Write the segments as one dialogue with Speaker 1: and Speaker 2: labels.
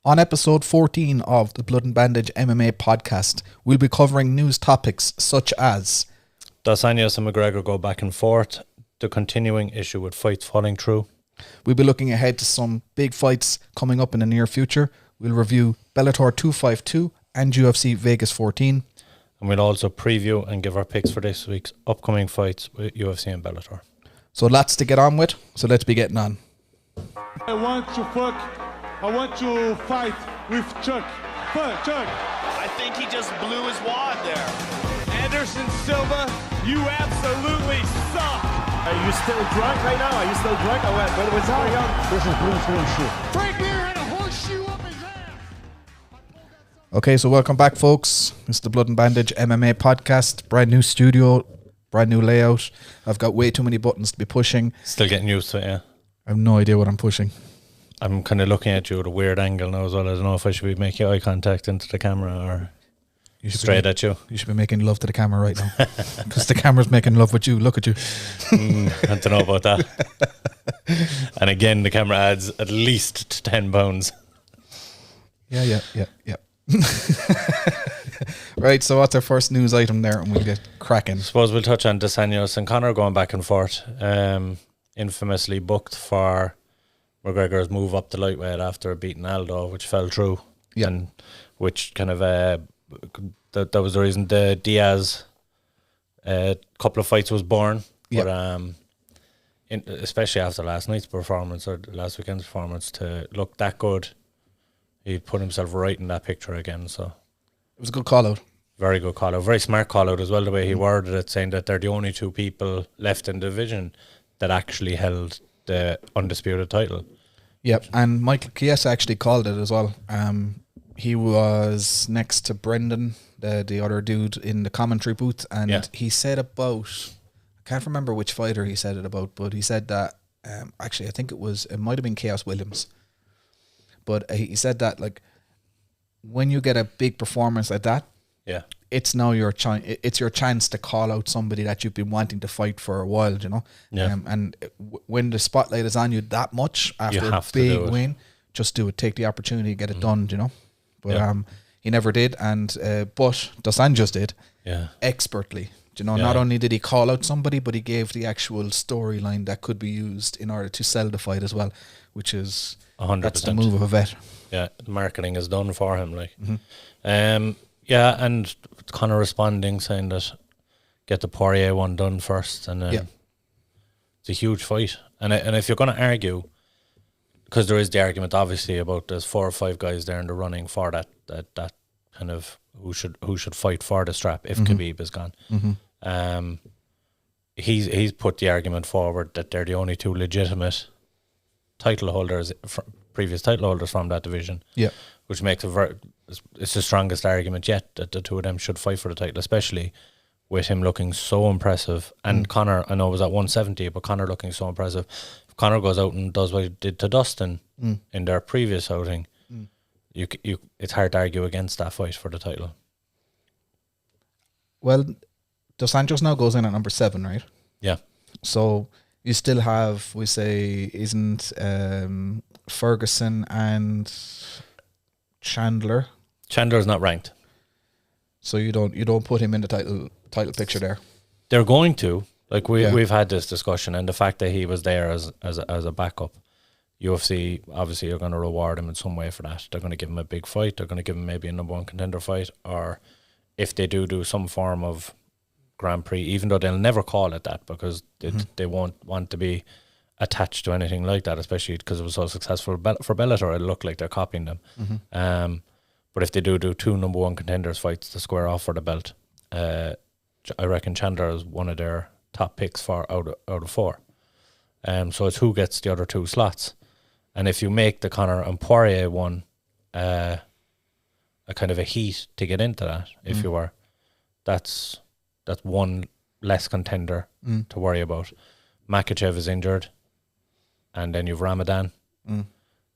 Speaker 1: On episode 14 of the Blood and Bandage MMA podcast, we'll be covering news topics such as
Speaker 2: Dos Anjos and McGregor go back and forth, the continuing issue with fights falling through.
Speaker 1: We'll be looking ahead to some big fights coming up in the near future. We'll review Bellator 252 and UFC Vegas 14.
Speaker 2: And we'll also preview and give our picks for this week's upcoming fights with UFC and Bellator.
Speaker 1: So lots to get on with, so let's be getting on.
Speaker 3: I want to fight with Chuck. Chuck.
Speaker 4: I think he just blew his wad there.
Speaker 3: Anderson Silva, you absolutely suck.
Speaker 5: Are you still drunk right now? Are you still drunk? Or what's going on?
Speaker 6: This is Bruce Lee shit.
Speaker 3: Frank Mir had a horseshoe up his ass.
Speaker 1: Okay, so welcome back, folks. It's the Blood and Bandage MMA podcast. Brand new studio, brand new layout. I've got way too many buttons to be pushing.
Speaker 2: Still getting used to it, yeah.
Speaker 1: I have no idea what I'm pushing.
Speaker 2: I'm kind of looking at you at a weird angle now as well. I don't know if I should be making eye contact into the camera or straight at you.
Speaker 1: You should be making love to the camera right now. Because the camera's making love with you. Look at you.
Speaker 2: I don't know about that. And again, the camera adds at least 10 pounds.
Speaker 1: Yeah. Right, so what's our first news item there? And we'll get cracking.
Speaker 2: I suppose we'll touch on Dos Anjos and Conor going back and forth. Infamously booked for McGregor's move up the lightweight after beating Aldo, which fell through.
Speaker 1: Yeah.
Speaker 2: And which kind of that was the reason the Diaz couple of fights was born.
Speaker 1: Yeah.
Speaker 2: But especially after last night's performance or last weekend's performance, to look that good, he put himself right in that picture again. So
Speaker 1: It was a good call out.
Speaker 2: very good call out, very smart call out as well. The way he worded it, saying that they're the only two people left in the division that actually held the undisputed title.
Speaker 1: Yep, and Michael Chiesa actually called it as well. He was next to Brendan, the other dude in the commentary booth, and he said about, I can't remember which fighter he said it about, but he said that, actually I think it might have been Chaos Williams, but he said that like when you get a big performance like that, it's now your it's your chance to call out somebody that you've been wanting to fight for a while, you know. And when the spotlight is on you that much after a big win, just do it. Take the opportunity, get it done, you know. But he never did, and but Dos Anjos did, expertly. You know, not only did he call out somebody, but he gave the actual storyline that could be used in order to sell the fight as well, which is
Speaker 2: 100%.
Speaker 1: That's the move of a vet.
Speaker 2: Yeah, the marketing is done for him, like. Yeah, and Conor responding, saying that get the Poirier one done first, and it's a huge fight. And if you're going to argue, because there is the argument obviously about there's 4 or 5 guys there in the running for that kind of who should fight for the strap if Khabib is gone. He's put the argument forward that they're the only 2 legitimate title holders, previous title holders from that division. Yeah, which makes it's the strongest argument yet that the 2 of them should fight for the title, especially with him looking so impressive. And Conor, I know, was at 170, but Conor looking so impressive. If Conor goes out and does what he did to Dustin in their previous outing, it's hard to argue against that fight for the title.
Speaker 1: Well, Dos Anjos now goes in at number 7, right? Yeah. So you still have, we say, isn't Ferguson and Chandler's
Speaker 2: not ranked,
Speaker 1: so you don't put him in the title picture there.
Speaker 2: They're going to, like we've had this discussion, and the fact that he was there as a backup, UFC obviously are going to reward him in some way for that. They're going to give him a big fight. They're going to give him maybe a number 1 contender fight, or if they do some form of Grand Prix, even though they'll never call it that because they won't want to be attached to anything like that, especially because it was so successful for Bellator. It looked like they're copying them. But if they do 2 number 1 contenders fights to square off for the belt, I reckon Chandler is one of their top picks for out of 4. So it's who gets the other 2 slots. And if you make the Conor and Poirier one a kind of a heat to get into that, if you were, that's 1 less contender to worry about. Makhachev is injured, and then you've Ramadan.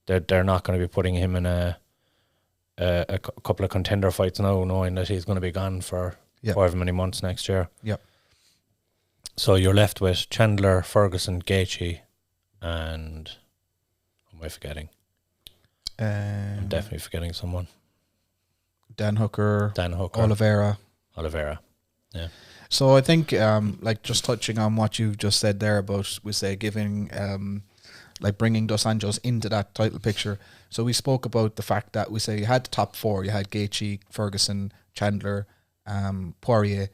Speaker 2: They're not going to be putting him in a couple of contender fights now, knowing that he's going to be gone for however many months next year. Yep. So you're left with Chandler, Ferguson, Gaethje, and who am I forgetting? I'm definitely forgetting someone.
Speaker 1: Dan Hooker. Oliveira.
Speaker 2: Yeah.
Speaker 1: So I think, like, just touching on what you just said there about, we say, giving, like, bringing Dos Anjos into that title picture. So we spoke about the fact that we say you had the top four. You had Gaethje, Ferguson, Chandler, Poirier,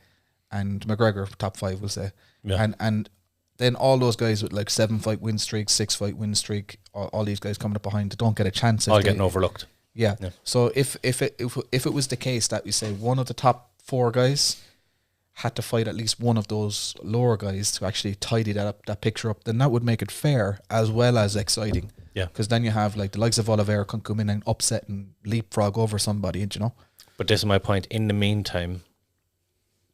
Speaker 1: and McGregor, top five, we'll say.
Speaker 2: Yeah.
Speaker 1: And then all those guys with like 7-fight win streak, 6-fight win streak, all these guys coming up behind, they don't get a chance.
Speaker 2: All getting overlooked.
Speaker 1: Yeah. So if it was the case that we say one of the top four guys had to fight at least one of those lower guys to actually tidy that picture up, then that would make it fair as well as exciting.
Speaker 2: Yeah.
Speaker 1: Because then you have like the likes of Oliveira can come in and upset and leapfrog over somebody, you know.
Speaker 2: But this is my point. In the meantime,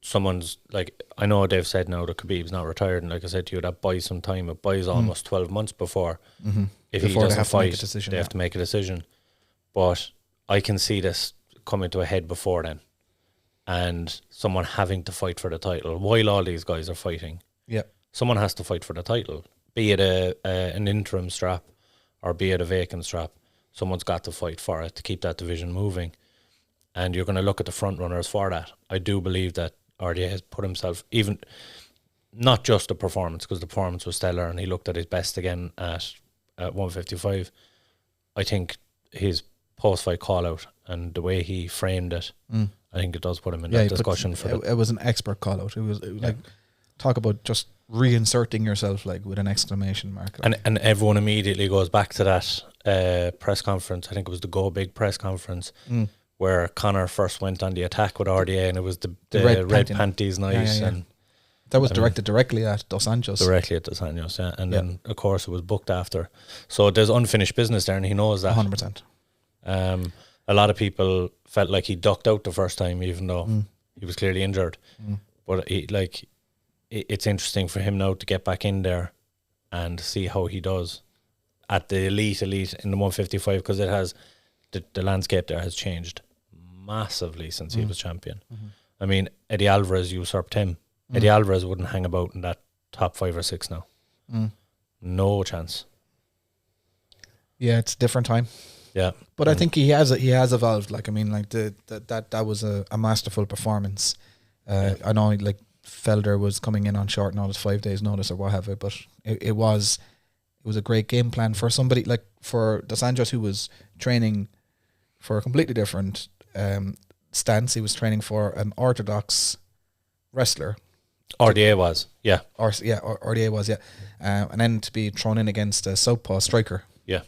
Speaker 2: someone's like, I know they've said now that Khabib's not retired, and like I said to you, that buys some time. It buys almost 12 months before. If
Speaker 1: Before
Speaker 2: he doesn't
Speaker 1: they have to make a
Speaker 2: fight,
Speaker 1: decision,
Speaker 2: they have to make a decision. But I can see this coming to a head before then, and someone having to fight for the title while all these guys are fighting.
Speaker 1: Yeah.
Speaker 2: Someone has to fight for the title, be it an interim strap or be it a vacant strap. Someone's got to fight for it to keep that division moving. And you're going to look at the front runners for that. I do believe that RDA has put himself, even not just the performance, because the performance was stellar and he looked at his best again at 155. I think his post-fight call-out and the way he framed it, I think it does put him in that discussion.
Speaker 1: It was an expert call-out. It was like, talk about just reinserting yourself like with an exclamation mark.
Speaker 2: And everyone immediately goes back to that press conference. I think it was the Go Big press conference where Conor first went on the attack with RDA, and it was the red panties night.
Speaker 1: Yeah.
Speaker 2: And
Speaker 1: that was directed directly at Dos Anjos.
Speaker 2: Directly at Dos Anjos, yeah. And then, of course, it was booked after. So there's unfinished business there, and he knows that.
Speaker 1: 100%.
Speaker 2: A lot of people felt like he ducked out the first time, even though he was clearly injured. But it's interesting for him now to get back in there and see how he does at the elite in the 155, because it has the landscape there has changed massively since he was champion. I mean, Eddie Alvarez usurped him. Eddie Alvarez wouldn't hang about in that top 5 or 6 now. No chance.
Speaker 1: Yeah, it's a different time.
Speaker 2: Yeah,
Speaker 1: but I think he has evolved. Like, I mean, like that was a masterful performance. I know like Felder was coming in on short notice, 5 days notice or what have you, but it was a great game plan for somebody like for Dos Anjos, who was training for a completely different stance. He was training for an orthodox wrestler.
Speaker 2: RDA was, yeah.
Speaker 1: RDA was, yeah. And then to be thrown in against a southpaw striker.
Speaker 2: Yeah.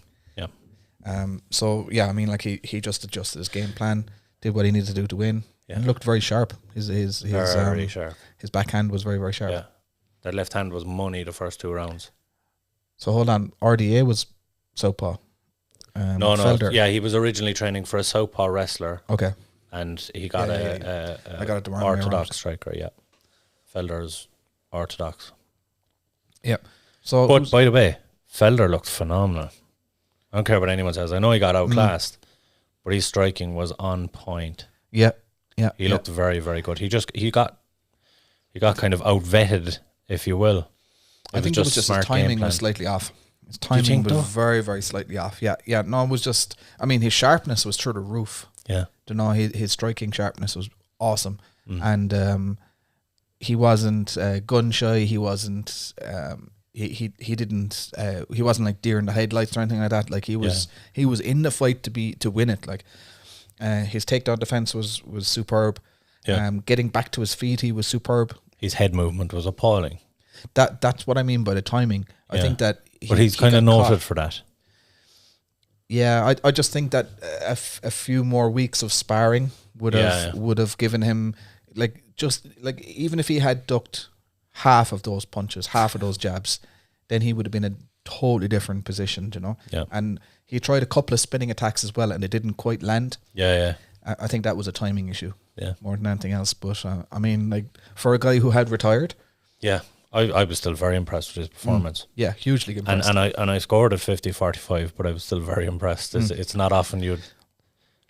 Speaker 1: So, yeah, I mean, like he just adjusted his game plan, did what he needed to do to win, and looked very sharp. His very sharp. His backhand was very, very sharp.
Speaker 2: Yeah. That left hand was money the first 2 rounds.
Speaker 1: So, hold on. RDA was southpaw.
Speaker 2: No.
Speaker 1: Felder.
Speaker 2: Yeah, he was originally training for a southpaw wrestler.
Speaker 1: Okay.
Speaker 2: And he got
Speaker 1: I got it the wrong
Speaker 2: orthodox striker, yeah. Felder's orthodox.
Speaker 1: Yeah. So,
Speaker 2: but by the way, Felder looked phenomenal. I don't care what anyone says. I know he got outclassed, but his striking was on point.
Speaker 1: Yeah.
Speaker 2: He looked very, very good. He got kind of outvetted, if you will.
Speaker 1: I think it was just his timing was slightly off. His timing was very, very slightly off. Yeah. No, it was just, I mean, his sharpness was through the roof.
Speaker 2: Yeah.
Speaker 1: You know, his striking sharpness was awesome. And he wasn't gun shy. He wasn't, he didn't, he wasn't like deer in the headlights or anything like that. Like he was in the fight to win it. Like his takedown defense was superb.
Speaker 2: Yeah.
Speaker 1: Getting back to his feet, he was superb.
Speaker 2: His head movement was appalling.
Speaker 1: That's what I mean by the timing. I think that
Speaker 2: but he's kind of noted for that.
Speaker 1: Yeah, I just think that a few more weeks of sparring would have given him even if he had ducked half of those punches, half of those jabs, then he would have been in a totally different position, you know.
Speaker 2: Yeah.
Speaker 1: And he tried a couple of spinning attacks as well, and they didn't quite land.
Speaker 2: Yeah.
Speaker 1: I think that was a timing issue.
Speaker 2: Yeah.
Speaker 1: More than anything else, but I mean, like for a guy who had retired.
Speaker 2: Yeah. I was still very impressed with his performance.
Speaker 1: Yeah, hugely impressed.
Speaker 2: And I scored at 50-45, but I was still very impressed. It's not often you'd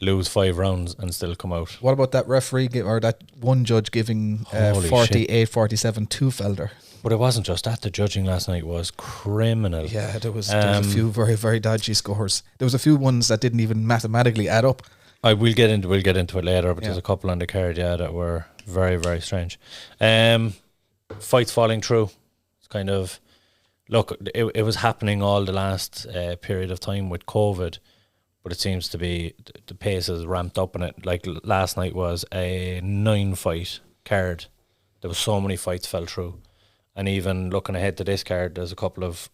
Speaker 2: lose 5 rounds and still come out.
Speaker 1: What about that referee or that one judge giving 48-47 to Felder?
Speaker 2: But it wasn't just that. The judging last night was criminal.
Speaker 1: Yeah, there was a few very, very dodgy scores. There was a few ones that didn't even mathematically add up.
Speaker 2: We'll get into it later, but there's a couple on the card, that were very, very strange. Fights falling through. It's kind of, look, it was happening all the last period of time with COVID, but it seems to be the pace has ramped up in it. Like last night was a 9-fight card. There was so many fights fell through. And even looking ahead to this card, there's a couple of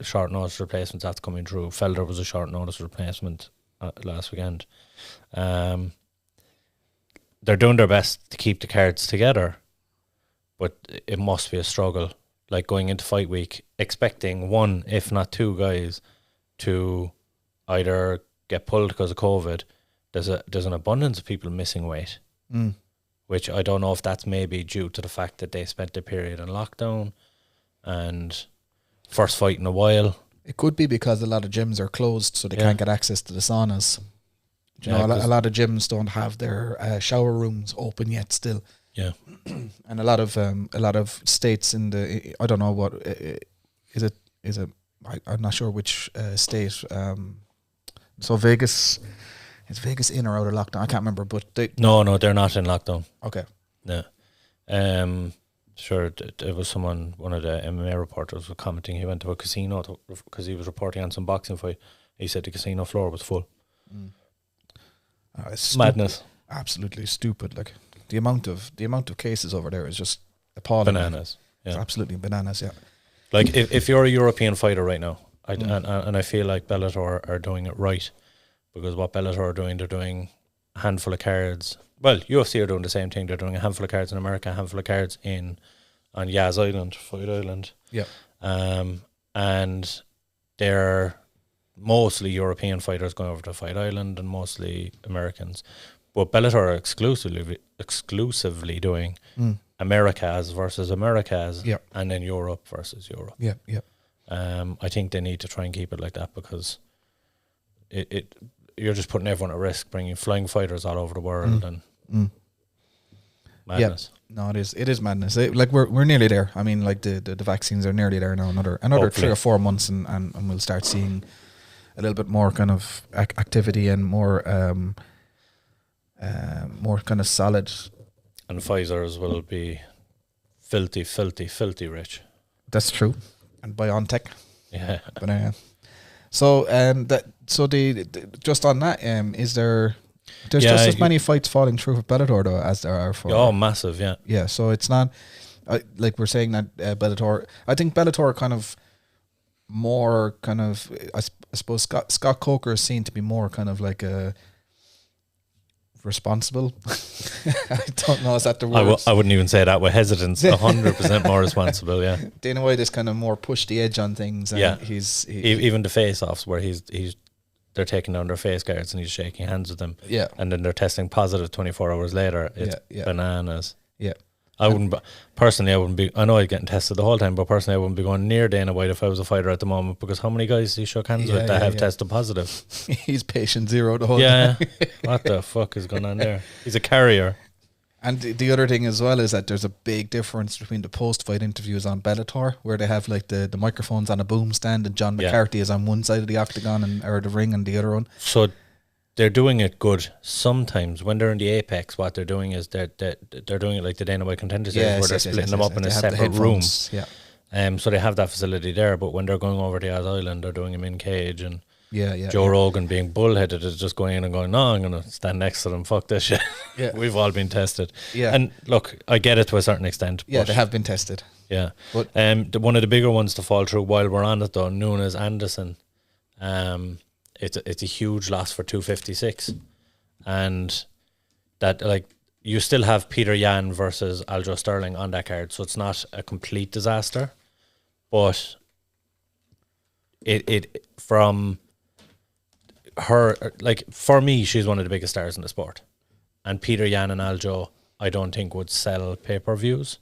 Speaker 2: short notice replacements that's coming through. Felder was a short notice replacement last weekend. They're doing their best to keep the cards together, but it must be a struggle. Like going into fight week, expecting 1, if not 2 guys to either get pulled because of COVID. There's an abundance of people missing weight. Which I don't know if that's maybe due to the fact that they spent the period in lockdown and first fight in a while.
Speaker 1: It could be because a lot of gyms are closed, so they can't get access to the saunas. You know, a lot of gyms don't have their shower rooms open yet still.
Speaker 2: Yeah.
Speaker 1: And a lot of states in the, I don't know what, is it, I'm not sure which state. So Vegas... Is Vegas in or out of lockdown? I can't remember, but
Speaker 2: No, they're not in lockdown.
Speaker 1: Okay.
Speaker 2: No. Sure, there was one of the MMA reporters was commenting. He went to a casino because he was reporting on some boxing fight. He said the casino floor was full.
Speaker 1: It's
Speaker 2: madness.
Speaker 1: Absolutely stupid. Like the amount of cases over there is just appalling.
Speaker 2: Bananas. Yeah.
Speaker 1: It's absolutely bananas. Yeah.
Speaker 2: Like if you're a European fighter right now, and I feel like Bellator are doing it right. Because what Bellator are doing, they're doing a handful of cards. Well, UFC are doing the same thing. They're doing a handful of cards in America, a handful of cards on Yaz Island, Fight Island.
Speaker 1: Yeah.
Speaker 2: And they're mostly European fighters going over to Fight Island and mostly Americans. But Bellator are exclusively doing Americas versus Americas and then Europe versus Europe.
Speaker 1: Yeah, yeah.
Speaker 2: I think they need to try and keep it like that because you're just putting everyone at risk, bringing flying fighters all over the world and madness.
Speaker 1: Yeah. No, it is madness. Like we're nearly there. I mean, like the vaccines are nearly there now. Another
Speaker 2: Hopefully.
Speaker 1: 3 or 4 months, and we'll start seeing a little bit more kind of activity and more kind of solid.
Speaker 2: And Pfizer's will be filthy rich.
Speaker 1: That's true. And BioNTech.
Speaker 2: Yeah.
Speaker 1: But just on that, is there's just as many fights falling through for Bellator though as there are for.
Speaker 2: Oh, massive, yeah.
Speaker 1: Yeah, so it's not like we're saying that Bellator. I think Bellator kind of more kind of. I suppose Scott Coker is seen to be more kind of like a responsible. I don't know, is that the word?
Speaker 2: I wouldn't even say that with hesitance. 100% more responsible. Yeah.
Speaker 1: Dana White is kind of more push the edge on things. And he's
Speaker 2: even the face-offs where they're taking down their face guards and he's shaking hands with them.
Speaker 1: Yeah.
Speaker 2: And then they're testing positive 24 hours later. It's bananas.
Speaker 1: Yeah.
Speaker 2: I wouldn't be, I know I'm getting tested the whole time, but personally I wouldn't be going near Dana White if I was a fighter at the moment, because how many guys he shook hands with that have tested positive?
Speaker 1: He's patient zero the whole time.
Speaker 2: What the fuck is going on there? He's a carrier.
Speaker 1: And the other thing as well is that there's a big difference between the post-fight interviews on Bellator, where they have like the microphones on a boom stand and John McCarthy is on one side of the octagon or the ring and the other one.
Speaker 2: So they're doing it good. Sometimes when they're in the apex, what they're doing is they're doing it like the Dana White Contender Series, where they're splitting them up in a separate room.
Speaker 1: Yeah.
Speaker 2: So they have that facility there, but when they're going over to Yaz Island, they're doing them in cage, and Joe Rogan being bullheaded is just going in and going, no, I'm going to stand next to them, fuck this shit. Yeah. We've all been tested. Yeah. And look, I get it to a certain extent.
Speaker 1: Yeah, they have been tested.
Speaker 2: Yeah. But one of the bigger ones to fall through while we're on it though, Nunes Anderson, it's a huge loss for 256. And that, like, you still have Peter Yan versus Aljo Sterling on that card, so it's not a complete disaster. But it from her, like, for me, she's one of the biggest stars in the sport. And Peter Yan and Aljo, I don't think would sell pay-per-views.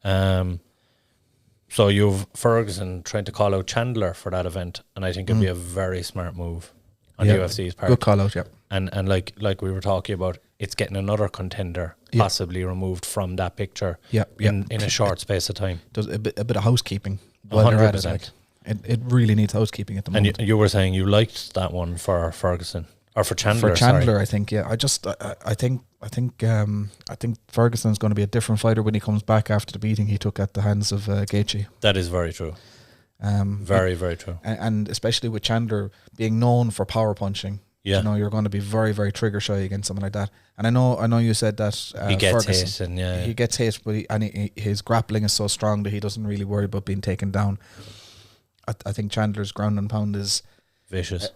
Speaker 2: So you've Ferguson trying to call out Chandler for that event, and I think it'd be a very smart move. on UFC's part.
Speaker 1: Good call out, yeah.
Speaker 2: And like we were talking about, it's getting another contender possibly removed from that picture in a short space of time.
Speaker 1: Does a bit of housekeeping. 100%. It really needs housekeeping at the moment.
Speaker 2: And you were saying you liked that one for Ferguson or for Chandler.
Speaker 1: For Chandler, I think. Yeah, I think Ferguson's going to be a different fighter when he comes back after the beating he took at the hands of Gaethje.
Speaker 2: That is very true. Very, very true.
Speaker 1: And especially with Chandler being known for power punching, you're going to be very, very trigger shy against someone like that. And I know you said that
Speaker 2: he gets
Speaker 1: Ferguson,
Speaker 2: hit, and
Speaker 1: he gets hit, but his grappling is so strong that he doesn't really worry about being taken down. I think Chandler's ground and pound is
Speaker 2: vicious,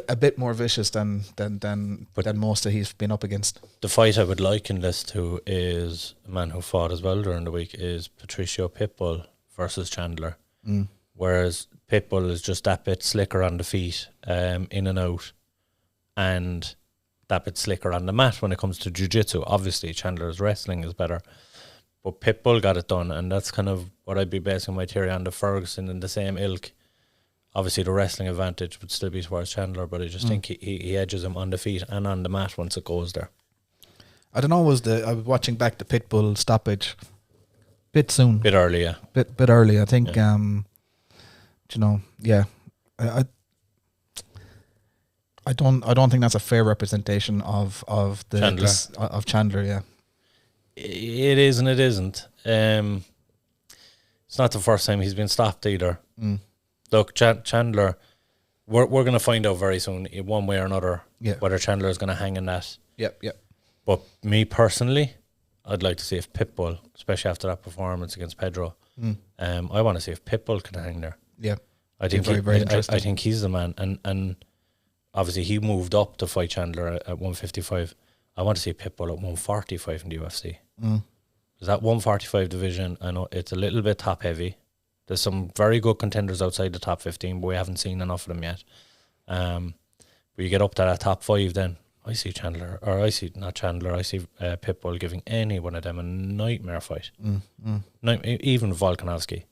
Speaker 1: a bit more vicious than most that he's been up against.
Speaker 2: The fight I would liken this to is a man who fought as well during the week is Patricio Pitbull versus Chandler. Whereas Pitbull is just that bit slicker on the feet, in and out, and that bit slicker on the mat when it comes to jiu-jitsu. Obviously, Chandler's wrestling is better, but Pitbull got it done, and that's kind of what I'd be basing my theory on. The Ferguson in the same ilk. Obviously, the wrestling advantage would still be towards Chandler, but I just think he edges him on the feet and on the mat once it goes there.
Speaker 1: I don't know, I was watching back the Pitbull stoppage bit soon.
Speaker 2: Bit early, yeah.
Speaker 1: Bit early, I think. I don't think that's a fair representation of the
Speaker 2: Chandler.
Speaker 1: of Chandler. Yeah,
Speaker 2: it is and it isn't. It's not the first time he's been stopped either. Look, Chandler, we're going to find out very soon, one way or another, whether Chandler is going to hang in that.
Speaker 1: Yep.
Speaker 2: But me personally, I'd like to see if Pitbull, especially after that performance against Pedro, I want to see if Pitbull can hang there.
Speaker 1: Yeah,
Speaker 2: I think
Speaker 1: very interesting.
Speaker 2: I think he's the man, and obviously he moved up to fight Chandler at 155. I want to see Pitbull at 145 in the UFC. Because that 145 division, I know it's a little bit top heavy. There's some very good contenders outside the top 15, but we haven't seen enough of them yet. But you get up to that top 5, then I see Pitbull giving any one of them a nightmare fight. Even Volkanovski.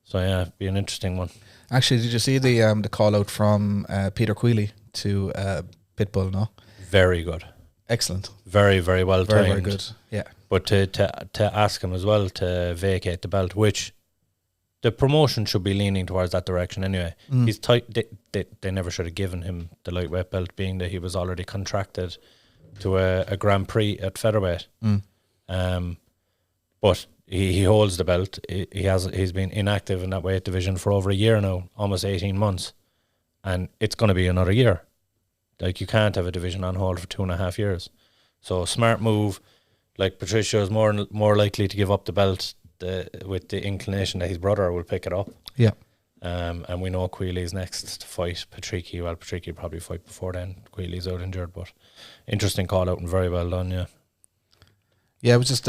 Speaker 2: So yeah, it'd be an interesting one.
Speaker 1: Actually, did you see the call out from Peter Queally to Pitbull? No,
Speaker 2: very good,
Speaker 1: excellent,
Speaker 2: very, very well timed.
Speaker 1: Very good. Yeah,
Speaker 2: but to ask him as well to vacate the belt, which the promotion should be leaning towards that direction anyway. He's tight. They never should have given him the lightweight belt, being that he was already contracted to a Grand Prix at featherweight. But he holds the belt. He's been inactive in that weight division for over a year now, almost 18 months, and it's going to be another year. Like, you can't have a division on hold for 2.5 years. So smart move. Like, Patricio is more likely to give up the belt with the inclination that his brother will pick it up.
Speaker 1: Yeah.
Speaker 2: And we know Quealy's next to fight Patricky. Well, Patricky will probably fight before then. Quealy's out injured, but interesting call out and very well done. Yeah.
Speaker 1: Yeah, it was just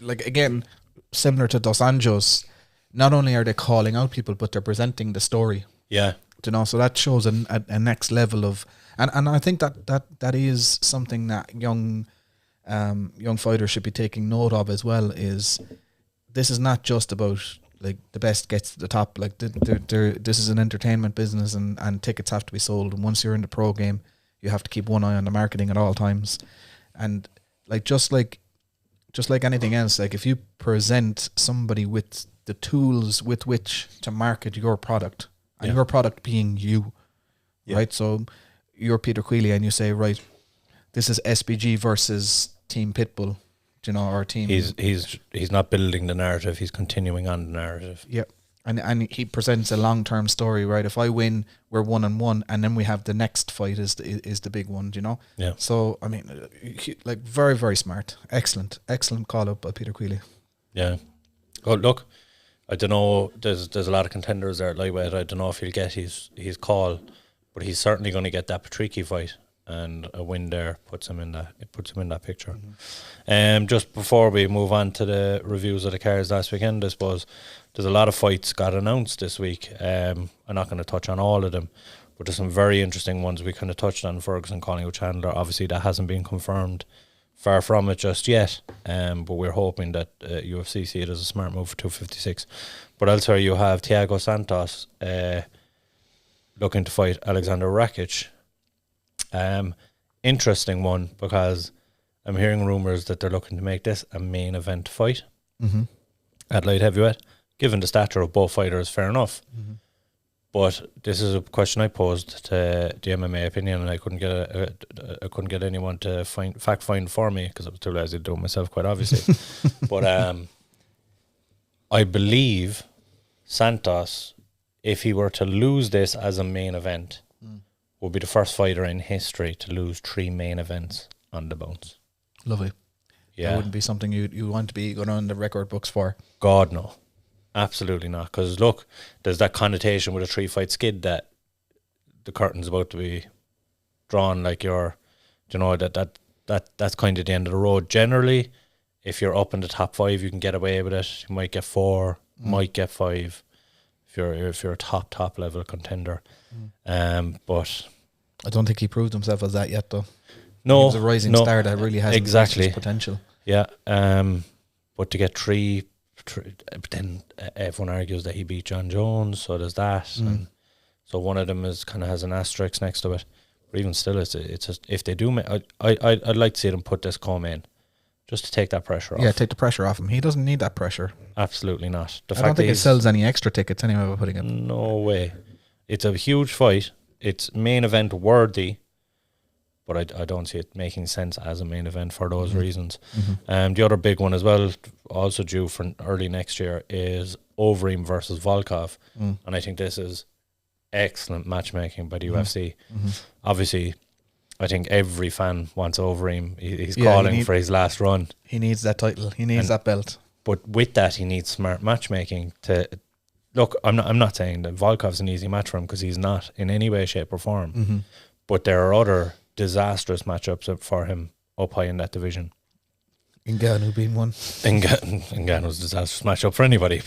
Speaker 1: again, similar to Dos Anjos. Not only are they calling out people, but they're presenting the story.
Speaker 2: Yeah.
Speaker 1: So that shows a next level of, and I think that is something that young fighters should be taking note of as well. Is this is not just about like the best gets to the top. Like this is an entertainment business, and tickets have to be sold. And once you're in the pro game, you have to keep one eye on the marketing at all times. And just like anything else, like if you present somebody with the tools with which to market your product, and your product being you, right? So you're Peter Queally, and you say, right, this is SBG versus Team Pitbull, or Team.
Speaker 2: He's not building the narrative; he's continuing on the narrative.
Speaker 1: Yeah, and he presents a long-term story, right? If I win, we're 1-1, and then we have the next fight is the big one, Yeah. So I mean, like very, very smart, excellent call up by Peter Queally.
Speaker 2: Yeah. Oh, look, I don't know. There's a lot of contenders there at lightweight. I don't know if he'll get his call, but he's certainly going to get that Patricky fight, and a win there puts him in that picture. Just before we move on to the reviews of the cards last weekend, I suppose there's a lot of fights got announced this week. I'm not going to touch on all of them, but there's some very interesting ones. We kind of touched on Ferguson calling out Chandler. Obviously, that hasn't been confirmed. Far from it just yet, but we're hoping that UFC see it as a smart move for 256. But elsewhere you have Thiago Santos looking to fight Alexander Rakic. Interesting one, because I'm hearing rumours that they're looking to make this a main event fight at light heavyweight. Given the stature of both fighters, fair enough. But this is a question I posed to the MMA Opinion, and I couldn't get anyone to fact find for me because I was too lazy to do it myself, quite obviously. But I believe Santos, if he were to lose this as a main event, would be the first fighter in history to lose 3 main events on the bounce.
Speaker 1: Lovely.
Speaker 2: Yeah,
Speaker 1: that wouldn't be something you want to be going on the record books for.
Speaker 2: God, no. Absolutely not. Because look, there's that connotation with a 3-fight skid that the curtain's about to be drawn. Like that's kind of the end of the road. Generally, if you're up in the top 5, you can get away with it. You might get 4, might get 5. If you're a top level contender, but
Speaker 1: I don't think he proved himself as that yet, though.
Speaker 2: No,
Speaker 1: he was a rising star that really has
Speaker 2: exactly
Speaker 1: potential.
Speaker 2: Yeah, but to get 3. But then everyone argues that he beat John Jones, so there's that, and so one of them kind of has an asterisk next to it. But even still, it's if they do, I'd like to see them put this co-main just to take that pressure off.
Speaker 1: Yeah, take the pressure off him. He doesn't need that pressure.
Speaker 2: Absolutely not.
Speaker 1: I don't think it sells any extra tickets anyway by putting it.
Speaker 2: No way. It's a huge fight. It's main event worthy. But I don't see it making sense as a main event for those reasons. The other big one as well, also due for early next year, is Overeem versus Volkov. And I think this is excellent matchmaking by the UFC. Obviously, I think every fan wants Overeem. He's calling for his last run.
Speaker 1: He needs that title. He needs that belt.
Speaker 2: But with that, he needs smart matchmaking to... Look, I'm not saying that Volkov's an easy match for him, because he's not in any way, shape or form. But there are other disastrous matchups for him up high in that division.
Speaker 1: Ngannou being one.
Speaker 2: Ngannou's a disastrous matchup for anybody,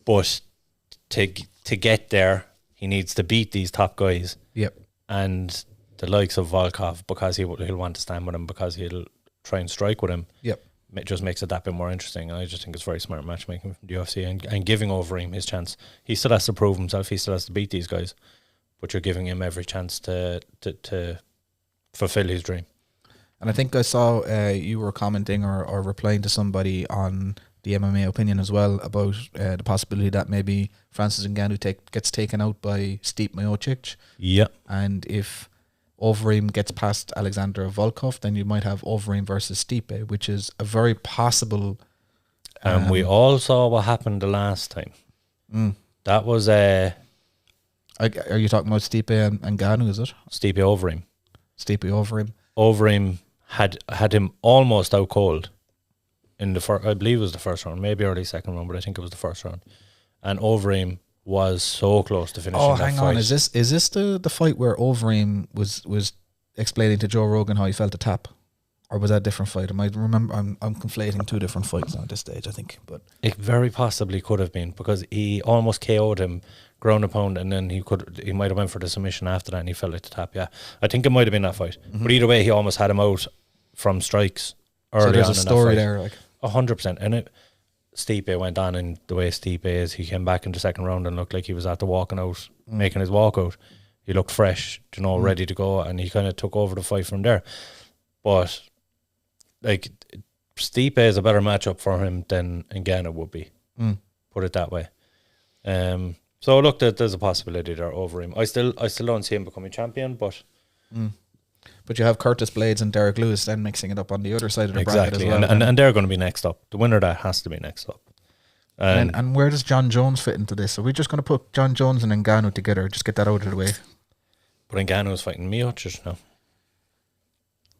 Speaker 2: but to get there, he needs to beat these top guys.
Speaker 1: Yep.
Speaker 2: And the likes of Volkov, because he'll want to stand with him, because he'll try and strike with him.
Speaker 1: Yep.
Speaker 2: It just makes it that bit more interesting. And I just think it's very smart matchmaking from the UFC and giving Overeem his chance. He still has to prove himself. He still has to beat these guys. But you're giving him every chance to fulfill his dream. And
Speaker 1: I think I saw you were commenting or replying to somebody on the MMA Opinion as well about the possibility that maybe Francis Ngannou gets taken out by Stipe Miocic.
Speaker 2: Yeah.
Speaker 1: And if Overeem gets past Alexander Volkov, then you might have Overeem versus Stipe, which is a very possible...
Speaker 2: we all saw what happened the last time. That was a...
Speaker 1: Are you talking about Stipe and Ngannou, is it?
Speaker 2: Stipe Overeem.
Speaker 1: Stipe Overeem.
Speaker 2: Overeem had him almost out cold in the I believe it was the first round, maybe early second round, but I think it was the first round. And Overeem was so close to finishing that fight. Oh, hang on.
Speaker 1: Is this the fight where Overeem was explaining to Joe Rogan how he felt the tap? Or was that a different fight? I remember I'm conflating 2 different fights now at this stage, I think. But
Speaker 2: it very possibly could have been, because he almost KO'd him ground and pound, and then he might have went for the submission after that, and he felt like the tap. Yeah, I think it might have been that fight. But either way, he almost had him out from strikes early on. So
Speaker 1: there's a story there, like
Speaker 2: 100%. And Stipe went on, and the way Stipe is, he came back in the second round and looked like he was after walking out, making his walkout. He looked fresh, ready to go, and he kind of took over the fight from there. But like, Stipe is a better matchup for him than Ngannou would be. Put it that way. So look, there's a possibility there over him. I still don't see him becoming champion, but
Speaker 1: you have Curtis Blades and Derek Lewis then mixing it up on the other side of the bracket as well.
Speaker 2: And they're going to be next up. The winner of that has to be next up.
Speaker 1: And where does John Jones fit into this? Are we just going to put John Jones and Ngannou together? Just get that out of the way.
Speaker 2: But Ngannou is fighting Miocic now.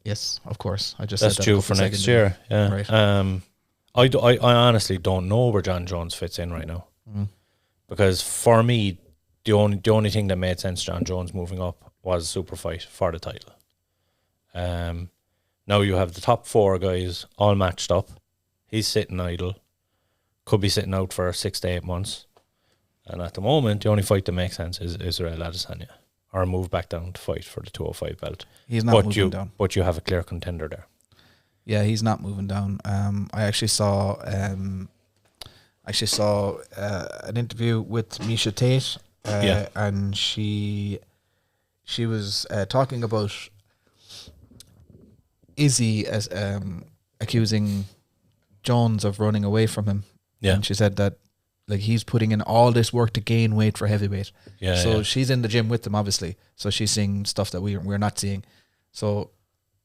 Speaker 1: Yes, of course. I just
Speaker 2: that's
Speaker 1: said that
Speaker 2: due for next year. Yeah.
Speaker 1: Right.
Speaker 2: I honestly don't know where John Jones fits in right now. Because for me, the only thing that made sense, John Jones moving up, was a super fight for the title. Now you have the top 4 guys all matched up. He's sitting idle. Could be sitting out for 6 to 8 months. And at the moment, the only fight that makes sense is Israel Adesanya. Or move back down to fight for the 205 belt.
Speaker 1: He's not moving down.
Speaker 2: But you have a clear contender there.
Speaker 1: Yeah, he's not moving down. I actually saw an interview with Misha Tate and she was talking about Izzy as accusing Jones of running away from him.
Speaker 2: Yeah.
Speaker 1: And she said that like he's putting in all this work to gain weight for heavyweight.
Speaker 2: Yeah.
Speaker 1: So she's in the gym with them, obviously. So she's seeing stuff that we're not seeing. So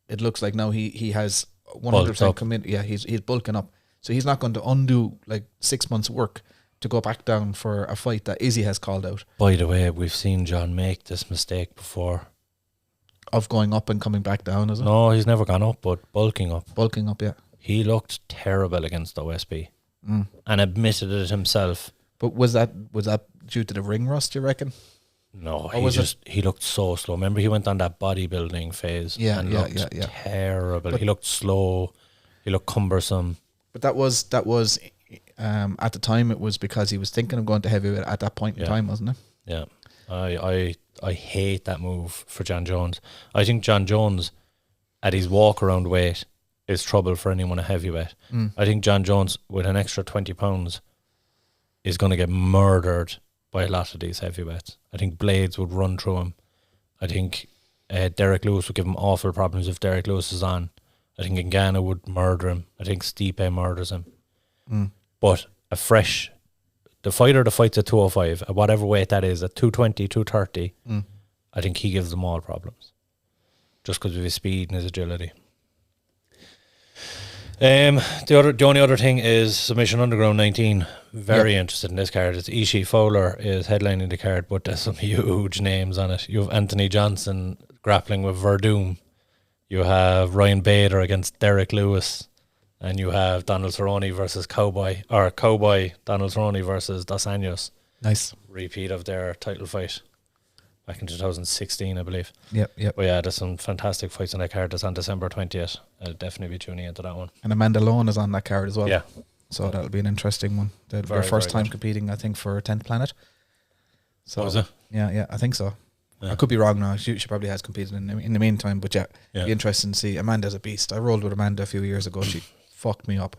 Speaker 1: it looks like now he has 100% committed. Yeah, he's bulking up. So he's not going to undo like 6 months' work to go back down for a fight that Izzy has called out.
Speaker 2: By the way, we've seen John make this mistake before.
Speaker 1: Of going up and coming back down, is it?
Speaker 2: No, he's never gone up, but bulking up.
Speaker 1: Bulking up, yeah.
Speaker 2: He looked terrible against OSB and admitted it himself.
Speaker 1: But was that due to the ring rust, you reckon?
Speaker 2: No,
Speaker 1: or
Speaker 2: he looked so slow. Remember, he went on that bodybuilding phase and looked terrible. But he looked slow. He looked cumbersome.
Speaker 1: But that was at the time it was because he was thinking of going to heavyweight at that point in time, wasn't it?
Speaker 2: Yeah. I hate that move for John Jones. I think John Jones at his walk around weight is trouble for anyone at heavyweight. I think John Jones with an extra 20 pounds is going to get murdered by a lot of these heavyweights. I think blades would run through him. I think Derek Lewis would give him awful problems if Derek Lewis is on. I think Ngannou would murder him. I think Stipe murders him. But the fighter that fights at 205, at whatever weight that is, at 220, 230, I think he gives them all problems. Just because of his speed and his agility. The only other thing is Submission Underground 19. Very interested in this card. It's Ishii Fowler is headlining the card, but there's some huge names on it. You have Anthony Johnson grappling with Verdum. You have Ryan Bader against Derek Lewis. And you have Donald Cerrone versus Cowboy Donald Cerrone versus Dos Anjos.
Speaker 1: Nice.
Speaker 2: Repeat of their title fight back in 2016, I believe.
Speaker 1: Yep.
Speaker 2: But yeah, there's some fantastic fights on that card. That's on December 20th. I'll definitely be tuning into that one.
Speaker 1: And Amanda Lone is on that card as well.
Speaker 2: Yeah.
Speaker 1: So that'll be an interesting one. Their first time competing, I think, for 10th Planet. So
Speaker 2: is it?
Speaker 1: Yeah, I think so. Yeah. I could be wrong now. She probably has competed in the meantime, but yeah, be interesting to see. Amanda's a beast. I rolled with Amanda a few years ago. She fucked me up.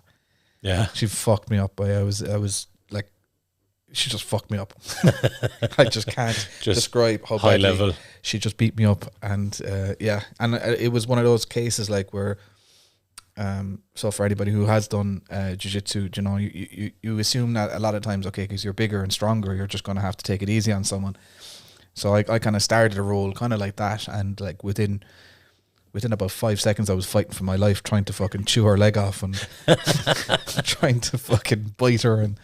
Speaker 2: Yeah.
Speaker 1: She fucked me up. I was like, she just fucked me up. I just can't describe how
Speaker 2: high
Speaker 1: badly
Speaker 2: level.
Speaker 1: She just beat me up. And and it was one of those cases like where, so for anybody who has done jiu-jitsu, you know, you assume that a lot of times, okay, because you're bigger and stronger, you're just going to have to take it easy on someone. So I kind of started a role kind of like that, and like within about 5 seconds, I was fighting for my life, trying to fucking chew her leg off and trying to fucking bite her, and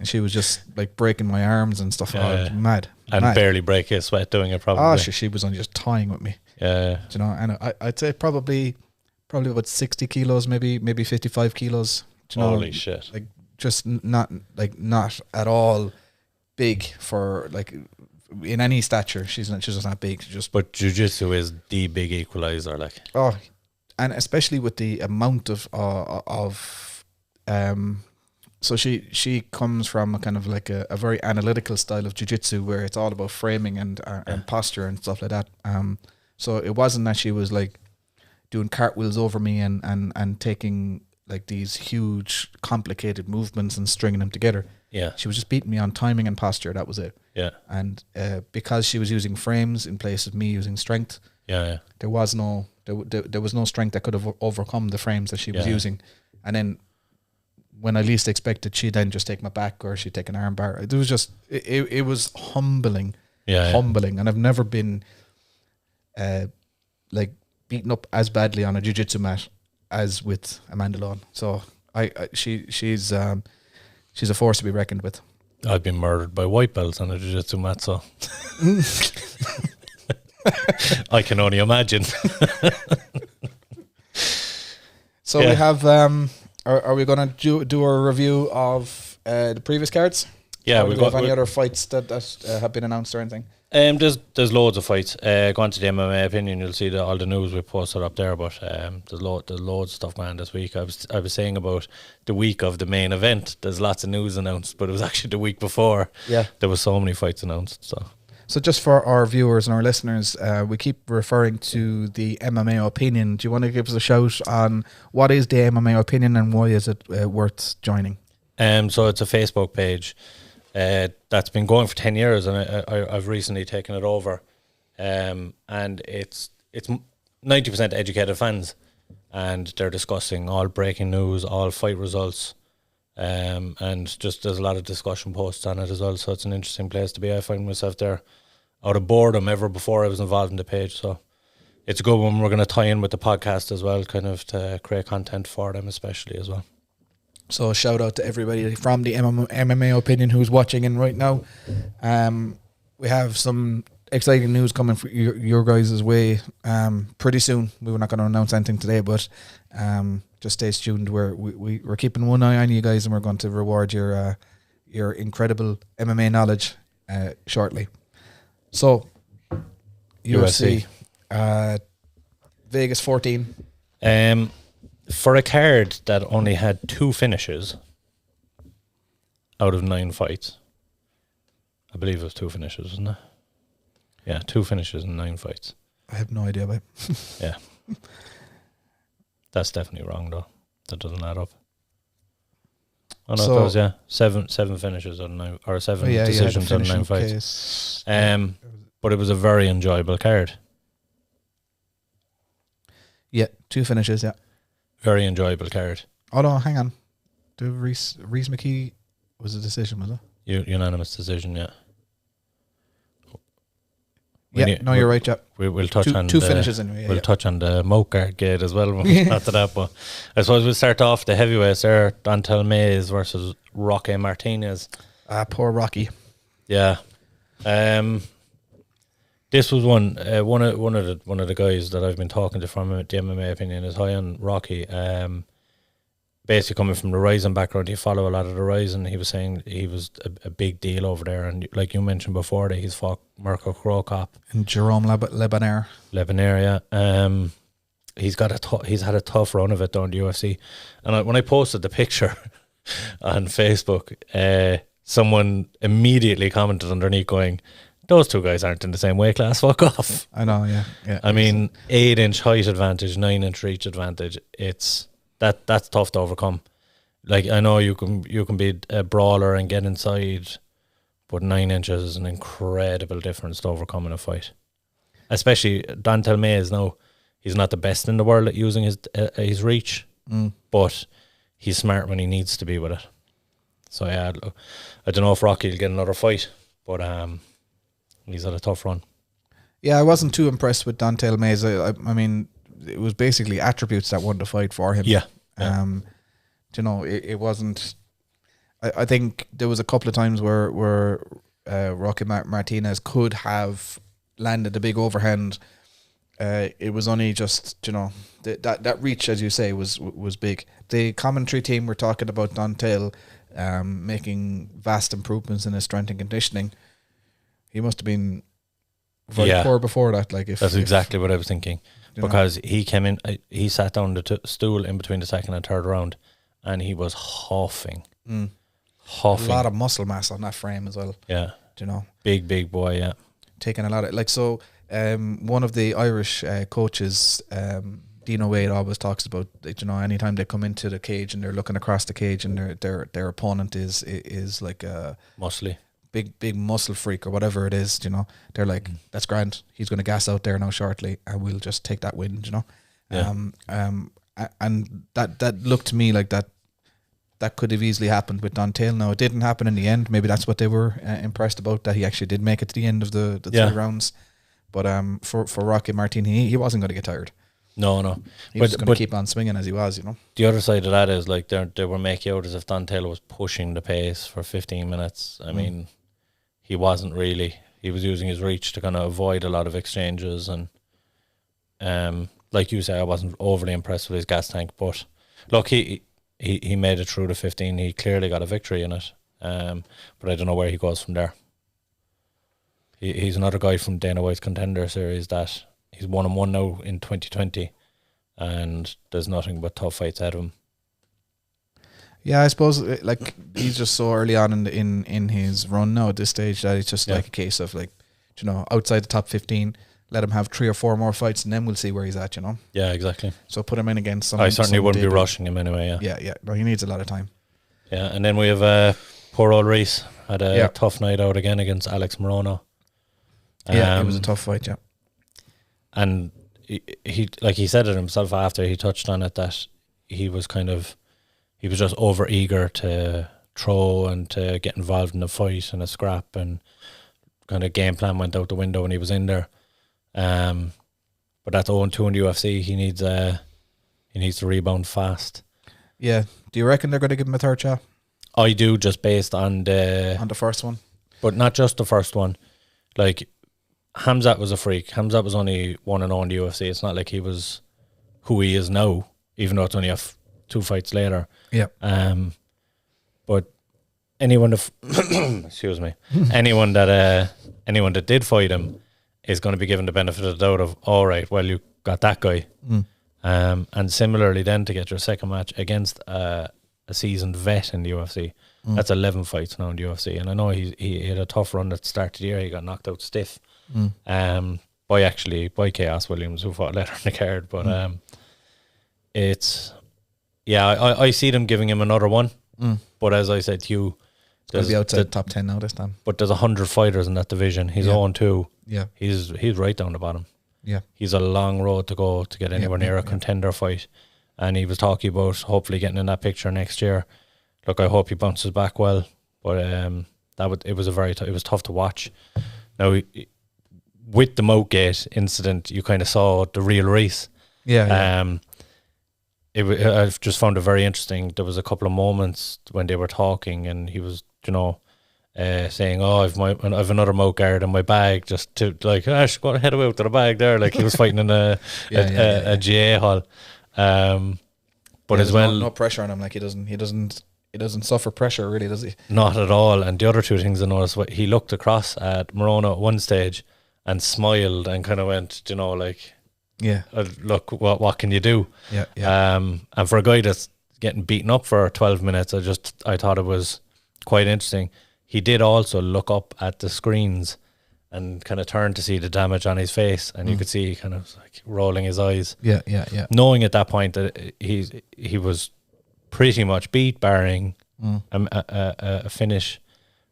Speaker 1: she was just like breaking my arms and stuff. Mad,
Speaker 2: and barely break a sweat doing it. Probably.
Speaker 1: She was only just toying with me.
Speaker 2: Yeah,
Speaker 1: you know, and I'd say probably about 60 kilos, maybe 55 kilos. You know,
Speaker 2: holy shit!
Speaker 1: Like just not at all big for like. In any stature, she's just not big.
Speaker 2: But jiu-jitsu is the big equalizer, like.
Speaker 1: Oh, and especially with the amount of so she comes from a kind of like a very analytical style of jiu-jitsu where it's all about framing and posture and stuff like that. So it wasn't that she was like doing cartwheels over me and taking like these huge complicated movements and stringing them together.
Speaker 2: Yeah,
Speaker 1: she was just beating me on timing and posture. That was it.
Speaker 2: Yeah,
Speaker 1: and because she was using frames in place of me using strength.
Speaker 2: Yeah.
Speaker 1: There was no strength that could have overcome the frames that she was using. And then when I least expected, she'd then just take my back or she'd take an arm bar. It was just it was humbling, humbling. And I've never been like beaten up as badly on a jiu-jitsu mat as with Amanda Lone. So she's a force to be reckoned with.
Speaker 2: I've been murdered by white belts on a jiu-jitsu mat, so I can only imagine.
Speaker 1: So we have. Are we going to do a review of the previous cards?
Speaker 2: Yeah,
Speaker 1: we have any other fights that have been announced or anything?
Speaker 2: There's loads of fights. Go on to the MMA opinion, you'll see all the news we posted up there. But there's loads of stuff going on this week. I was saying about the week of the main event. There's lots of news announced, but it was actually the week before.
Speaker 1: Yeah,
Speaker 2: there was so many fights announced. So
Speaker 1: just for our viewers and our listeners, we keep referring to the MMA opinion. Do you want to give us a shout on what is the MMA opinion and why is it worth joining?
Speaker 2: So it's a Facebook page. that's been going for 10 years, and I've recently taken it over. And it's 90% educated fans, and they're discussing all breaking news, all fight results, and just there's a lot of discussion posts on it as well. So it's an interesting place to be. I find myself there out of boredom ever before I was involved in the page. So it's a good one. We're going to tie in with the podcast as well, kind of to create content for them, especially as well.
Speaker 1: So shout out to everybody from the MMA opinion who's watching in right now. We have some exciting news coming for your guys' way pretty soon. We were not going to announce anything today, but just stay tuned. We're keeping one eye on you guys, and we're going to reward your incredible MMA knowledge shortly. So UFC. Vegas 14.
Speaker 2: For a card that only had 2 finishes out of 9 fights, I believe it was 2 finishes, wasn't it? Yeah, 2 finishes in 9 fights.
Speaker 1: I have no idea, babe.
Speaker 2: Yeah. That's definitely wrong, though. That doesn't add up. Oh, no, it does, yeah. 7 finishes out of 9, or 7 decisions out of 9 fights. But it was a very enjoyable card.
Speaker 1: Yeah, 2 finishes, yeah.
Speaker 2: Very enjoyable card.
Speaker 1: Oh, no, hang on. The Reese McKee was a decision, was it?
Speaker 2: Unanimous decision, yeah.
Speaker 1: You're right, yeah.
Speaker 2: We'll touch on
Speaker 1: 2 finishes anyway.
Speaker 2: We'll touch on the Mokar gate as well after that. But I suppose we'll start off the heavyweights there. Dontel Mays versus Roque Martinez.
Speaker 1: Poor Rocky.
Speaker 2: Yeah. This was one of the guys that I've been talking to from the MMA opinion is high on Rocky. Basically coming from the Ryzen background, he follow a lot of the Ryzen. He was saying he was a big deal over there, and like you mentioned before, that he's fought Mirko Krokop
Speaker 1: and Jerome Lebonaire,
Speaker 2: yeah. He's had a tough run of it down the UFC, and when I posted the picture on Facebook, someone immediately commented underneath going, "Those 2 guys aren't in the same weight class. Fuck off."
Speaker 1: I know, yeah.
Speaker 2: I mean, 8-inch height advantage, 9-inch reach advantage. That's tough to overcome. Like, I know you can be a brawler and get inside, but 9 inches is an incredible difference to overcome in a fight. Especially Dontel Mays. Now, he's not the best in the world at using his reach, but he's smart when he needs to be with it. So yeah, I don't know if Rocky will get another fight, but he's had a tough run.
Speaker 1: Yeah, I wasn't too impressed with Dontel Mays. I mean, it was basically attributes that won the fight for him.
Speaker 2: Yeah.
Speaker 1: It wasn't. I think there was a couple of times where Roque Martinez could have landed a big overhand. It was only just that reach, as you say, was big. The commentary team were talking about Dontel making vast improvements in his strength and conditioning. He must have been very poor before that. That's
Speaker 2: exactly what I was thinking. Because he came in, he sat down the stool in between the 2nd and 3rd round, and he was huffing. Huffing.
Speaker 1: A lot of muscle mass on that frame as well.
Speaker 2: Yeah. Big boy, yeah.
Speaker 1: Taking a lot of, one of the Irish coaches, Dino Wade, always talks about, anytime they come into the cage and they're looking across the cage and their opponent is like a
Speaker 2: muscly.
Speaker 1: Big muscle freak or whatever it is, they're like, that's grand. He's going to gas out there now shortly, and we'll just take that win,
Speaker 2: Yeah.
Speaker 1: And that looked to me like that could have easily happened with Dontel. Now, it didn't happen in the end. Maybe that's what they were impressed about, that he actually did make it to the end of the 3 rounds. But for Roque Martinez, he wasn't going to get tired.
Speaker 2: No.
Speaker 1: He was going to keep on swinging as he was,
Speaker 2: The other side of that is, they were making out as if Dontel was pushing the pace for 15 minutes. I mean, he wasn't really. He was using his reach to kind of avoid a lot of exchanges, and like you say, I wasn't overly impressed with his gas tank. But look, he made it through the 15. He clearly got a victory in it. But I don't know where he goes from there. He's another guy from Dana White's Contender Series that he's 1-1 now in 2020, and there's nothing but tough fights out of him.
Speaker 1: Yeah, I suppose he's just so early on in his run now at this stage that it's just like a case of outside the top 15, let him have 3 or 4 more fights, and then we'll see where he's at.
Speaker 2: Yeah, exactly.
Speaker 1: So put him in against someone.
Speaker 2: I certainly wouldn't be rushing him anyway.
Speaker 1: Yeah. No, he needs a lot of time.
Speaker 2: Yeah, and then we have poor old Reese had a tough night out again against Alex Morono.
Speaker 1: It was a tough fight, yeah.
Speaker 2: And he like he said it himself after, he touched on it, that he was just over eager to throw and to get involved in a fight and a scrap, and kind of game plan went out the window when he was in there. But that's 0-2 in the UFC. He needs to rebound fast.
Speaker 1: Yeah. Do you reckon they're going to give him a third shot?
Speaker 2: I do, just based on the
Speaker 1: first one.
Speaker 2: But not just the first one. Like, Khamzat was a freak. Khamzat was only 1-0 in the UFC. It's not like he was who he is now, even though it's only 2 fights later.
Speaker 1: Yeah.
Speaker 2: But anyone excuse me, anyone that did fight him is going to be given the benefit of the doubt of, all right, well, you got that guy. And similarly then, to get your second match against a seasoned vet in the UFC, that's 11 fights now in the UFC. And I know he had a tough run at the start of the year. He got knocked out stiff by Chaos Williams, who fought later in the card. But I see them giving him another one. But as I said to you,
Speaker 1: he'll be outside the top 10 now this time.
Speaker 2: But there's 100 fighters in that division. He's 0-2.
Speaker 1: Yeah.
Speaker 2: He's right down the bottom.
Speaker 1: Yeah.
Speaker 2: He's a long road to go to get anywhere near a contender fight. And he was talking about hopefully getting in that picture next year. Look, I hope he bounces back well. But it was tough to watch. Now, with the Moatgate incident, you kind of saw the real Reese.
Speaker 1: Yeah.
Speaker 2: I've just found it very interesting. There was a couple of moments when they were talking, and he was, saying, "Oh, I've another mouth guard in my bag," just to like, go head away to the bag there. Like he was fighting in a GA hall. But as well,
Speaker 1: no pressure on him. Like he doesn't suffer pressure really, does he?
Speaker 2: Not at all. And the other two things I noticed, he looked across at Morono at one stage and smiled and kind of went, look, what can you do?
Speaker 1: Yeah.
Speaker 2: And for a guy that's getting beaten up for 12 minutes, I thought it was quite interesting. He did also look up at the screens and kind of turn to see the damage on his face, and you could see kind of like rolling his eyes.
Speaker 1: Yeah.
Speaker 2: Knowing at that point that he was pretty much beat, barring a finish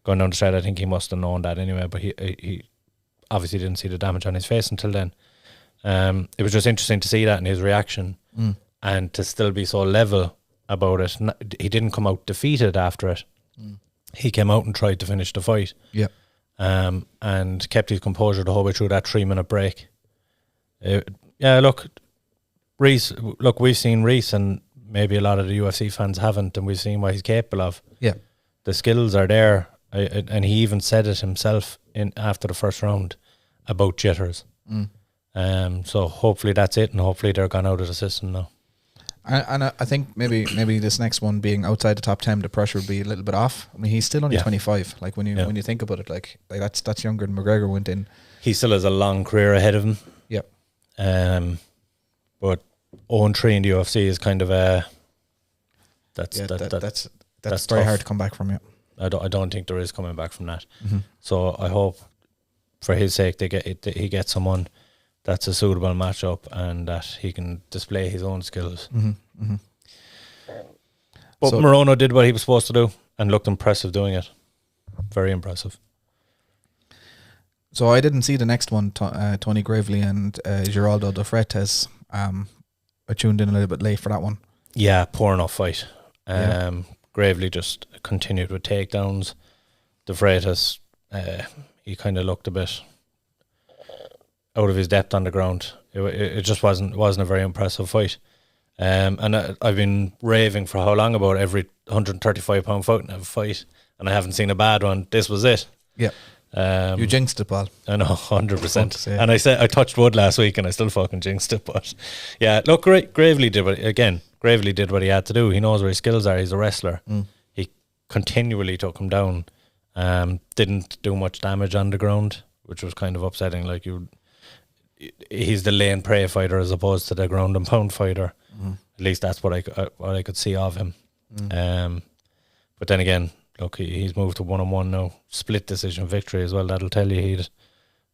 Speaker 2: going down the straight. I think he must have known that anyway, but he obviously didn't see the damage on his face until then. It was just interesting to see that in his reaction, and to still be so level about it. He didn't come out defeated after it. He came out and tried to finish the fight.
Speaker 1: Yeah.
Speaker 2: And kept his composure the whole way through that 3-minute break. Look, we've seen Reese, and maybe a lot of the UFC fans haven't, and we've seen what he's capable of.
Speaker 1: Yeah.
Speaker 2: The skills are there, and he even said it himself after the first round about jitters. So hopefully that's it, and hopefully they're gone out of the system now.
Speaker 1: And I think maybe this next one being outside the top 10, the pressure would be a little bit off. I mean, he's still only 25. Like when you think about it, like that's younger than McGregor went in.
Speaker 2: He still has a long career ahead of him.
Speaker 1: Yeah.
Speaker 2: But 0-3 in the UFC is kind of that's
Speaker 1: very
Speaker 2: tough.
Speaker 1: hard to come back from. Yeah.
Speaker 2: I don't think there is coming back from that. So I hope, for his sake, he gets someone that's a suitable matchup and that he can display his own skills. But Morono did what he was supposed to do and looked impressive doing it. Very impressive.
Speaker 1: So I didn't see the next one, Tony Gravely and Geraldo de Freitas. I tuned in a little bit late for that one.
Speaker 2: Yeah, poor enough fight. Gravely just continued with takedowns. De Freitas, he kind of looked a bit out of his depth on the ground. It just wasn't a very impressive fight. And I've been raving for how long about every 135-pound fight, and I haven't seen a bad one. This was it.
Speaker 1: Yeah. You jinxed it, Paul.
Speaker 2: I know, 100%. And I said I touched wood last week, and I still fucking jinxed it. But yeah, look, Gravely did what he had to do. He knows where his skills are. He's a wrestler. He continually took him down. Didn't do much damage on the ground, which was kind of upsetting. Like he's the lane prey fighter as opposed to the ground and pound fighter. At least that's what I could see of him. But then again, look, he's moved to 1-on-1 now, split decision victory as well. That'll tell you he had,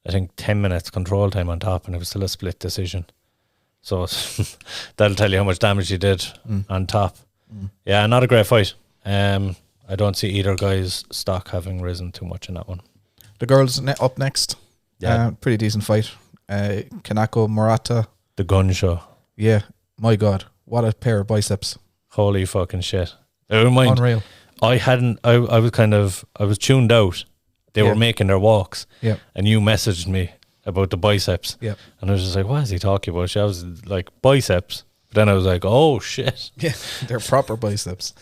Speaker 2: I think, 10 minutes control time on top, and it was still a split decision. So that'll tell you how much damage he did on top. Yeah, not a great fight. I don't see either guy's stock having risen too much in that one.
Speaker 1: The girls up next.
Speaker 2: Yeah.
Speaker 1: Pretty decent fight. Kanako Murata.
Speaker 2: The gun show.
Speaker 1: Yeah. My God. What a pair of biceps.
Speaker 2: Holy fucking shit. Never mind.
Speaker 1: Unreal.
Speaker 2: I was tuned out. They were making their walks.
Speaker 1: Yeah.
Speaker 2: And you messaged me about the biceps.
Speaker 1: Yeah.
Speaker 2: And I was just like, what is he talking about? I was like, biceps. But then I was like, oh shit.
Speaker 1: Yeah. They're proper biceps.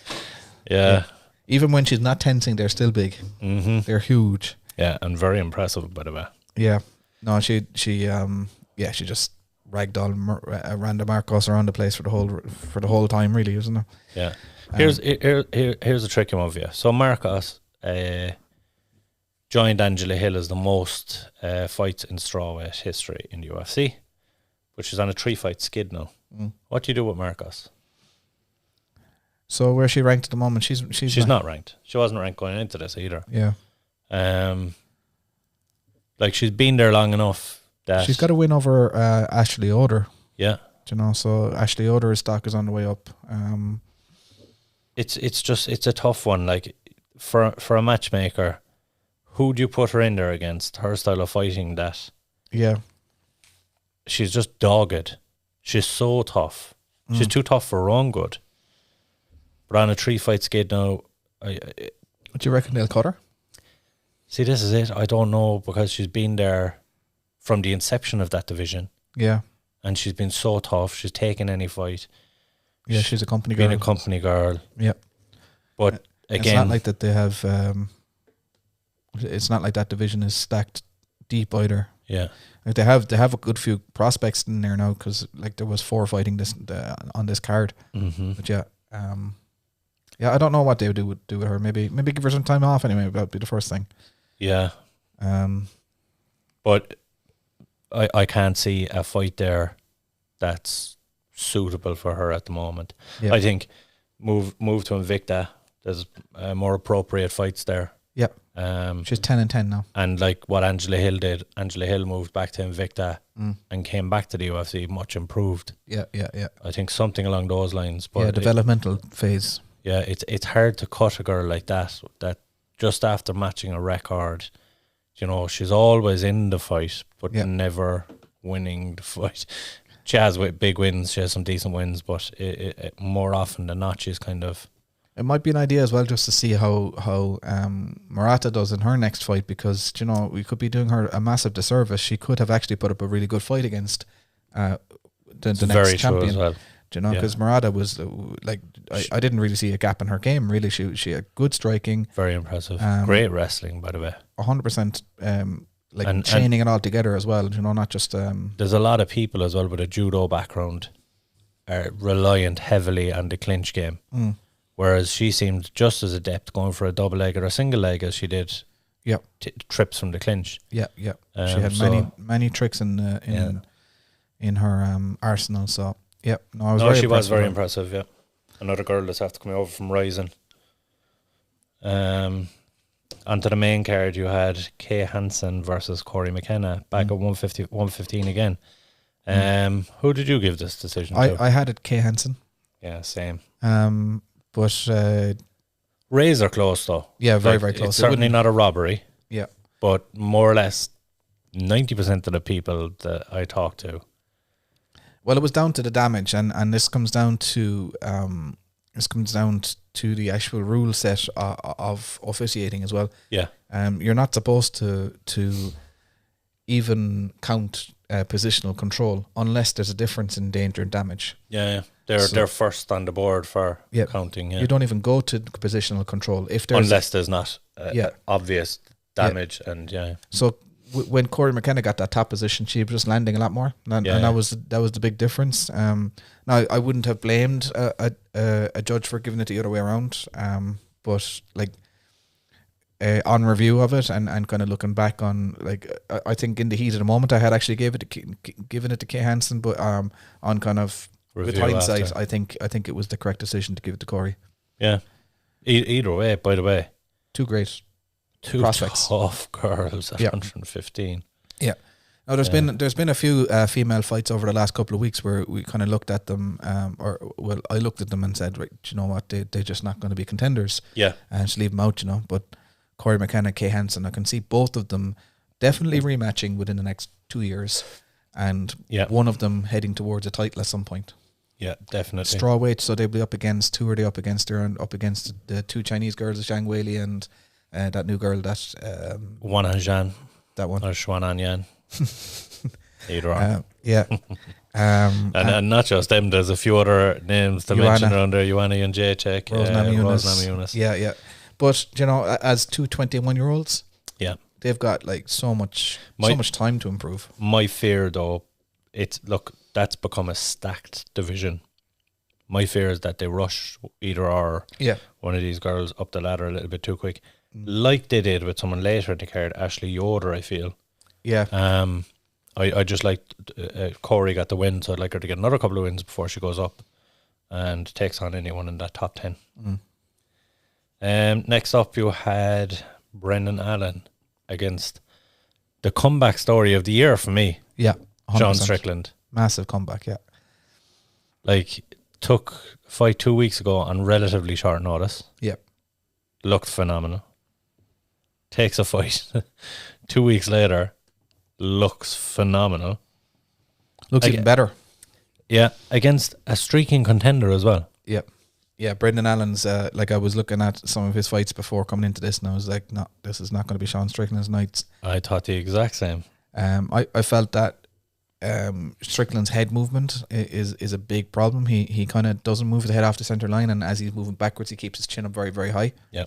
Speaker 2: Yeah.
Speaker 1: Even when she's not tensing, they're still big.
Speaker 2: Mm-hmm.
Speaker 1: They're huge.
Speaker 2: Yeah, and very impressive, by the way.
Speaker 1: Yeah. No, she just ragdoll Randa Marcos around the place for the whole time, really, isn't it?
Speaker 2: Yeah. Here's a tricky one for you. So Marcos joined Angela Hill as the most fights in strawweight history in the UFC, which is on a 3-fight skid now. What do you do with Marcos?
Speaker 1: So where's she ranked at the moment? She's
Speaker 2: not ranked. She wasn't ranked going into this either.
Speaker 1: Yeah.
Speaker 2: Like she's been there long enough that
Speaker 1: she's got a win over Ashley Oder.
Speaker 2: Yeah.
Speaker 1: Do you know, so Ashley Oder's stock is on the way up.
Speaker 2: It's a tough one. Like for a matchmaker, who do you put her in there against? Her style of fighting, that she's just dogged. She's so tough. She's too tough for her own good. But on a 3-fight skid now,
Speaker 1: what do you reckon they'll cut her?
Speaker 2: See, this is it. I don't know, because she's been there from the inception of that division.
Speaker 1: Yeah.
Speaker 2: And she's been so tough. She's taken any fight.
Speaker 1: Yeah, she's a company girl.
Speaker 2: Been a company girl.
Speaker 1: Yeah.
Speaker 2: But again,
Speaker 1: it's not like that they have. It's not like that division is stacked deep either.
Speaker 2: Yeah.
Speaker 1: Like they have a good few prospects in there now, because like there was 4 fighting on this card.
Speaker 2: Mm-hmm.
Speaker 1: But yeah, I don't know what they would do with her. Maybe give her some time off anyway. That'd be the first thing.
Speaker 2: Yeah. But I can't see a fight there that's suitable for her at the moment. Yeah. I think move to Invicta. There's more appropriate fights there.
Speaker 1: Yeah. She's 10-10 now. And
Speaker 2: like what Angela Hill did, Angela Hill moved back to Invicta and came back to the UFC much improved.
Speaker 1: Yeah.
Speaker 2: I think something along those lines. But
Speaker 1: developmental phase.
Speaker 2: Yeah, it's hard to cut a girl like that just after matching a record. You know, she's always in the fight, but never winning the fight. She has big wins, she has some decent wins, but it more often than not, she's kind of...
Speaker 1: It might be an idea as well just to see how Murata does in her next fight, because, you know, we could be doing her a massive disservice. She could have actually put up a really good fight against the next champion. As well. Do you know, because Murata was I didn't really see a gap in her game. Really, she had good striking,
Speaker 2: very impressive, great wrestling, by the way,
Speaker 1: 100%. And chaining it all together as well. You know, not just.
Speaker 2: There's a lot of people as well with a judo background are reliant heavily on the clinch game, whereas she seemed just as adept going for a double leg or a single leg as she did.
Speaker 1: Yeah,
Speaker 2: trips from the clinch.
Speaker 1: Yeah. She had many tricks in her arsenal. So. Yeah,
Speaker 2: she was very impressive. Yeah, another girl that's have to come over from Rising. Onto the main card, you had Kay Hansen versus Corey McKenna back at 115 again. Who did you give this decision to?
Speaker 1: I had it Kay Hansen.
Speaker 2: Yeah, same.
Speaker 1: But
Speaker 2: razor close though.
Speaker 1: Yeah, very close.
Speaker 2: It's certainly not a robbery.
Speaker 1: Yeah,
Speaker 2: but more or less 90% of the people that I talked to.
Speaker 1: Well, it was down to the damage, and this comes down to the actual rule set of officiating as well.
Speaker 2: Yeah.
Speaker 1: You're not supposed to even count positional control unless there's a difference in danger and damage.
Speaker 2: Yeah. They're first on the board for counting. Yeah.
Speaker 1: You don't even go to positional control if there's
Speaker 2: unless there's not obvious damage and
Speaker 1: So. When Corey McKenna got that top position, she was just landing a lot more, and that was the big difference. Now I wouldn't have blamed a judge for giving it the other way around, but like on review of it and kind of looking back on, like I think in the heat of the moment I had actually given it to Kay Hansen, but on kind of review with hindsight, after. I think it was the correct decision to give it to Corey.
Speaker 2: Yeah, either way. By the way,
Speaker 1: two great.
Speaker 2: Two
Speaker 1: prospects.
Speaker 2: Tough girls at 115.
Speaker 1: Yeah. Now there's been a few female fights over the last couple of weeks where we kind of looked at them, I looked at them and said, right, do you know what, they're just not going to be contenders.
Speaker 2: Yeah,
Speaker 1: and just leave them out, you know. But Corey McKenna, Kay Hansen, I can see both of them definitely rematching within the next 2 years, and one of them heading towards a title at some point.
Speaker 2: Yeah, definitely.
Speaker 1: Strawweight, so they'll be up against, who are they up against? They're up against the two Chinese girls, Zhang Weili and that new girl that
Speaker 2: Wan Zhan.
Speaker 1: That one.
Speaker 2: Or Xuan Yan. Either or.
Speaker 1: Yeah.
Speaker 2: And not just them, there's a few other names to mention around there. Joanna and Jacek, Rose Namajunas.
Speaker 1: Yeah. But, you know, as two 21-year-olds, they've got like so much time to improve. My
Speaker 2: fear, though, that's become a stacked division. My fear is that they rush either or one of these girls up the ladder a little bit too quick, like they did with someone later in the card, Ashley Yoder, I feel.
Speaker 1: Yeah.
Speaker 2: I just like Corey got the win, so I'd like her to get another couple of wins before she goes up and takes on anyone in that top 10. Next up, you had Brendan Allen against the comeback story of the year for me.
Speaker 1: Yeah, 100%.
Speaker 2: Sean Strickland.
Speaker 1: Massive comeback, yeah.
Speaker 2: Like, took a fight 2 weeks ago on relatively short notice.
Speaker 1: Yeah.
Speaker 2: Looked phenomenal. Takes a fight 2 weeks later. Looks phenomenal.
Speaker 1: Looks even better.
Speaker 2: Yeah, against a streaking contender as well.
Speaker 1: Yeah. Yeah, Brendan Allen's, like I was looking at some of his fights before coming into this, and I was like, no, this is not going to be Sean Strickland's nights.
Speaker 2: I thought the exact same.
Speaker 1: I felt that Strickland's head movement is a big problem. He kind of doesn't move the head off the center line, and as he's moving backwards, he keeps his chin up very, very high.
Speaker 2: Yeah.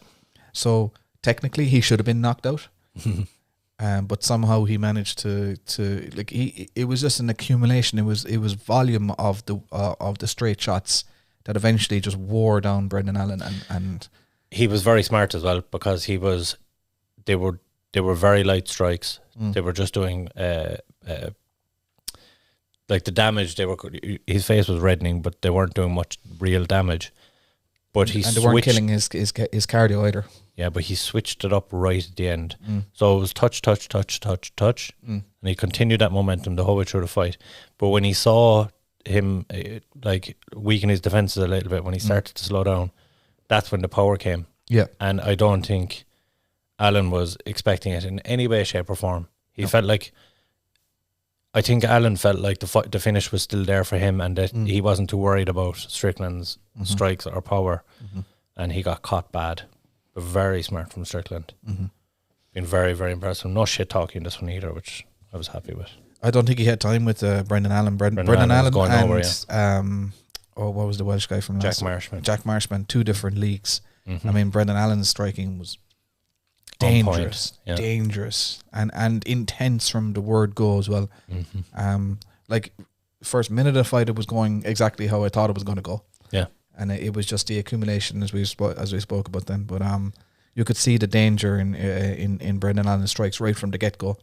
Speaker 1: So technically, he should have been knocked out. But somehow he managed to like it was just an accumulation. It was volume of the straight shots that eventually just wore down Brendan Allen, and
Speaker 2: he was very smart as well, because they were very light strikes. They were just doing like the damage. His face was reddening, but they weren't doing much real damage. But they
Speaker 1: weren't killing his cardio either.
Speaker 2: Yeah, but he switched it up right at the end. So it was touch, and he continued that momentum the whole way through the fight. But when he saw him like weaken his defenses a little bit, when he started to slow down, that's when the power came.
Speaker 1: Yeah.
Speaker 2: And I don't think Allen was expecting it in any way, shape or form. I think Allen felt like the finish was still there for him, and that he wasn't too worried about Strickland's strikes or power, and he got caught bad. But very smart from Strickland. Been very, very impressive. No shit talking this one either, which I was happy with.
Speaker 1: I don't think he had time with Brendan Allen. Brendan Allen going and over, what was the Welsh guy from
Speaker 2: Jack Marshman?
Speaker 1: Jack Marshman, two different leagues. I mean, Brendan Allen's striking was dangerous, and intense from the word go as well. Like first minute of the fight, it was going exactly how I thought it was going to go.
Speaker 2: Yeah,
Speaker 1: and it was just the accumulation as we spoke about then. But you could see the danger in Brendan Allen's strikes right from the get go.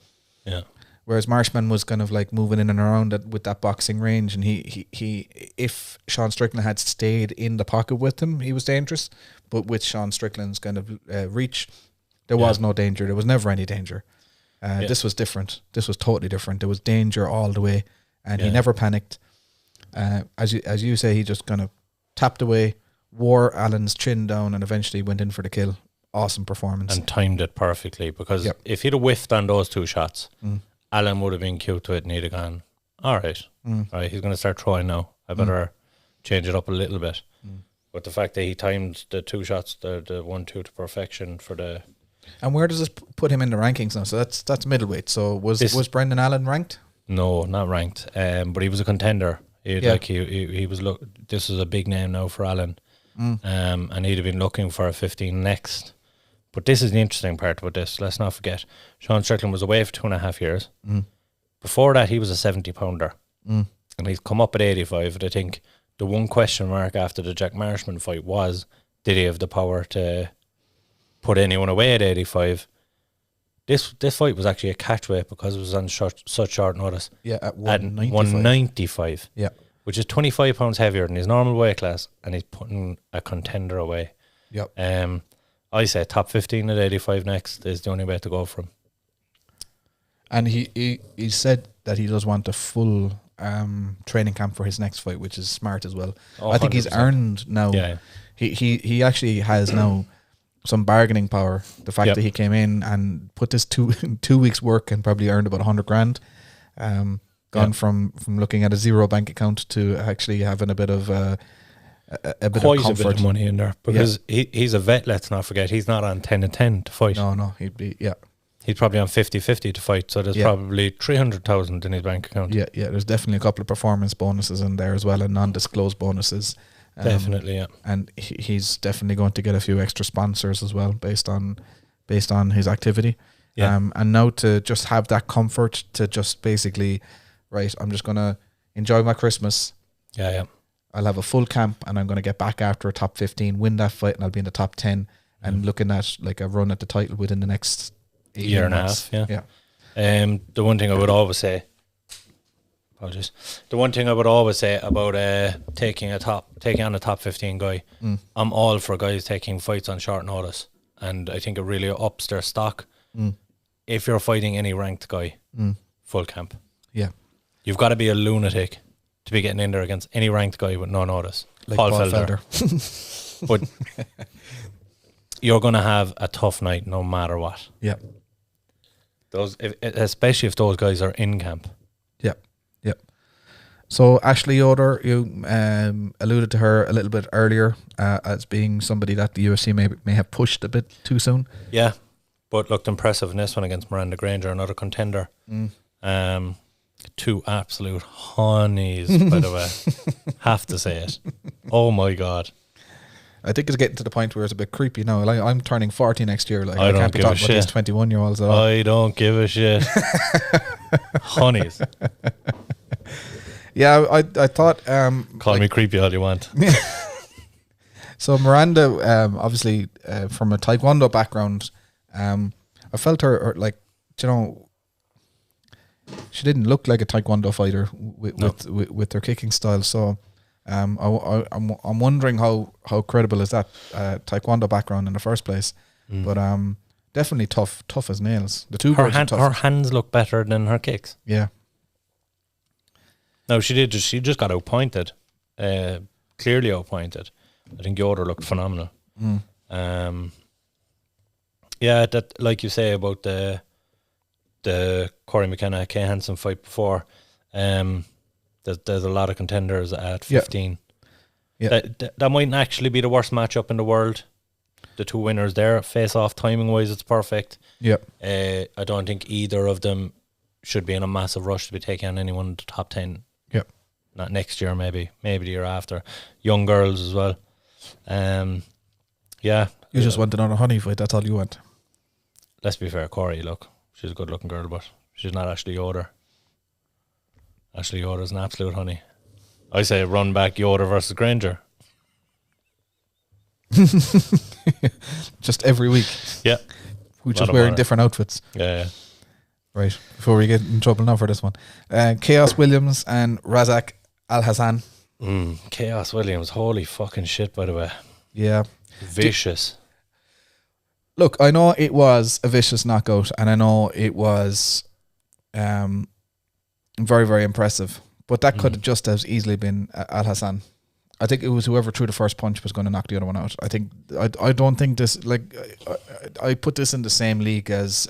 Speaker 2: Yeah.
Speaker 1: Whereas Marshman was kind of like moving in and around it with that boxing range, and he if Sean Strickland had stayed in the pocket with him, he was dangerous. But with Sean Strickland's kind of reach, there was no danger. There was never any danger. This was different. This was totally different. There was danger all the way, and he never panicked. As you say, he just kind of tapped away, wore Allen's chin down, and eventually went in for the kill. Awesome performance.
Speaker 2: And timed it perfectly, because if he'd have whiffed on those two shots, Allen would have been cute to it, and he'd have gone, all right, he's going to start throwing now. I better change it up a little bit. But the fact that he timed the two shots, the 1-2 to perfection for the...
Speaker 1: And where does this put him in the rankings now? So that's middleweight. So was Brendan Allen ranked?
Speaker 2: No, not ranked. But he was a contender. He was this was a big name now for Allen. And he'd have been looking for a 15 next. But this is the interesting part about this. Let's not forget, Sean Strickland was away for 2.5 years. Before that, he was a 70-pounder. And he's come up at 85. And I think the one question mark after the Jack Marshman fight was, did he have the power to put anyone away at 85? This fight was actually a catchweight because it was on such short notice.
Speaker 1: Yeah, at 195.
Speaker 2: 195.
Speaker 1: Yeah.
Speaker 2: Which is 25 pounds heavier than his normal weight class, and he's putting a contender away.
Speaker 1: Yep.
Speaker 2: I say top 15 at 85 next is the only way to go for him.
Speaker 1: And he said that he does want a full training camp for his next fight, which is smart as well. I think he's
Speaker 2: 100%.
Speaker 1: earned now.
Speaker 2: Yeah.
Speaker 1: He actually has now some bargaining power. The fact that he came in and put this 2 weeks work and probably earned about $100,000. Gone from looking at a zero bank account to actually having a bit of
Speaker 2: quite
Speaker 1: of comfort.
Speaker 2: a bit of money in there because he's a vet. Let's not forget he's not on 10-10 to fight.
Speaker 1: No, he'd be
Speaker 2: He's probably on 50-50 to fight. So there's probably 300,000 in his bank account.
Speaker 1: Yeah. There's definitely a couple of performance bonuses in there as well, and non-disclosed bonuses.
Speaker 2: Definitely, yeah.
Speaker 1: And he's definitely going to get a few extra sponsors as well based on his activity.
Speaker 2: Yeah.
Speaker 1: And now to just have that comfort to just basically, right, I'm just going to enjoy my Christmas.
Speaker 2: Yeah.
Speaker 1: I'll have a full camp and I'm going to get back after a top 15, win that fight, and I'll be in the top 10 and looking at like a run at the title within the next
Speaker 2: year and a half. Yeah. The one thing I would always say, the one thing I would always say about taking on a top 15 guy, I'm all for guys taking fights on short notice, and I think it really ups their stock. If you're fighting any ranked guy, full camp.
Speaker 1: Yeah.
Speaker 2: You've got to be a lunatic to be getting in there against any ranked guy with no notice.
Speaker 1: Like
Speaker 2: Paul
Speaker 1: Felder.
Speaker 2: But you're going to have a tough night no matter what.
Speaker 1: Yeah.
Speaker 2: Especially if those guys are in camp.
Speaker 1: Yep. So Ashley Yoder, you alluded to her a little bit earlier as being somebody that the UFC may have pushed a bit too soon.
Speaker 2: Yeah, but looked impressive in this one against Miranda Granger, another contender. Two absolute honeys, by the way. Have to say it. Oh my God. I
Speaker 1: think it's getting to the point where it's a bit creepy now. Like, I'm turning 40 next year. Like, I
Speaker 2: don't
Speaker 1: can't be
Speaker 2: give a
Speaker 1: talking about these
Speaker 2: shit.
Speaker 1: 21-year-olds at all.
Speaker 2: I don't give a shit. Honeys.
Speaker 1: Yeah, I thought...
Speaker 2: Call me creepy all you want.
Speaker 1: So Miranda, obviously, from a Taekwondo background, I felt her like, you know, she didn't look like a Taekwondo fighter with her kicking style. So I'm wondering how credible is that Taekwondo background in the first place. But definitely tough as nails. The two girls are tough.
Speaker 2: Her hands look better than her kicks.
Speaker 1: Yeah.
Speaker 2: No, she just got outpointed. Clearly outpointed. I think Yoder looked phenomenal. Yeah, that, like you say about the Corey McKenna Kay Hansen fight before, there's a lot of contenders at 15.
Speaker 1: Yeah.
Speaker 2: That mightn't actually be the worst matchup in the world. The two winners there, face off timing wise, it's perfect.
Speaker 1: Yeah.
Speaker 2: I don't think either of them should be in a massive rush to be taking on anyone in the top 10.
Speaker 1: Yeah.
Speaker 2: Not next year, maybe the year after. Young girls as well. Yeah.
Speaker 1: You just want another honey fight, that's all you want.
Speaker 2: Let's be fair, Corey, look, she's a good looking girl, but she's not Ashley Yoder. Ashley Yoder's an absolute honey. I say run back Yoder versus Granger.
Speaker 1: Just every week.
Speaker 2: Yeah.
Speaker 1: We just wearing different outfits.
Speaker 2: Yeah.
Speaker 1: Right, before we get in trouble now for this one. Chaos Williams and Razak Al-Hassan.
Speaker 2: Chaos Williams, holy fucking shit, by the way.
Speaker 1: Yeah.
Speaker 2: Vicious.
Speaker 1: Look, I know it was a vicious knockout, and I know it was very, very impressive, but that could have just as easily been Al-Hassan. I think it was whoever threw the first punch was going to knock the other one out. I don't think this, like, I put this in the same league as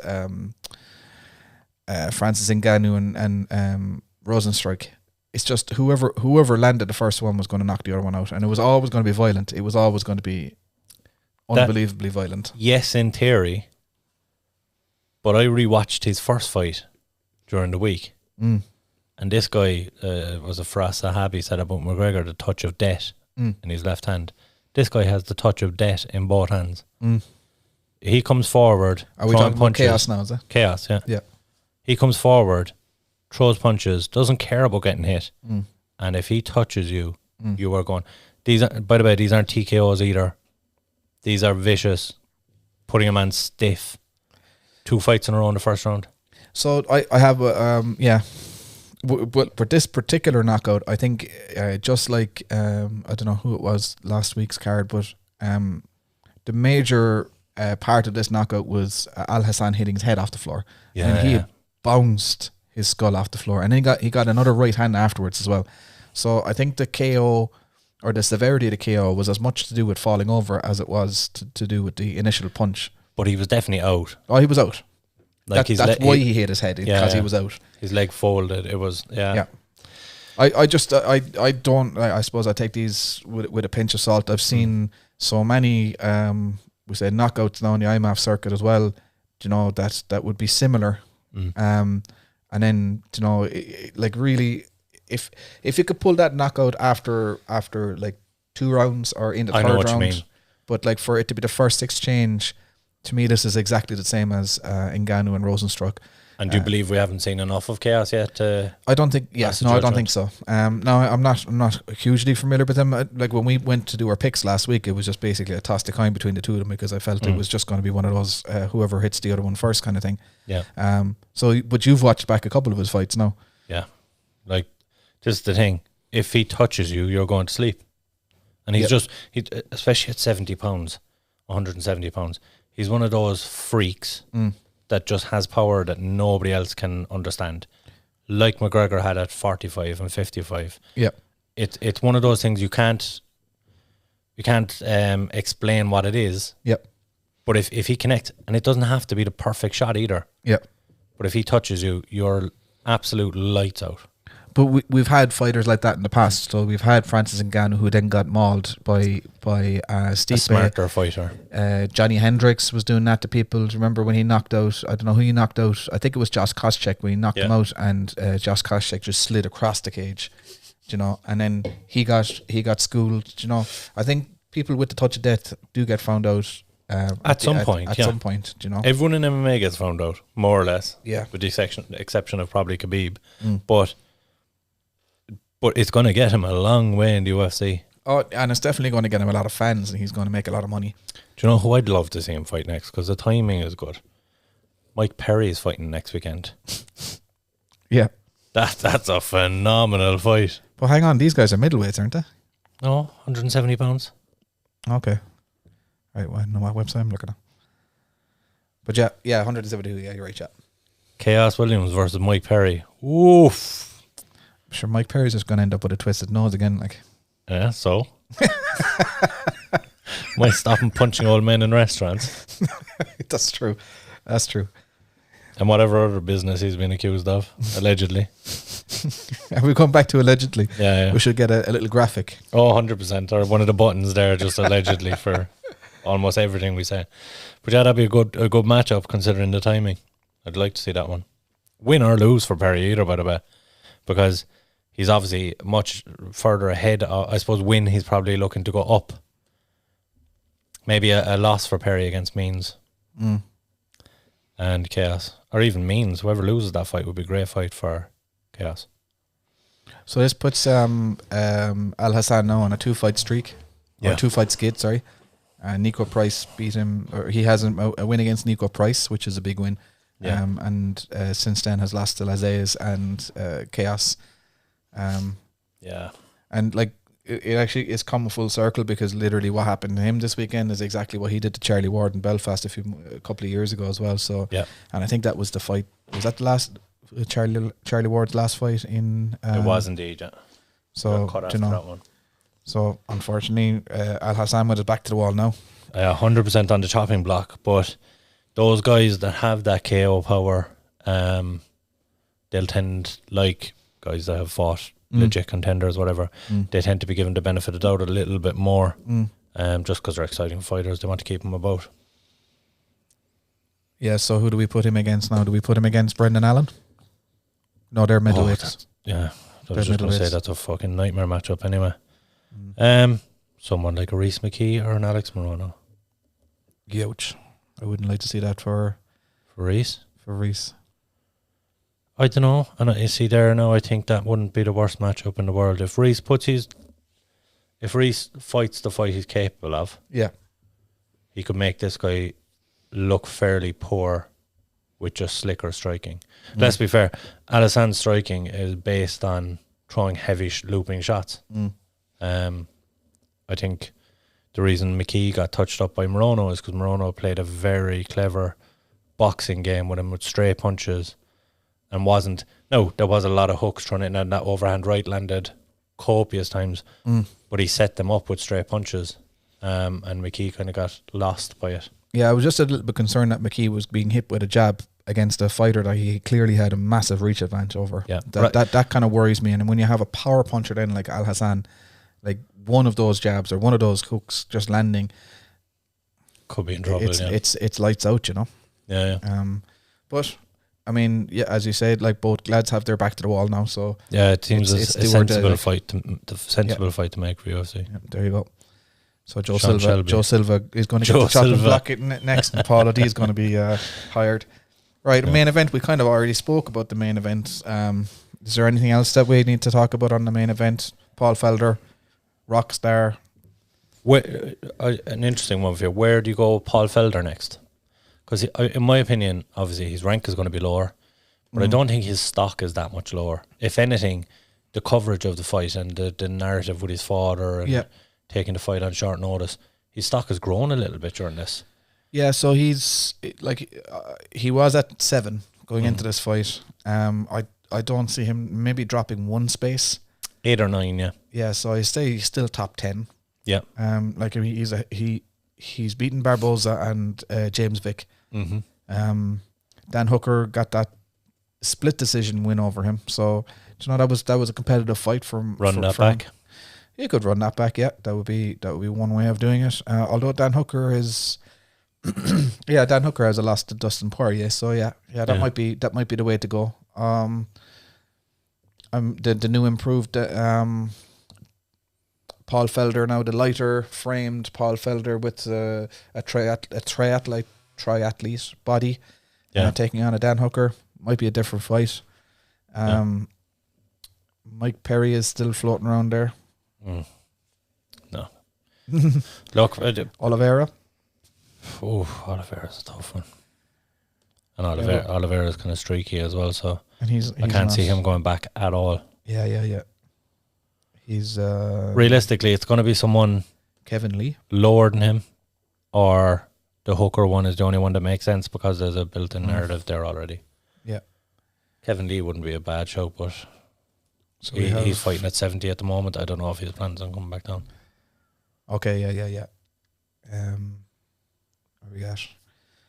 Speaker 1: Francis Ngannou and Rosenstrike. It's just whoever landed the first one was going to knock the other one out, and it was always going to be violent. It was always going to be unbelievably violent. Yes,
Speaker 2: in theory, but I rewatched his first fight during the week, and this guy was a Faraz Sahabi said about McGregor, the touch of death in his left hand. This guy has the touch of death in both hands. He comes forward.
Speaker 1: Are we talking about Chaos now? Is it
Speaker 2: Chaos? Yeah.
Speaker 1: Yeah.
Speaker 2: He comes forward, throws punches, doesn't care about getting hit, and if he touches you, you are going. These are, by the way, these aren't TKOs either. These are vicious, putting a man stiff. 2 fights in a row in the first round.
Speaker 1: So I have but for this particular knockout, I think just like I don't know who it was last week's card, but the major part of this knockout was Al-Hassan hitting his head off the floor, and bounced his skull off the floor, and then he got another right hand afterwards as well. So I think the KO, or the severity of the KO, was as much to do with falling over as it was to do with the initial punch.
Speaker 2: But he was definitely out.
Speaker 1: Oh, he was out.
Speaker 2: Like
Speaker 1: that's why he hit his head, because he was out.
Speaker 2: His leg folded. It was
Speaker 1: I suppose I take these with a pinch of salt. I've seen so many we say knockouts now on the IMAF circuit as well. You know, that would be similar. And then, you know, like really, if you could pull that knockout after like 2 rounds or in the third round, you mean. But like for it to be the first exchange, to me this is exactly the same as Ngannou and Rosenstruck.
Speaker 2: And do you believe we haven't seen enough of Chaos yet?
Speaker 1: I don't think. Yes, no, I don't think so. No, I'm not hugely familiar with them. Like when we went to do our picks last week, it was just basically a toss the coin between the two of them, because I felt it was just going to be one of those whoever hits the other one first kind of thing.
Speaker 2: Yeah.
Speaker 1: So, but you've watched back a couple of his fights now.
Speaker 2: Yeah. Like, this is the thing. If he touches you, you're going to sleep. And he's especially at 70 pounds, 170 pounds, he's one of those freaks that just has power that nobody else can understand. Like McGregor had at 45 and 55.
Speaker 1: Yeah.
Speaker 2: It's one of those things you can't explain what it is.
Speaker 1: Yep.
Speaker 2: But if he connects, and it doesn't have to be the perfect shot either.
Speaker 1: Yep.
Speaker 2: But if he touches you, you're absolute lights out.
Speaker 1: But we've had fighters like that in the past. So we've had Francis Ngannou, who then got mauled by Stipe.
Speaker 2: A smarter fighter.
Speaker 1: Johnny Hendricks was doing that to people. Do you remember when he knocked out, I don't know who he knocked out, I think it was Josh Koscheck when he knocked him out, and Josh Koscheck just slid across the cage, you know, and then he got schooled, you know. I think people with the touch of death do get found out
Speaker 2: at some point,
Speaker 1: you know.
Speaker 2: Everyone in MMA gets found out, more or less.
Speaker 1: Yeah.
Speaker 2: With the exception of probably Khabib. But it's going to get him a long way in the UFC.
Speaker 1: Oh, and it's definitely going to get him a lot of fans, and he's going to make a lot of money.
Speaker 2: Do you know who I'd love to see him fight next? Because the timing is good. Mike Perry is fighting next weekend.
Speaker 1: Yeah.
Speaker 2: That's a phenomenal fight.
Speaker 1: But hang on, these guys are middleweights, aren't they?
Speaker 2: No, 170 pounds.
Speaker 1: Okay. Right, well, I know what website I'm looking at. But yeah, 170, yeah, you're right, yeah.
Speaker 2: Chaos Williams versus Mike Perry. Oof.
Speaker 1: I'm sure Mike Perry's just going to end up with a twisted nose again, like.
Speaker 2: Yeah, so? Might stop him punching old men in restaurants.
Speaker 1: That's true.
Speaker 2: And whatever other business he's been accused of, allegedly.
Speaker 1: And we come back to allegedly.
Speaker 2: Yeah.
Speaker 1: We should get a little graphic.
Speaker 2: Oh, 100%. Or one of the buttons there, just allegedly, for almost everything we say. But yeah, that'd be a good matchup considering the timing. I'd like to see that one. Win or lose for Perry either, by the way. Because he's obviously much further ahead. I suppose win, he's probably looking to go up. Maybe a loss for Perry against Means. And Chaos. Or even Means. Whoever loses that fight would be a great fight for Chaos.
Speaker 1: So this puts Al Hassan now on a 2-fight streak. Or 2-fight skid, sorry. Nico Price beat him, or he has a win against Nico Price, which is a big win. Yeah. And since then has lost to Lazaez and Chaos.
Speaker 2: Yeah.
Speaker 1: And like it actually is come full circle, because literally what happened to him this weekend is exactly what he did to Charlie Ward in Belfast a couple of years ago as well. So
Speaker 2: yeah.
Speaker 1: And I think that was the fight. Was that the last Charlie Ward's last fight in?
Speaker 2: It was indeed. Yeah.
Speaker 1: So
Speaker 2: cut you know, that one.
Speaker 1: So unfortunately, Al Hassan is back to the wall now.
Speaker 2: 100% on the chopping block, but those guys that have that KO power, they'll tend, like guys that have fought legit contenders, whatever, they tend to be given the benefit of the doubt a little bit more, just because they're exciting fighters. They want to keep them about.
Speaker 1: Yeah, so who do we put him against now? Do we put him against Brendan Allen? No, they're middleweights.
Speaker 2: Yeah, I was just going to say that's a fucking nightmare matchup anyway. Someone like a Reese McKee or an Alex Morono.
Speaker 1: Ouch. I wouldn't like to see that for
Speaker 2: Reese.
Speaker 1: For Reese.
Speaker 2: I don't know. And you see there now, I think that wouldn't be the worst matchup in the world. If Reese fights the fight he's capable of,
Speaker 1: yeah,
Speaker 2: he could make this guy look fairly poor with just slicker striking. Let's be fair, Alassane striking is based on throwing heavy looping shots. I think the reason McKee got touched up by Morono is because Morono played a very clever boxing game with him with straight punches and wasn't. No, there was a lot of hooks thrown in, and that overhand right landed copious times, but he set them up with straight punches, and McKee kind of got lost by it.
Speaker 1: Yeah, I was just a little bit concerned that McKee was being hit with a jab against a fighter that he clearly had a massive reach advantage over.
Speaker 2: Yeah,
Speaker 1: that kind of worries me. And when you have a power puncher then like Al Hassan, like one of those jabs or one of those hooks just landing,
Speaker 2: could be in trouble.
Speaker 1: It's lights out, you know.
Speaker 2: Yeah.
Speaker 1: But I mean, yeah, as you said, like both lads have their back to the wall now. So
Speaker 2: yeah, it seems it's a sensible fight fight to make for UFC.
Speaker 1: Yeah, there you go. So Joe Silva is going to get the chopping block next, and Paul O'D is going to be hired. Right, main event. We kind of already spoke about the main event. Is there anything else that we need to talk about on the main event? Paul Felder, Rockstar.
Speaker 2: An interesting one for you. Where do you go, Paul Felder next? Because in my opinion, obviously his rank is going to be lower, but I don't think his stock is that much lower. If anything, the coverage of the fight and the narrative with his father and taking the fight on short notice, his stock has grown a little bit during this.
Speaker 1: Yeah, so he's like he was at 7 going into this fight. I don't see him maybe dropping one space,
Speaker 2: 8 or 9. Yeah.
Speaker 1: Yeah, so he's still top 10.
Speaker 2: Yeah.
Speaker 1: Like he's beaten Barboza and James Vick.
Speaker 2: Mm-hmm.
Speaker 1: Dan Hooker got that split decision win over him. So you know that was a competitive fight from
Speaker 2: back.
Speaker 1: He could run that back. Yeah, that would be one way of doing it. Although Dan Hooker is, Dan Hooker has a loss to Dustin Poirier. So that might be the way to go. The new improved Paul Felder now, the lighter framed Paul Felder with a triathlete body, taking on a Dan Hooker might be a different fight. Mike Perry is still floating around there.
Speaker 2: No. Look,
Speaker 1: Oliveira.
Speaker 2: Oh, Oliveira's a tough one. And Oliveira's kind of streaky as well, so I can't see him going back at all.
Speaker 1: Yeah. He's
Speaker 2: realistically, it's going to be someone
Speaker 1: Kevin Lee
Speaker 2: lower than him, or the Hooker one is the only one that makes sense because there's a built-in narrative there already.
Speaker 1: Yeah,
Speaker 2: Kevin Lee wouldn't be a bad show, but
Speaker 1: so
Speaker 2: he's fighting at 70 at the moment. I don't know if he plans on coming back down.
Speaker 1: Okay, yeah. Where we got?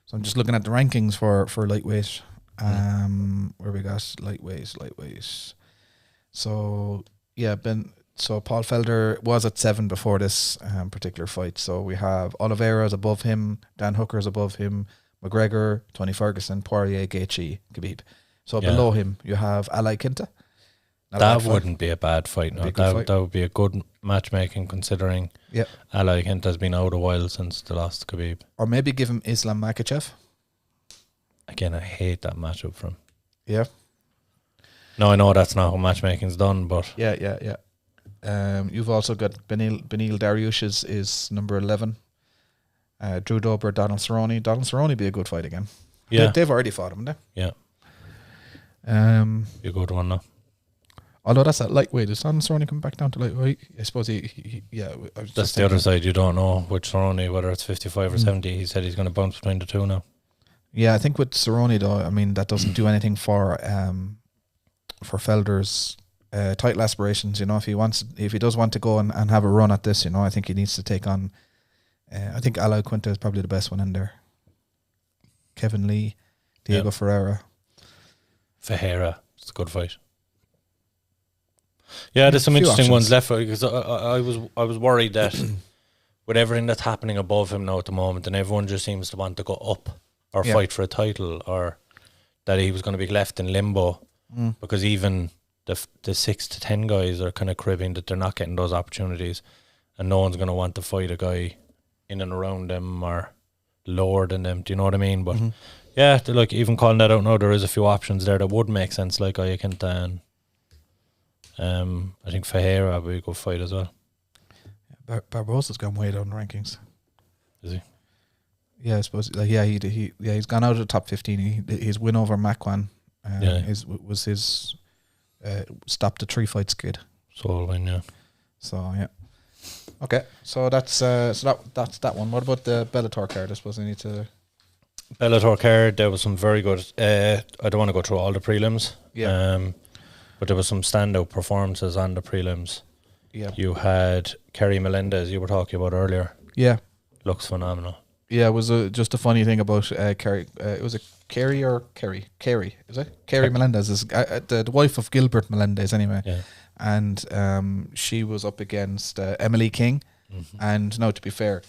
Speaker 1: So I'm just looking at the rankings for lightweight. Where we got lightweights. So Paul Felder was at 7 before this particular fight. So we have Oliveira is above him, Dan Hooker is above him, McGregor, Tony Ferguson, Poirier, Gaethje, Khabib. So below him you have Ali Quinta.
Speaker 2: That wouldn't be a bad fight. No, that would be a good matchmaking considering Ali Quinta has been out a while since the loss to Khabib.
Speaker 1: Or maybe give him Islam Makhachev.
Speaker 2: Again, I hate that matchup for him.
Speaker 1: Yeah.
Speaker 2: No, I know that's not how matchmaking's done, but
Speaker 1: yeah. You've also got Benil Dariush is number 11. Drew Dober, Donald Cerrone. Donald Cerrone be a good fight again.
Speaker 2: Yeah,
Speaker 1: they've already fought him,
Speaker 2: yeah. Be a good one now.
Speaker 1: Although that's at lightweight, is Donald Cerrone coming back down to lightweight? I suppose he
Speaker 2: that's the other side. You don't know which Cerrone, whether it's 55 or 70. He said he's going to bounce between the two now.
Speaker 1: Yeah, I think with Cerrone though, I mean that doesn't do anything for Felder's title aspirations. You know, if he does want to go and have a run at this, you know, I think he needs to take on. I think Ali Quinta is probably the best one in there. Kevin Lee, Diego Ferreira.
Speaker 2: It's a good fight. Yeah, there's some interesting ones left because I was worried that with everything that's happening above him now at the moment, and everyone just seems to want to go up or fight for a title, or that he was going to be left in limbo because even the 6 to 10 guys are kind of cribbing that they're not getting those opportunities, and no one's going to want to fight a guy in and around them or lower than them. Do you know what I mean? But like even calling that out now, there is a few options there that would make sense, like Ayakinta and I think Fajera would be a good fight as well.
Speaker 1: Barbosa's gone way down the rankings.
Speaker 2: Is he?
Speaker 1: Yeah, I suppose. He's gone out of the top 15. His win over Makwan was his stop the 3 fight skid.
Speaker 2: Sole win, yeah.
Speaker 1: So yeah. Okay, so that's that one. What about the Bellator card? I suppose I need to.
Speaker 2: Bellator card, there was some very good. I don't want to go through all the prelims.
Speaker 1: Yeah.
Speaker 2: But there was some standout performances on the prelims.
Speaker 1: Yeah.
Speaker 2: You had Kerry Melendez, you were talking about earlier.
Speaker 1: Yeah.
Speaker 2: Looks phenomenal.
Speaker 1: Yeah, it was just a funny thing about Kerry. It was a Kerry or Kerry? Kerry, is it? Kerry Melendez is the wife of Gilbert Melendez, anyway.
Speaker 2: Yeah.
Speaker 1: And she was up against Emily King.
Speaker 2: Mm-hmm.
Speaker 1: And now, to be fair,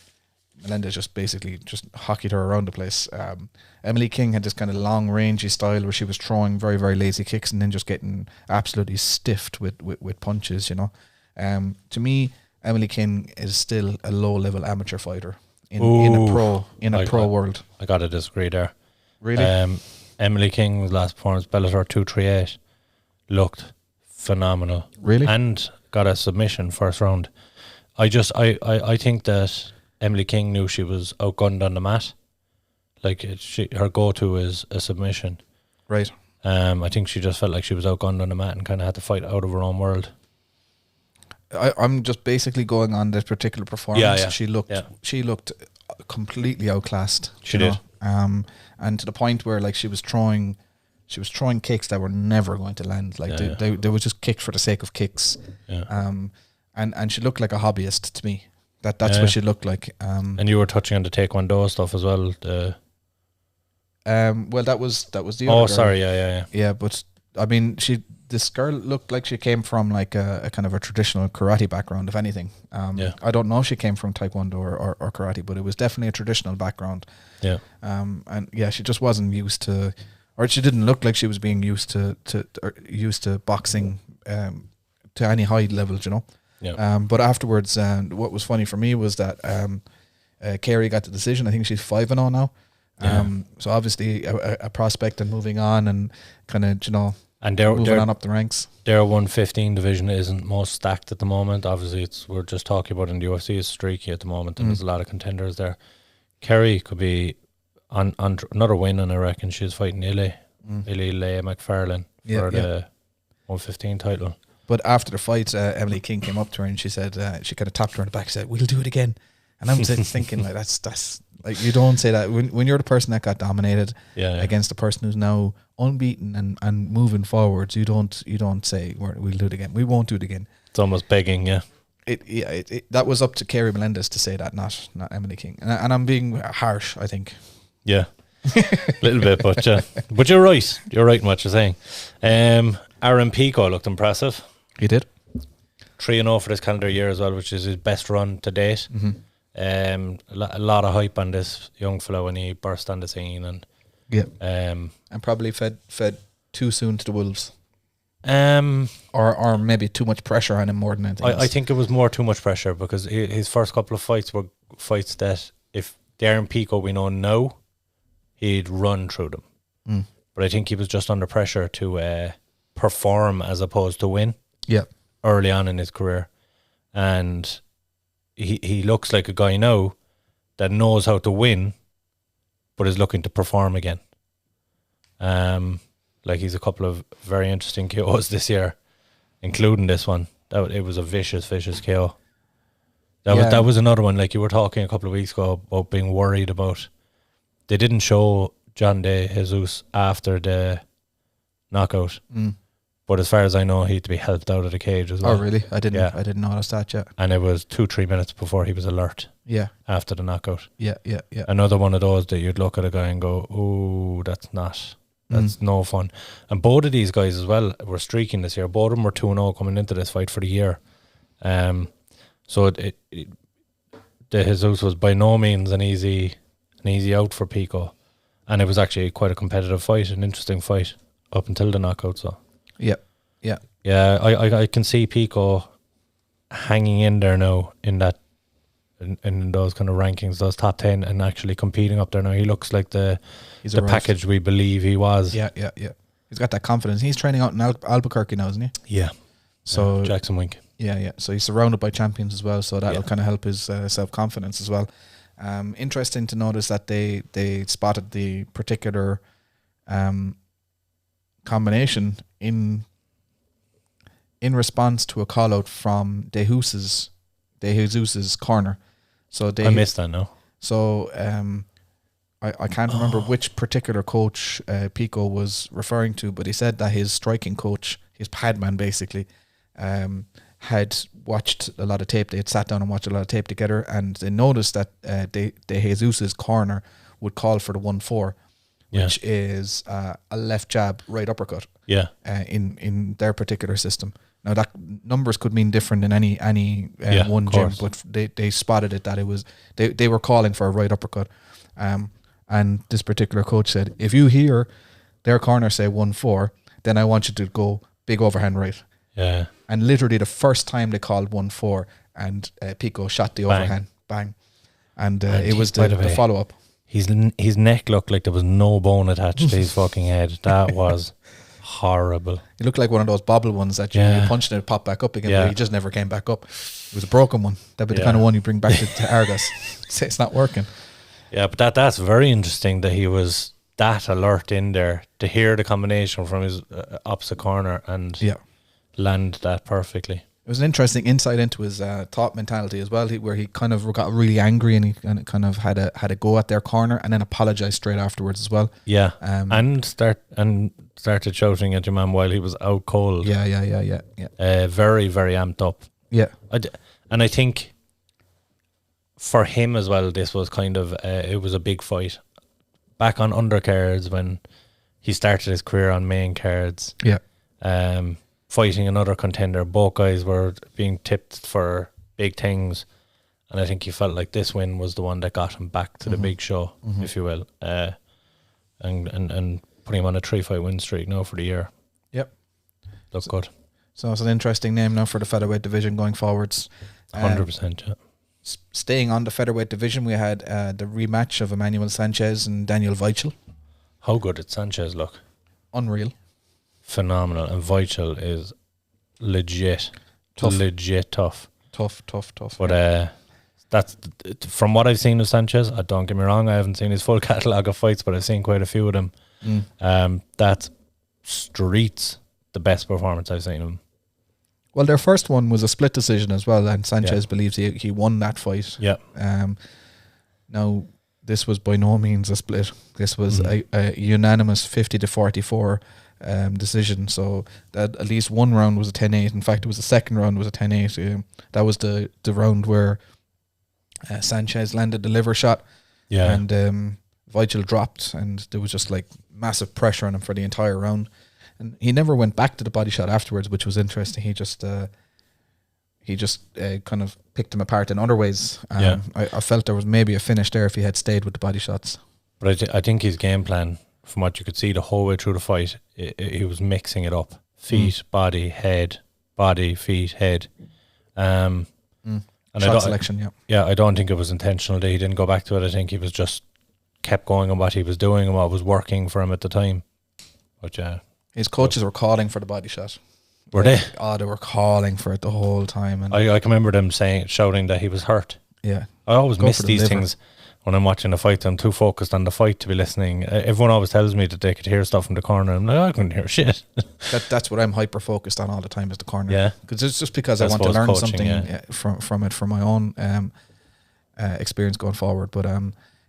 Speaker 1: Melendez just basically just hockeyed her around the place. Emily King had this kind of long rangey style where she was throwing very, very lazy kicks and then just getting absolutely stiffed with punches, you know. To me, Emily King is still a low level amateur fighter in a pro world.
Speaker 2: I gotta disagree there.
Speaker 1: Really?
Speaker 2: Emily King's last performance, Bellator 238, looked phenomenal.
Speaker 1: Really?
Speaker 2: And got a submission first round. I think that Emily King knew she was outgunned on the mat. Like her go-to is a submission.
Speaker 1: Right.
Speaker 2: I think she just felt like she was outgunned on the mat and kind of had to fight out of her own world.
Speaker 1: I'm just basically going on this particular performance.
Speaker 2: Yeah.
Speaker 1: She looked completely outclassed.
Speaker 2: She did.
Speaker 1: And to the point where like she was throwing kicks that were never going to land. Like they were just kicked for the sake of kicks.
Speaker 2: Yeah.
Speaker 1: And she looked like a hobbyist to me. That's what she looked like.
Speaker 2: And you were touching on the Taekwondo stuff as well.
Speaker 1: Well, that was the other
Speaker 2: oh,
Speaker 1: girl.
Speaker 2: sorry, yeah.
Speaker 1: Yeah, but I mean, this girl looked like she came from like a kind of a traditional karate background, if anything. I don't know if she came from Taekwondo or karate, but it was definitely a traditional background.
Speaker 2: Yeah.
Speaker 1: And yeah, she just wasn't used to, or she didn't look like she was being used to boxing to any high levels, you know.
Speaker 2: Yeah.
Speaker 1: But afterwards, what was funny for me was that Kerry got the decision. I think she's 5-0 now. So obviously a prospect and moving on and kind of, you know,
Speaker 2: and
Speaker 1: moving on up the ranks.
Speaker 2: Their 115 division isn't most stacked at the moment. Obviously, we're just talking about in the UFC is streaky at the moment, and there's a lot of contenders there. Kerry could be on another win, and I reckon she's fighting Illy McFarlane for the 115 title.
Speaker 1: But after the fight, Emily King came up to her and she said, she kind of tapped her on the back and said, "We'll do it again." And I'm thinking, like, that's like, you don't say that when you're the person that got dominated against the person who's now unbeaten and moving forwards. You don't say we'll do it again. We won't do it again.
Speaker 2: It's almost begging, yeah.
Speaker 1: That was up to Kerry Melendez to say that, not Emily King. And I'm being harsh, I think.
Speaker 2: Yeah, a little bit, but you're right. You're right in what you're saying. Aaron Pico looked impressive.
Speaker 1: He did.
Speaker 2: 3-0 for this calendar year as well, which is his best run to date.
Speaker 1: Mm-hmm.
Speaker 2: A lot of hype on this young fellow when he burst on the scene, and
Speaker 1: and probably fed too soon to the wolves.
Speaker 2: Or
Speaker 1: maybe too much pressure on him more than anything else.
Speaker 2: I think it was more too much pressure because his first couple of fights were fights that if Aaron Pico we know now, he'd run through them. But I think he was just under pressure to perform as opposed to win.
Speaker 1: Yeah,
Speaker 2: early on in his career, and he looks like a guy now that knows how to win, but is looking to perform again. Like he's a couple of very interesting KOs this year, including this one. It was a vicious KO. That was another one. Like you were talking a couple of weeks ago about being worried about. They didn't show John De Jesus after the knockout. But as far as I know, he had to be helped out of the cage as well.
Speaker 1: Oh, really? I didn't notice that yet.
Speaker 2: And it was 2-3 minutes before he was alert.
Speaker 1: Yeah.
Speaker 2: After the knockout.
Speaker 1: Yeah.
Speaker 2: Another one of those that you'd look at a guy and go, "Ooh, that's no fun." And both of these guys as well were streaking this year. Both of them were 2-0 coming into this fight for the year. So the Jesus was by no means an easy out for Pico, and it was actually quite a competitive fight, an interesting fight up until the knockout. So. Yeah. I can see Pico hanging in there now in those kind of rankings, those top 10, and actually competing up there now. He looks like the package we believe he was.
Speaker 1: Yeah. He's got that confidence. He's training out in Albuquerque now, isn't he?
Speaker 2: Yeah.
Speaker 1: So
Speaker 2: Jackson Wink.
Speaker 1: Yeah. So he's surrounded by champions as well. So that'll kind of help his self-confidence as well. Interesting to notice that they spotted the particular combination in response to a call out from De Jesus' corner. So
Speaker 2: I missed that now.
Speaker 1: So I can't remember which particular coach Pico was referring to, but he said that his striking coach, his padman basically, had watched a lot of tape. They had sat down and watched a lot of tape together, and they noticed that De Jesus's corner would call for the 1-4, which is a left jab, right uppercut.
Speaker 2: Yeah.
Speaker 1: In their particular system. Now that numbers could mean different in any one gym, but they spotted it that it was they were calling for a right uppercut. And this particular coach said, if you hear their corner say 1-4, then I want you to go big overhand right.
Speaker 2: Yeah.
Speaker 1: And literally the first time they called 1-4 and Pico shot the overhand, bang. And it was the follow-up.
Speaker 2: His neck looked like there was no bone attached to his fucking head. That was horrible.
Speaker 1: He looked like one of those bobble ones that you punched and it popped back up again, but he just never came back up. It was a broken one. That'd be the kind of one you bring back to Argos. Say it's not working. Yeah,
Speaker 2: but that's very interesting that he was that alert in there to hear the combination from his opposite corner and land that perfectly.
Speaker 1: It was an interesting insight into his thought mentality as well, where he kind of got really angry and he kind of had a go at their corner and then apologized straight afterwards as well.
Speaker 2: Yeah, and started shouting at your man while he was out cold.
Speaker 1: Yeah.
Speaker 2: Very, very amped up.
Speaker 1: Yeah,
Speaker 2: and I think for him as well, this was kind of it was a big fight back on undercards when he started his career on main cards.
Speaker 1: Yeah.
Speaker 2: Fighting another contender. Both guys were being tipped for big things, and I think he felt like this win was the one that got him back to the big show, if you will, and put him on a 3-fight win streak now for the year.
Speaker 1: Yep,
Speaker 2: look good.
Speaker 1: So it's an interesting name now for the featherweight division going forwards.
Speaker 2: 100%. Yeah.
Speaker 1: Staying on the featherweight division, we had the rematch of Emmanuel Sanchez and Daniel Weichel.
Speaker 2: How good did Sanchez look?
Speaker 1: Unreal.
Speaker 2: Phenomenal, and Weichel is legit
Speaker 1: tough.
Speaker 2: But that's from what I've seen of Sanchez. Don't get me wrong, I haven't seen his full catalogue of fights, but I've seen quite a few of them. That's streets the best performance I've seen of him.
Speaker 1: Well, their first one was a split decision as well, and Sanchez believes he won that fight.
Speaker 2: Yeah.
Speaker 1: Now this was by no means a split. This was a unanimous 50-44 decision. So that at least one round was a 10-8. In fact, it was the second round was a 10-8. That was the round where Sanchez landed the liver shot.
Speaker 2: Yeah.
Speaker 1: And Weichel dropped, and there was just like massive pressure on him for the entire round. And he never went back to the body shot afterwards, which was interesting. He just kind of picked him apart in other ways. I felt there was maybe a finish there if he had stayed with the body shots.
Speaker 2: But I think his game plan, from what you could see the whole way through the fight, he was mixing it up. Feet, body, head, body, feet, head. And
Speaker 1: shot selection,
Speaker 2: yeah, I don't think it was intentional that he didn't go back to it. I think he was just kept going on what he was doing and what was working for him at the time. But
Speaker 1: his coaches were calling for the body shot.
Speaker 2: Were they?
Speaker 1: Oh, they were calling for it the whole time. And
Speaker 2: I can remember them shouting that he was hurt.
Speaker 1: Yeah.
Speaker 2: I always miss these things when I'm watching a fight. I'm too focused on the fight to be listening. Everyone always tells me that they could hear stuff from the corner. I'm like, I couldn't hear shit.
Speaker 1: That's what I'm hyper focused on all the time is the corner.
Speaker 2: Yeah.
Speaker 1: Because it's just because I want to learn coaching, something from it, from my own experience going forward. But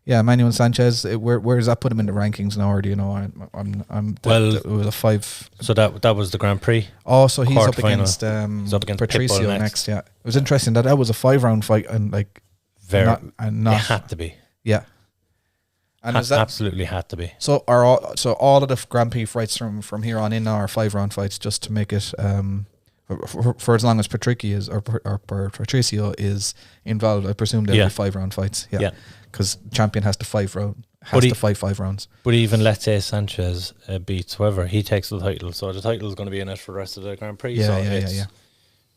Speaker 1: Emmanuel Sanchez, where does that put him in the rankings now? Or do you know? It was a 5.
Speaker 2: So that was the Grand Prix.
Speaker 1: Oh, so he's up against Patricio next. Yeah, it was interesting that was a 5-round fight and like
Speaker 2: it had to be.
Speaker 1: Yeah, and
Speaker 2: absolutely had to be. So
Speaker 1: all of the Grand Prix fights from here on in now are 5-round fights, just to make it for as long as Patricio is involved. I presume they'll be 5-round fights. Yeah. Because champion has to fight 5 rounds.
Speaker 2: But even let's say Sanchez beats whoever, he takes the title, so the title is going to be in it for the rest of the Grand Prix.
Speaker 1: Yeah.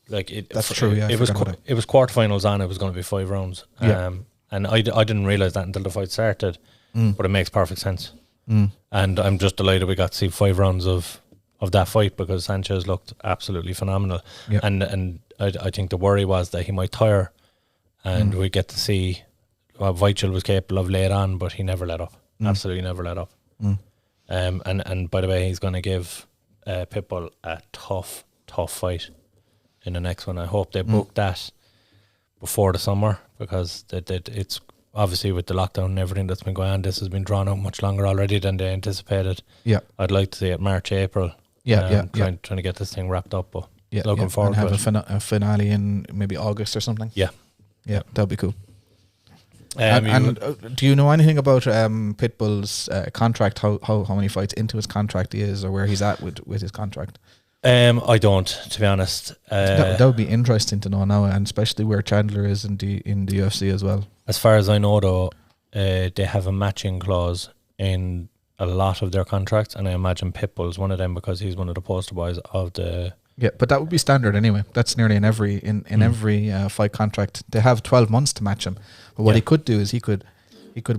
Speaker 2: Like
Speaker 1: that's true. Yeah,
Speaker 2: it was quarterfinals on. It was going to be 5 rounds. And I didn't realize that until the fight started. But it makes perfect sense. And I'm just delighted we got to see 5 rounds of that fight because Sanchez looked absolutely phenomenal.
Speaker 1: Yep.
Speaker 2: And I think the worry was that he might tire, and we get to see what Weichel was capable of later on, but he never let up. Absolutely never let up. And by the way, he's going to give Pitbull a tough fight in the next one. I hope they book that before the summer because obviously with the lockdown and everything that's been going on, this has been drawn out much longer already than they anticipated.
Speaker 1: Yeah.
Speaker 2: I'd like to see it March, April. Trying to get this thing wrapped up, but looking forward
Speaker 1: and
Speaker 2: to
Speaker 1: have a finale in maybe August or something.
Speaker 2: Yeah,
Speaker 1: that'd be cool. And do you know anything about Pitbull's contract? How many fights into his contract he is, or where he's at with his contract?
Speaker 2: I don't, to be honest.
Speaker 1: That would be interesting to know now, and especially where Chandler is in the UFC as well.
Speaker 2: As far as I know, though, they have a matching clause in a lot of their contracts, and I imagine Pitbull's one of them because he's one of the poster boys of the.
Speaker 1: Yeah, but that would be standard anyway. That's nearly in every every fight contract. They have 12 months to match him. But what he could do is he could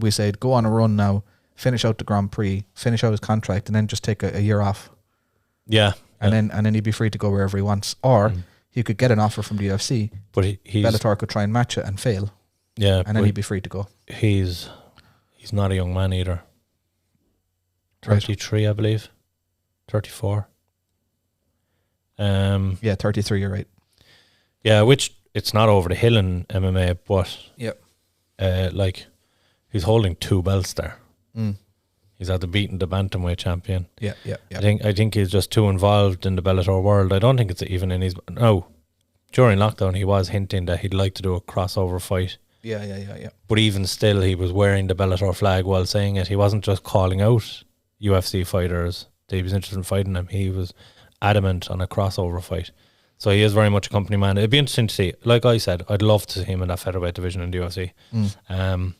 Speaker 1: we say go on a run now, finish out the Grand Prix, finish out his contract, and then just take a year off.
Speaker 2: Yeah,
Speaker 1: and then he'd be free to go wherever he wants. Or he could get an offer from the UFC,
Speaker 2: but
Speaker 1: Bellator could try and match it and fail.
Speaker 2: Yeah,
Speaker 1: and then he'd be free to go.
Speaker 2: He's not a young man either. 33, I believe. 34.
Speaker 1: 33, you're right.
Speaker 2: Yeah, which it's not over the hill in MMA, but like he's holding 2 belts there. He's had to beaten the bantamweight champion.
Speaker 1: Yeah.
Speaker 2: I think he's just too involved in the Bellator world. I don't think it's even in his. No, during lockdown he was hinting that he'd like to do a crossover fight.
Speaker 1: Yeah.
Speaker 2: But even still, he was wearing the Bellator flag while saying it. He wasn't just calling out UFC fighters that he was interested in fighting them. He was adamant on a crossover fight. So he is very much a company man. It'd be interesting to see. Like I said, I'd love to see him in that featherweight division in the UFC.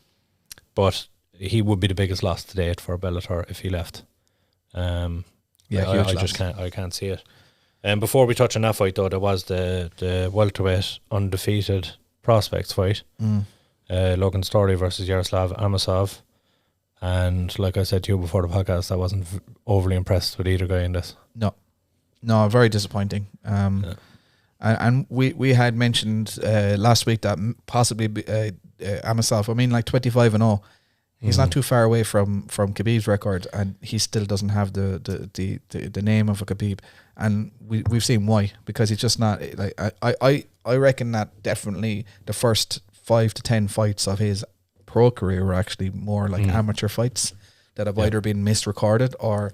Speaker 2: But he would be the biggest loss to date for Bellator if he left. I just can't see it. And before we touch on that fight, though, there was the welterweight undefeated prospects fight. Logan Story versus Yaroslav Amosov. And like I said to you before the podcast, I wasn't overly impressed with either guy in this.
Speaker 1: No, very disappointing. And we had mentioned last week that possibly Amosov, I mean, like 25-0, he's not too far away from Khabib's record, and he still doesn't have the name of a Khabib, and we've seen why, because he's just not like I reckon that definitely the first 5 to 10 fights of his pro career were actually more like amateur fights that have either been misrecorded or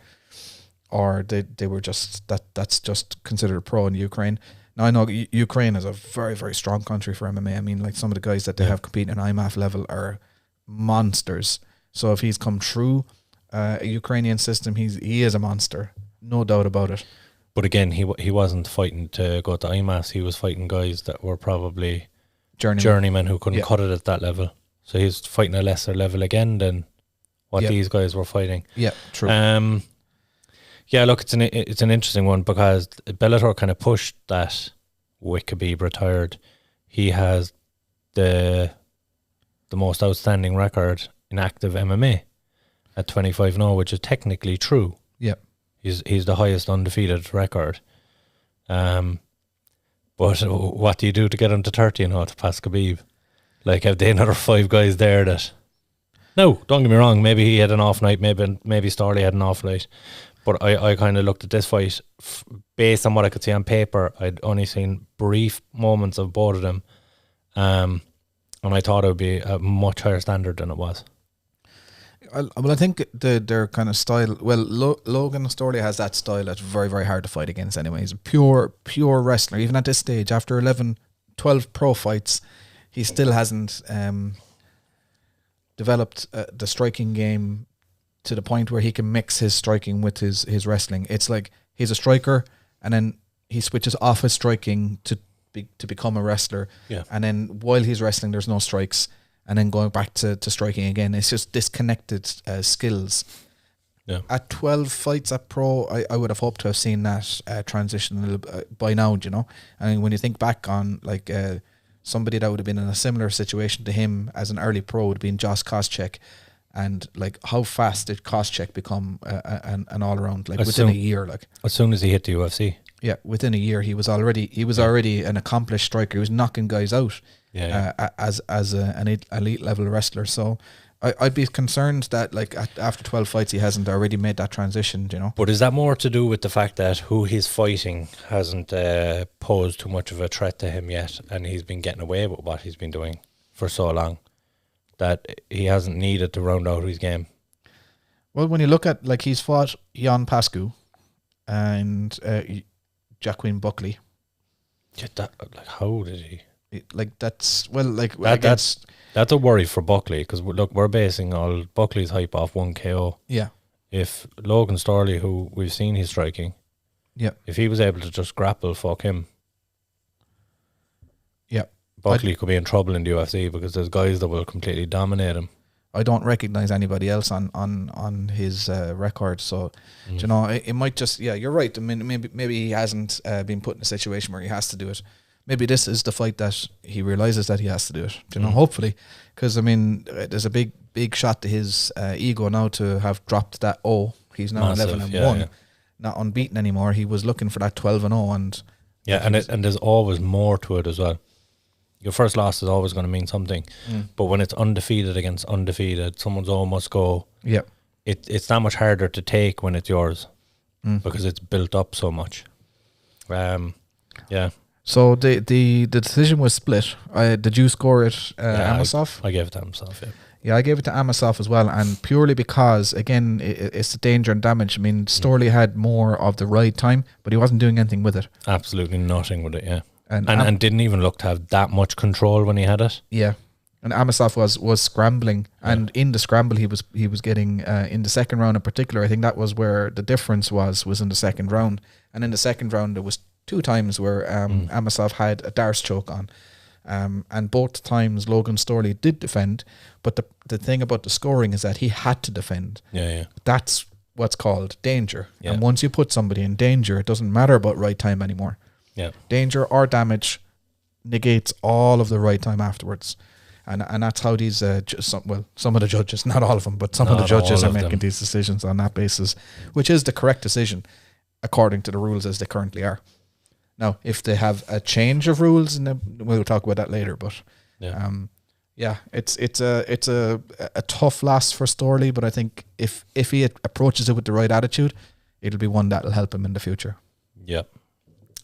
Speaker 1: they were just that's just considered pro in Ukraine. Now I know Ukraine is a very, very strong country for MMA. I mean, like some of the guys that they have competing at IMAF level are monsters. So if he's come through a Ukrainian system, he is a monster, no doubt about it.
Speaker 2: But again, he wasn't fighting to go to IMAFs. He was fighting guys that were probably journeymen who couldn't cut it at that level. So he's fighting a lesser level again than what these guys were fighting.
Speaker 1: Yeah, true.
Speaker 2: Yeah, look, it's an interesting one because Bellator kind of pushed that with Khabib retired. He has the most outstanding record in active MMA at 25-0, which is technically true.
Speaker 1: Yeah.
Speaker 2: He's the highest undefeated record. But what do you do to get him to 30-0 to pass Khabib? Like, have they another 5 guys there that... No, don't get me wrong, maybe he had an off night, maybe Starley had an off night. But I kind of looked at this fight, based on what I could see on paper, I'd only seen brief moments of both of them. And I thought it would be a much higher standard than it was.
Speaker 1: Well, I think their kind of style... Well, Logan Storley has that style that's very, very hard to fight against anyway. He's a pure wrestler. Even at this stage, after 12 pro fights, he still hasn't developed the striking game to the point where he can mix his striking with his wrestling. It's like he's a striker, and then he switches off his striking to become a wrestler. Yeah. And then while he's wrestling, there's no strikes, and then going back to striking again. It's just disconnected skills. Yeah. At 12 fights at pro, I would have hoped to have seen that transition a little bit by now. You know, I mean, when you think back on like somebody that would have been in a similar situation to him as an early pro would have been Josh Koscheck. And like, how fast did Koscheck become an all around? Like within a year, like
Speaker 2: as soon as he hit the UFC.
Speaker 1: Yeah, within a year, he was already an accomplished striker. He was knocking guys out as an elite level wrestler. So I'd be concerned that like after 12 fights, he hasn't already made that transition. You know.
Speaker 2: But is that more to do with the fact that who he's fighting hasn't posed too much of a threat to him yet, and he's been getting away with what he's been doing for so long? that he hasn't needed to round out his game.
Speaker 1: Well, when you look at, like, he's fought Jan Pascu and Jacqueline Buckley.
Speaker 2: Yeah, like, how did he?
Speaker 1: That's
Speaker 2: a worry for Buckley, because look, we're basing all Buckley's hype off 1 KO.
Speaker 1: Yeah.
Speaker 2: If Logan Storley, who we've seen he's striking, if he was able to just grapple, fuck him.
Speaker 1: Yeah.
Speaker 2: Buckley could be in trouble in the UFC, because there's guys that will completely dominate him.
Speaker 1: I don't recognize anybody else on his record, so you know, it might just, you're right. I mean, maybe he hasn't been put in a situation where he has to do it. Maybe this is the fight that he realizes that he has to do it. You know, hopefully, because I mean, there's a big shot to his ego now to have dropped that. He's now 11-1, not unbeaten anymore. He was looking for that 12-0, and
Speaker 2: and there's always more to it as well. Your first loss is always going to mean something, but when it's undefeated against undefeated, someone's almost go. Yeah, it's that much harder to take when it's yours, because it's built up so much.
Speaker 1: So the decision was split. Did you score it, Amosov?
Speaker 2: I gave it to Amosov.
Speaker 1: Yeah, I gave it to Amosov as well, and purely because, again, it's the danger and damage. I mean, Storley had more of the ride time, but he wasn't doing anything with it.
Speaker 2: Absolutely nothing with it. Yeah. And didn't even look to have that much control when he had it.
Speaker 1: Yeah, and Amosov was scrambling, and in the scramble he was getting in the second round in particular. I think that was where the difference was in the second round. And in the second round there was 2 times where Amosov had a Darce choke on, and both times Logan Storley did defend. But the thing about the scoring is that he had to defend.
Speaker 2: Yeah.
Speaker 1: That's what's called danger. Yeah. And once you put somebody in danger, it doesn't matter about right time anymore.
Speaker 2: Yeah,
Speaker 1: danger or damage negates all of the right time afterwards, and that's how these some of the judges, not all of them, but some of the judges are making these decisions on that basis, which is the correct decision according to the rules as they currently are. Now, if they have a change of rules, and we'll talk about that later, but it's a tough loss for Storley, but I think if he approaches it with the right attitude, it'll be one that'll help him in the future.
Speaker 2: Yeah.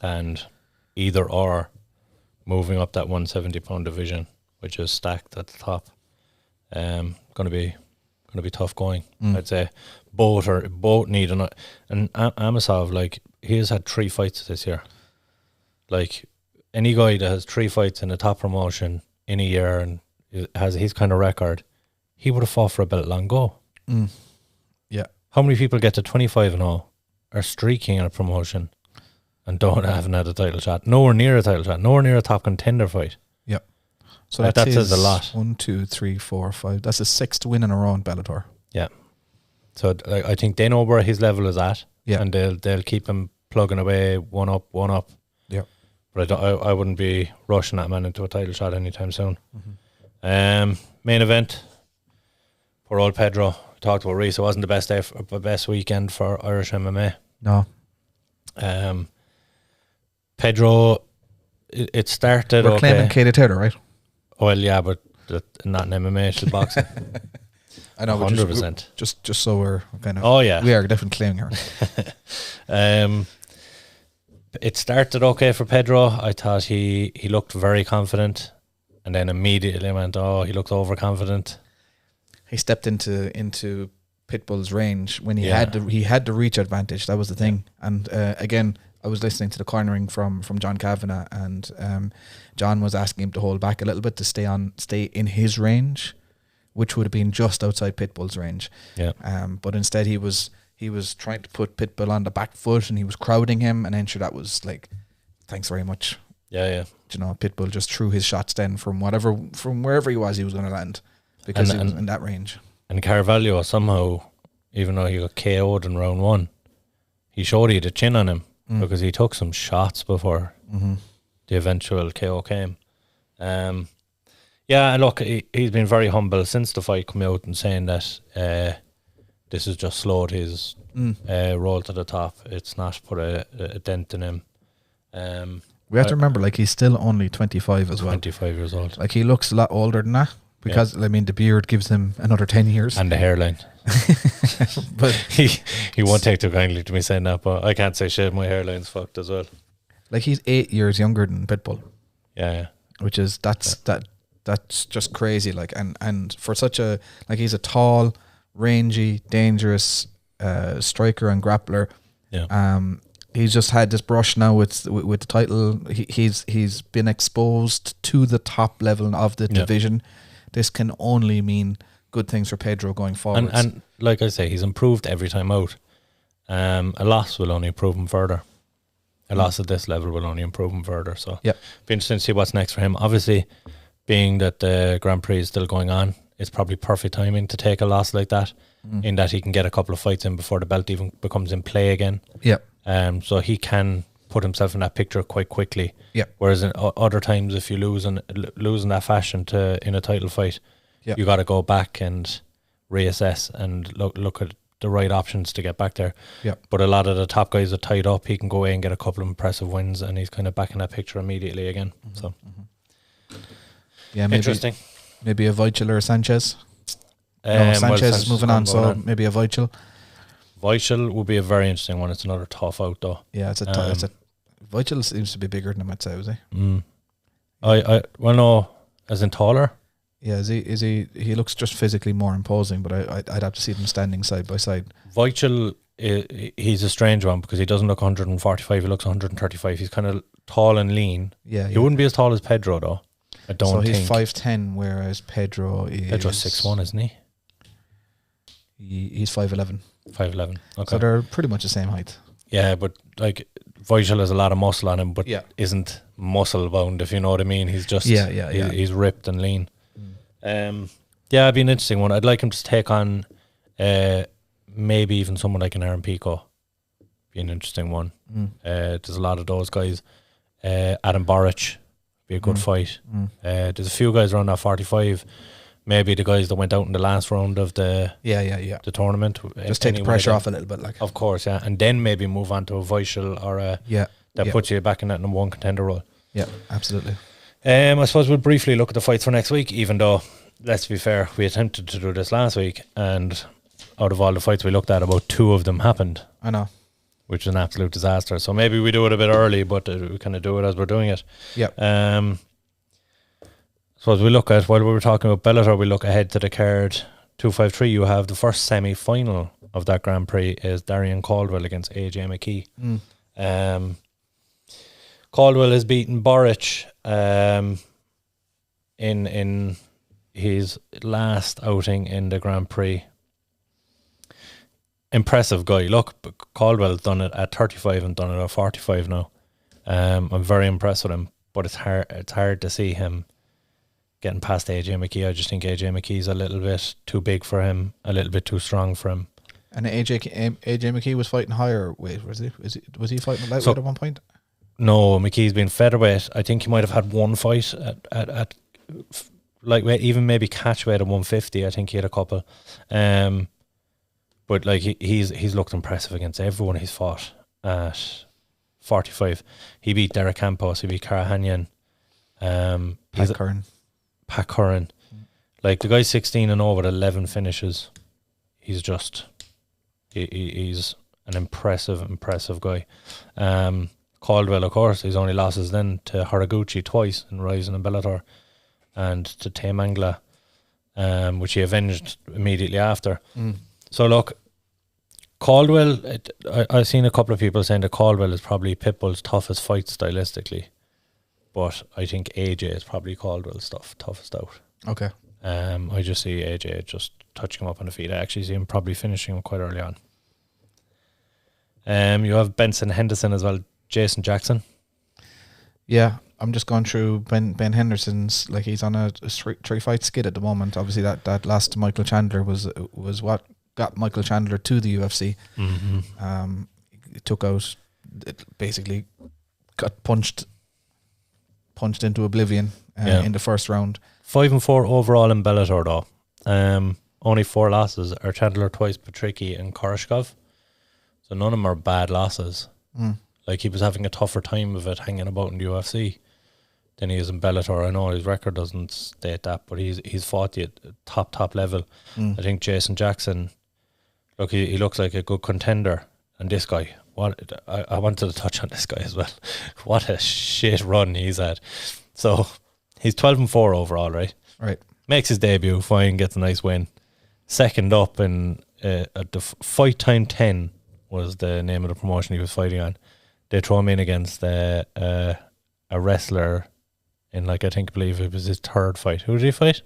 Speaker 2: And either or moving up that 170-pound division, which is stacked at the top, gonna be tough going. I'd say both need and Amosov, like, he has had 3 fights this year. Like, any guy that has 3 fights in a top promotion in a year and has his kind of record, he would have fought for a belt long ago.
Speaker 1: Yeah.
Speaker 2: How many people get to 25-0 are streaking in a promotion and haven't had a title shot? Nowhere near a title shot. Nowhere near a top contender fight.
Speaker 1: Yep. So
Speaker 2: that says a lot.
Speaker 1: 1, 2, 3, 4, 5. That's his 6th win in a row in Bellator.
Speaker 2: Yeah. So I think they know where his level is at.
Speaker 1: Yeah.
Speaker 2: And they'll keep him plugging away, one up.
Speaker 1: Yeah.
Speaker 2: But I wouldn't be rushing that man into a title shot anytime soon. Main event. Poor old Pedro. We talked about Reese. It wasn't the best weekend for Irish MMA.
Speaker 1: No.
Speaker 2: Pedro, it started.
Speaker 1: We're claiming Katie Taylor, right?
Speaker 2: Well, yeah, but not in MMA, it's boxing.
Speaker 1: I know,
Speaker 2: 100%.
Speaker 1: Just so we're kind of.
Speaker 2: Oh yeah,
Speaker 1: we are definitely claiming her.
Speaker 2: It started okay for Pedro. I thought he looked very confident, and then immediately went, he looked overconfident.
Speaker 1: He stepped into Pitbull's range when he had the reach advantage. That was the thing. And again, I was listening to the cornering from John Kavanagh, and John was asking him to hold back a little bit to stay in his range, which would have been just outside Pitbull's range.
Speaker 2: Yeah.
Speaker 1: But instead he was trying to put Pitbull on the back foot, and he was crowding him, and then sure, that was like, thanks very much.
Speaker 2: Yeah.
Speaker 1: You know, Pitbull just threw his shots then from wherever he was going to land, because he was in that range. And
Speaker 2: Carvalho somehow, even though he got KO'd in round 1, he showed he had a chin on him. Because he took some shots before the eventual KO came. Yeah, and look, he's been very humble since the fight came out and saying that this has just slowed his roll to the top. It's not put a dent in him.
Speaker 1: We have to remember, like, he's still only 25 as well.
Speaker 2: 25 years old.
Speaker 1: Like, he looks a lot older than that. Because, I mean, the beard gives him another 10 years.
Speaker 2: And the hairline.
Speaker 1: But
Speaker 2: he won't take too kindly to me saying that, but I can't say shit, my hairline's fucked as well.
Speaker 1: Like, he's 8 years younger than Pitbull.
Speaker 2: Yeah.
Speaker 1: Which is, that's that's just crazy. Like, and for such a, like, he's a tall, rangy, dangerous striker and grappler.
Speaker 2: Yeah.
Speaker 1: He's just had this brush now with the title. He's been exposed to the top level of the division. This can only mean good things for Pedro going forward.
Speaker 2: And like I say, he's improved every time out. A loss will only improve him further. A loss at this level will only improve him further. So be interesting to see what's next for him. Obviously, being that the Grand Prix is still going on, it's probably perfect timing to take a loss like that, in that he can get a couple of fights in before the belt even becomes in play again. So he can put himself in that picture quite quickly. Whereas in other times, if you lose in that fashion in a title fight, you got to go back and reassess and look at the right options to get back there. But a lot of the top guys are tied up. He can go away and get a couple of impressive wins, and he's kind of back in that picture immediately again. So
Speaker 1: maybe,
Speaker 2: interesting.
Speaker 1: Maybe a Weichel or a Sanchez. Sanchez is moving on, so maybe a Weichel.
Speaker 2: Weichel will be a very interesting one. It's another tough out though.
Speaker 1: Yeah, it's a Weichel seems to be bigger than him, I'd say, was he?
Speaker 2: Well, no, as in taller.
Speaker 1: Yeah, is he? He looks just physically more imposing, but I'd have to see them standing side by side.
Speaker 2: Weichel, he's a strange one because he doesn't look 145. He looks 135. He's kind of tall and lean.
Speaker 1: Yeah,
Speaker 2: he wouldn't be as tall as Pedro though. I don't think.
Speaker 1: So he's 5'10", whereas Pedro's
Speaker 2: 6'1", isn't he?
Speaker 1: He's 5'11".
Speaker 2: 5'11". Okay.
Speaker 1: So they're pretty much the same height.
Speaker 2: Yeah, but like Weichel has a lot of muscle on him, but isn't muscle bound, if you know what I mean. He's just he's ripped and lean. It'd be an interesting one. I'd like him to take on maybe even someone like an Aaron Pico. Be an interesting one. There's a lot of those guys. Adam Boric be a good fight. There's a few guys around that 45. Maybe the guys that went out in the last round of the the tournament.
Speaker 1: Just take the pressure off a little bit, like.
Speaker 2: Of course, yeah. And then maybe move on to a Weichel or that puts you back in that number one contender role.
Speaker 1: Yeah, absolutely.
Speaker 2: I suppose we'll briefly look at the fights for next week, even though, let's be fair, we attempted to do this last week, and out of all the fights we looked at, about 2 of them happened.
Speaker 1: I know.
Speaker 2: Which is an absolute disaster. So maybe we do it a bit early, but we kind of do it as we're doing it.
Speaker 1: Yeah.
Speaker 2: So as we look at, while we were talking about Bellator, we look ahead to the card 253. You have the first semi-final of that Grand Prix is Darian Caldwell against AJ McKee. Caldwell has beaten Boric in his last outing in the Grand Prix. Impressive guy. Look, Caldwell's done it at 35 and done it at 45 now. I'm very impressed with him, but it's hard to see him getting past AJ McKee. I just think AJ McKee's a little bit too big for him, a little bit too strong for him.
Speaker 1: And AJ McKee was fighting higher weight, was he? Was he fighting lightweight at one point?
Speaker 2: No, McKee's been featherweight. I think he might have had one fight at lightweight, even maybe catchweight at 150. I think he had a couple. But like he's looked impressive against everyone he's fought at 45. He beat Derek Campos, he beat Karahanyan, Pat Curran. Like the guy's 16-0 with 11 finishes. He's just he's an impressive guy. Caldwell, of course, his only losses then to Haraguchi twice in Rising and Bellator, and to Taimangla, which he avenged immediately after. So look, Caldwell, I've seen a couple of people saying that Caldwell is probably Pitbull's toughest fight stylistically, but I think AJ is probably Caldwell's toughest out.
Speaker 1: Okay.
Speaker 2: I just see AJ just touching him up on the feet. I actually see him probably finishing him quite early on. You have Benson Henderson as well, Jason Jackson.
Speaker 1: Yeah, I'm just going through Ben Henderson's, like he's on a 3-fight skid at the moment. Obviously that last Michael Chandler was what got Michael Chandler to the UFC. He took out, basically got punched into oblivion in the first round.
Speaker 2: 5-4 overall in Bellator though. Only 4 losses are Chandler twice, Patricki and Koreshkov. So none of them are bad losses. Like he was having a tougher time of it hanging about in the UFC than he is in Bellator. I know his record doesn't state that, but he's fought the top level. I think Jason Jackson, look, he looks like a good contender. And this guy, I wanted to touch on this guy as well. What a shit run he's had. So he's 12-4 overall, right?
Speaker 1: Right.
Speaker 2: Makes his debut, fine, gets a nice win. Second up in at the Fight Time 10 was the name of the promotion he was fighting on. They throw him in against a wrestler in, like, I believe it was his third fight. Who did he fight?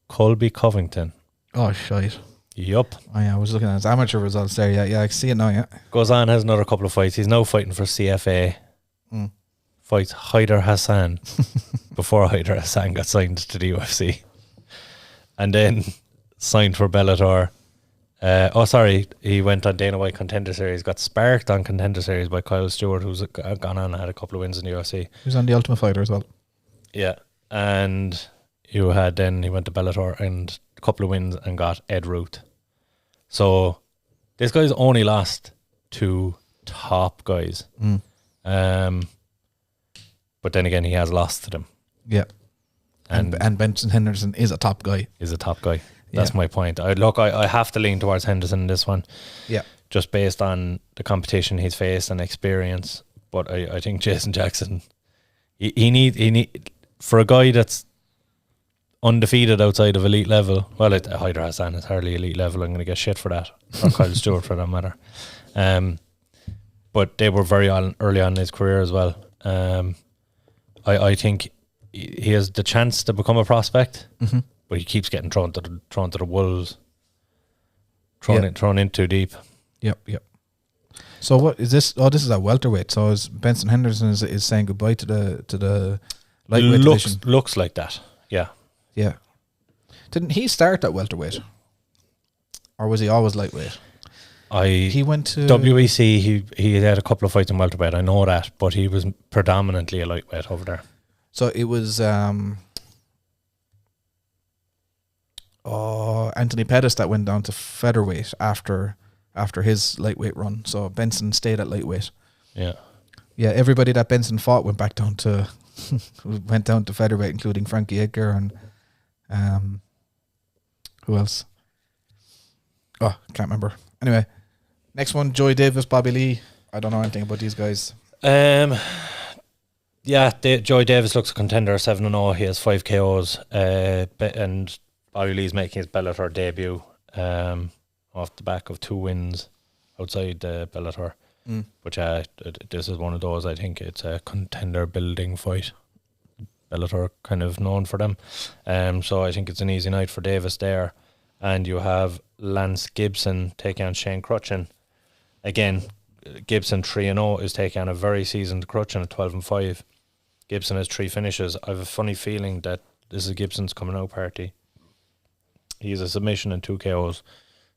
Speaker 2: Colby Covington.
Speaker 1: Oh, shite.
Speaker 2: Yup.
Speaker 1: Oh, yeah, I was looking at his amateur results there. Yeah, I can see it now, yeah.
Speaker 2: Goes on, has another couple of fights. He's now fighting for CFA. Fights Haider Hassan before Haider Hassan got signed to the UFC. And then signed for Bellator. He went on Dana White Contender Series, got sparked on Contender Series by Kyle Stewart, who's gone on and had a couple of wins in the UFC.
Speaker 1: He was on the Ultimate Fighter as well.
Speaker 2: Yeah. And he went to Bellator and a couple of wins and got Ed Root. So this guy's only lost to top guys. But then again, he has lost to them.
Speaker 1: Yeah. And Benson Henderson is a top guy. That's my point. I have to lean towards Henderson in this one. Yeah.
Speaker 2: Just based on the competition he's faced and experience. But I think Jason Jackson, he need for a guy that's undefeated outside of elite level. Well, Haider Hassan is hardly elite level. I'm going to get shit for that. Or Kyle Stewart for that matter. But they were very early on in his career as well. I think he has the chance to become a prospect, but he keeps getting thrown to the wolves, thrown in too deep. Yep.
Speaker 1: So what is this? Oh, this is a welterweight. So is Benson Henderson is saying goodbye to the lightweight division?
Speaker 2: Looks like that. Yeah.
Speaker 1: Didn't he start at welterweight, or was he always lightweight? He went to
Speaker 2: WEC. He had a couple of fights in welterweight. I know that, but he was predominantly a lightweight over there.
Speaker 1: So it was Anthony Pettis that went down to featherweight after his lightweight run. So Benson stayed at lightweight.
Speaker 2: Yeah.
Speaker 1: Everybody that Benson fought went down to featherweight, including Frankie Edgar and who else? Oh, can't remember. Anyway, next one: Joey Davis, Bobby Lee. I don't know anything about these guys.
Speaker 2: Joey Davis looks a contender, 7-0. He has 5 KOs. And Bobby Lee's making his Bellator debut off the back of 2 wins outside Bellator. But this is one of those, I think it's a contender building fight. Bellator kind of known for them. So I think it's an easy night for Davis there. And you have Lance Gibson taking on Shane Crutchin. Again, Gibson 3-0 is taking on a very seasoned Crutchin at 12-5. Gibson has 3 finishes. I have a funny feeling that this is Gibson's coming out party. He's a submission and 2 KOs.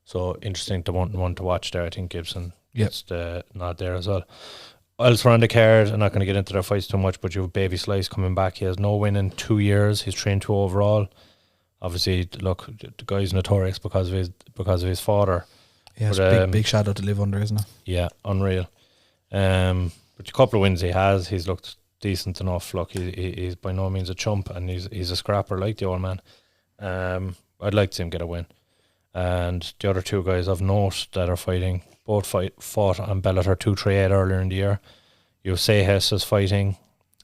Speaker 2: So interesting to one to watch there. I think Gibson gets the nod there as well. Elsewhere on the card, I'm not going to get into their fights too much, but you have Baby Slice coming back. He has no win in 2 years. He's 3-2 overall. Obviously, look, the guy's notorious because of his father.
Speaker 1: Yeah, it's big shadow to live under, isn't it?
Speaker 2: Yeah, unreal. But a couple of wins he has. He's looked decent enough. Look, he's by no means a chump, and he's a scrapper like the old man. I'd like to see him get a win. And the other 2 guys of note that are fighting, both fought on Bellator 238 earlier in the year. Seijas is fighting.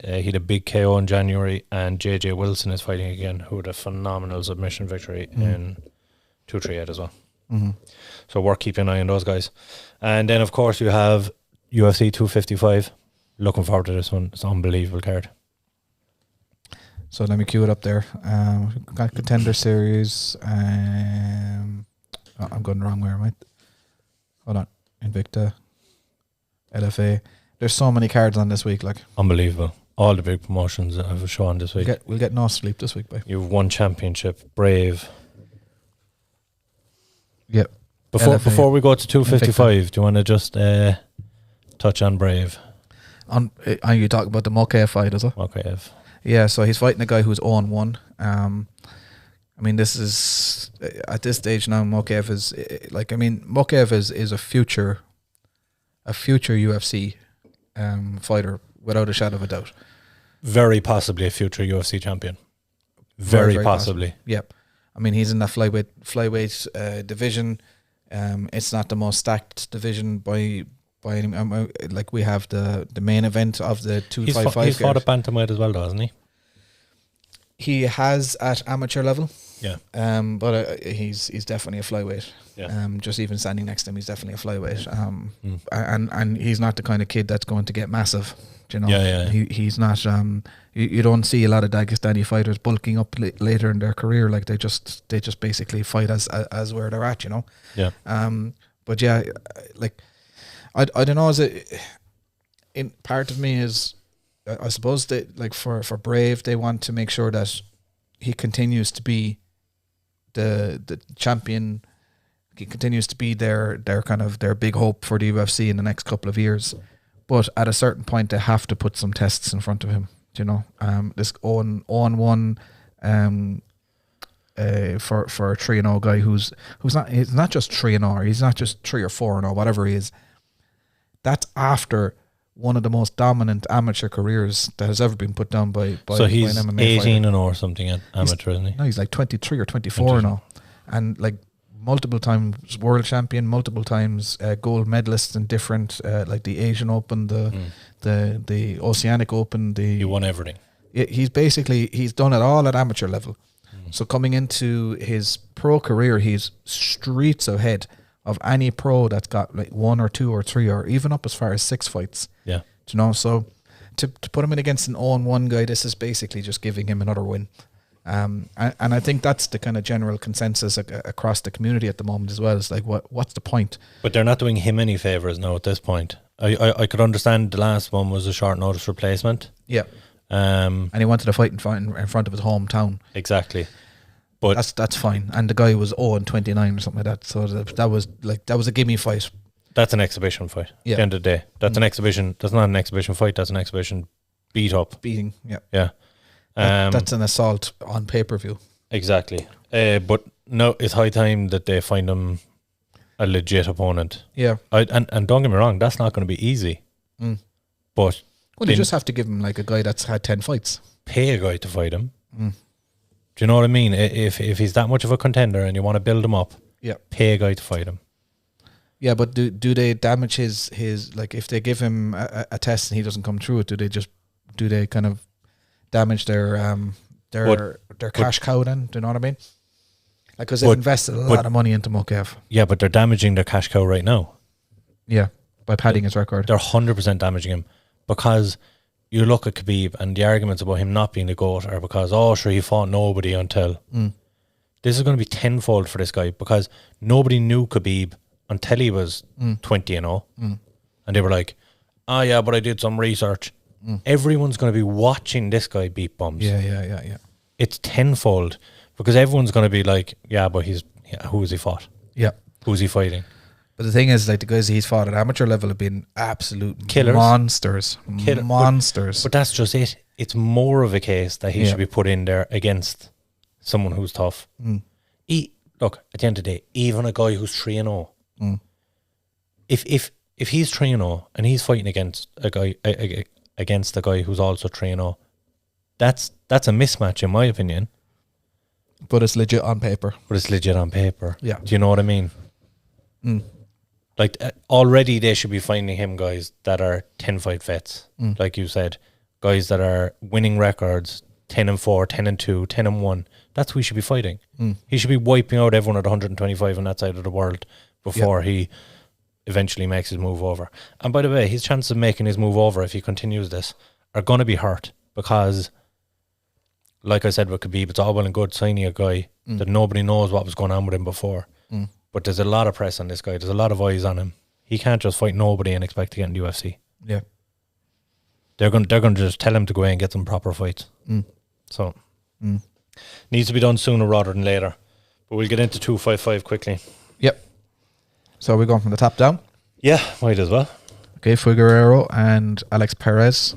Speaker 2: He had a big KO in January, and JJ Wilson is fighting again, who had a phenomenal submission victory in 238 as well. So worth keeping an eye on those guys. And then, of course, you have UFC 255. Looking forward to this one. It's an unbelievable card.
Speaker 1: So let me cue it up there. Got Contender Series. I'm going the wrong way, right? Hold on. Invicta. LFA. There's so many cards on this week, like.
Speaker 2: Unbelievable. All the big promotions that have a show on this week.
Speaker 1: We'll get no sleep this week, babe.
Speaker 2: You have 1 championship. Brave.
Speaker 1: Yep.
Speaker 2: Before we go to 255, Invicta. Do you want to just touch on Brave?
Speaker 1: You talk about the Mokaev fight, is it?
Speaker 2: Mokaev.
Speaker 1: Yeah, so he's fighting a guy who's 0-1. I mean, this is at this stage now. Mokaev is Mokaev is a future UFC fighter without a shadow of a doubt.
Speaker 2: Very possibly a future UFC champion. Very possibly.
Speaker 1: Yep. I mean, he's in the flyweight division. It's not the most stacked division by any. Like we have the main event of the 255.
Speaker 2: He's fought a bantamweight as well, though, hasn't he?
Speaker 1: he has at amateur level.
Speaker 2: Yeah.
Speaker 1: But he's definitely a flyweight.
Speaker 2: Yeah.
Speaker 1: Just even standing next to him, he's definitely a flyweight. And he's not the kind of kid that's going to get massive. You know.
Speaker 2: Yeah.
Speaker 1: He's not. You don't see a lot of Dagestani fighters bulking up later in their career. Like they just basically fight as where they're at. You know.
Speaker 2: Yeah.
Speaker 1: But yeah, like I don't know. In part of me is, I suppose that like for Brave, they want to make sure that he continues to be the champion. He continues to be their kind of their big hope for the UFC in the next couple of years. But at a certain point, they have to put some tests in front of him. You know, this on one for a 3-0 guy he's not just 3-0, he's not just 3 or 4-0, whatever he is. That's after one of the most dominant amateur careers that has ever been put down by
Speaker 2: so he's
Speaker 1: by an MMA
Speaker 2: 18
Speaker 1: fighter.
Speaker 2: or something at amateur, isn't he?
Speaker 1: No, he's like 23 or 24 now, and like multiple times world champion, multiple times gold medalist in different like the Asian Open, the Oceanic Open.
Speaker 2: He won everything.
Speaker 1: He's done it all at amateur level. So coming into his pro career, he's streets ahead of any pro that's got like 1 or 2 or 3 or even up as far as 6 fights.
Speaker 2: Yeah.
Speaker 1: Do you know? So to put him in against an 0-1 guy, this is basically just giving him another win. And I think that's the kind of general consensus across the community at the moment as well. It's like, what's the point?
Speaker 2: But they're not doing him any favours now at this point. I could understand the last one was a short notice replacement.
Speaker 1: Yeah. And he wanted to fight in front of his hometown.
Speaker 2: Exactly. But
Speaker 1: that's fine. And the guy was 0-29 or something like that. So that was a gimme fight.
Speaker 2: That's an exhibition fight.
Speaker 1: Yeah.
Speaker 2: At the end of the day. That's an exhibition. That's not an exhibition fight. That's an exhibition beating. Yeah.
Speaker 1: Yeah. That's an assault on pay-per-view.
Speaker 2: Exactly. But no, it's high time that they find him a legit opponent.
Speaker 1: Yeah.
Speaker 2: And don't get me wrong, that's not going to be easy. But
Speaker 1: you just have to give him like a guy that's had 10 fights.
Speaker 2: Pay a guy to fight him. Do you know what I mean? If he's that much of a contender and you want to build him up, pay a guy to fight him.
Speaker 1: Yeah, but do they damage his like if they give him a test and he doesn't come through it? Do they kind of damage their cash cow then? Do you know what I mean? Like because they've invested a lot of money into Mokaev.
Speaker 2: Yeah, but they're damaging their cash cow right now.
Speaker 1: Yeah, by padding his record.
Speaker 2: They're 100% damaging him because you look at Khabib and the arguments about him not being the GOAT are because, he fought nobody until... This is going to be tenfold for this guy because nobody knew Khabib until he was 20-0. And they were like, but I did some research. Everyone's going to be watching this guy beat bums.
Speaker 1: Yeah.
Speaker 2: It's tenfold because everyone's going to be like, but who has he fought?
Speaker 1: Yeah.
Speaker 2: Who's he fighting?
Speaker 1: But the thing is, like, the guys he's fought at amateur level have been absolute
Speaker 2: killers.
Speaker 1: Monsters. Monsters.
Speaker 2: But that's just it. It's more of a case that he should be put in there against someone who's tough. Look, at the end of the day, even a guy who's 3-0, if he's 3-0 and he's fighting against a guy who's also 3-0, that's a mismatch in my opinion.
Speaker 1: But it's legit on paper.
Speaker 2: Yeah. Do you know what I mean? Like already they should be finding him guys that are 10-fight vets, like you said, guys that are winning records, 10-4, 10-2, 10-1. That's who he should be fighting. He should be wiping out everyone at 125 on that side of the world before he eventually makes his move over. And by the way, his chances of making his move over if he continues this are going to be hurt because, like I said with Khabib, it's all well and good signing a guy that nobody knows what was going on with him before. But there's a lot of press on this guy. There's a lot of eyes on him. He can't just fight nobody and expect to get in the UFC.
Speaker 1: Yeah.
Speaker 2: They're going to just tell him to go away and get some proper fights. So, needs to be done sooner rather than later. But we'll get into 255 quickly.
Speaker 1: Yep. So we're going from the top down?
Speaker 2: Yeah, might as well.
Speaker 1: Okay, Figeuredo and Alex Perez.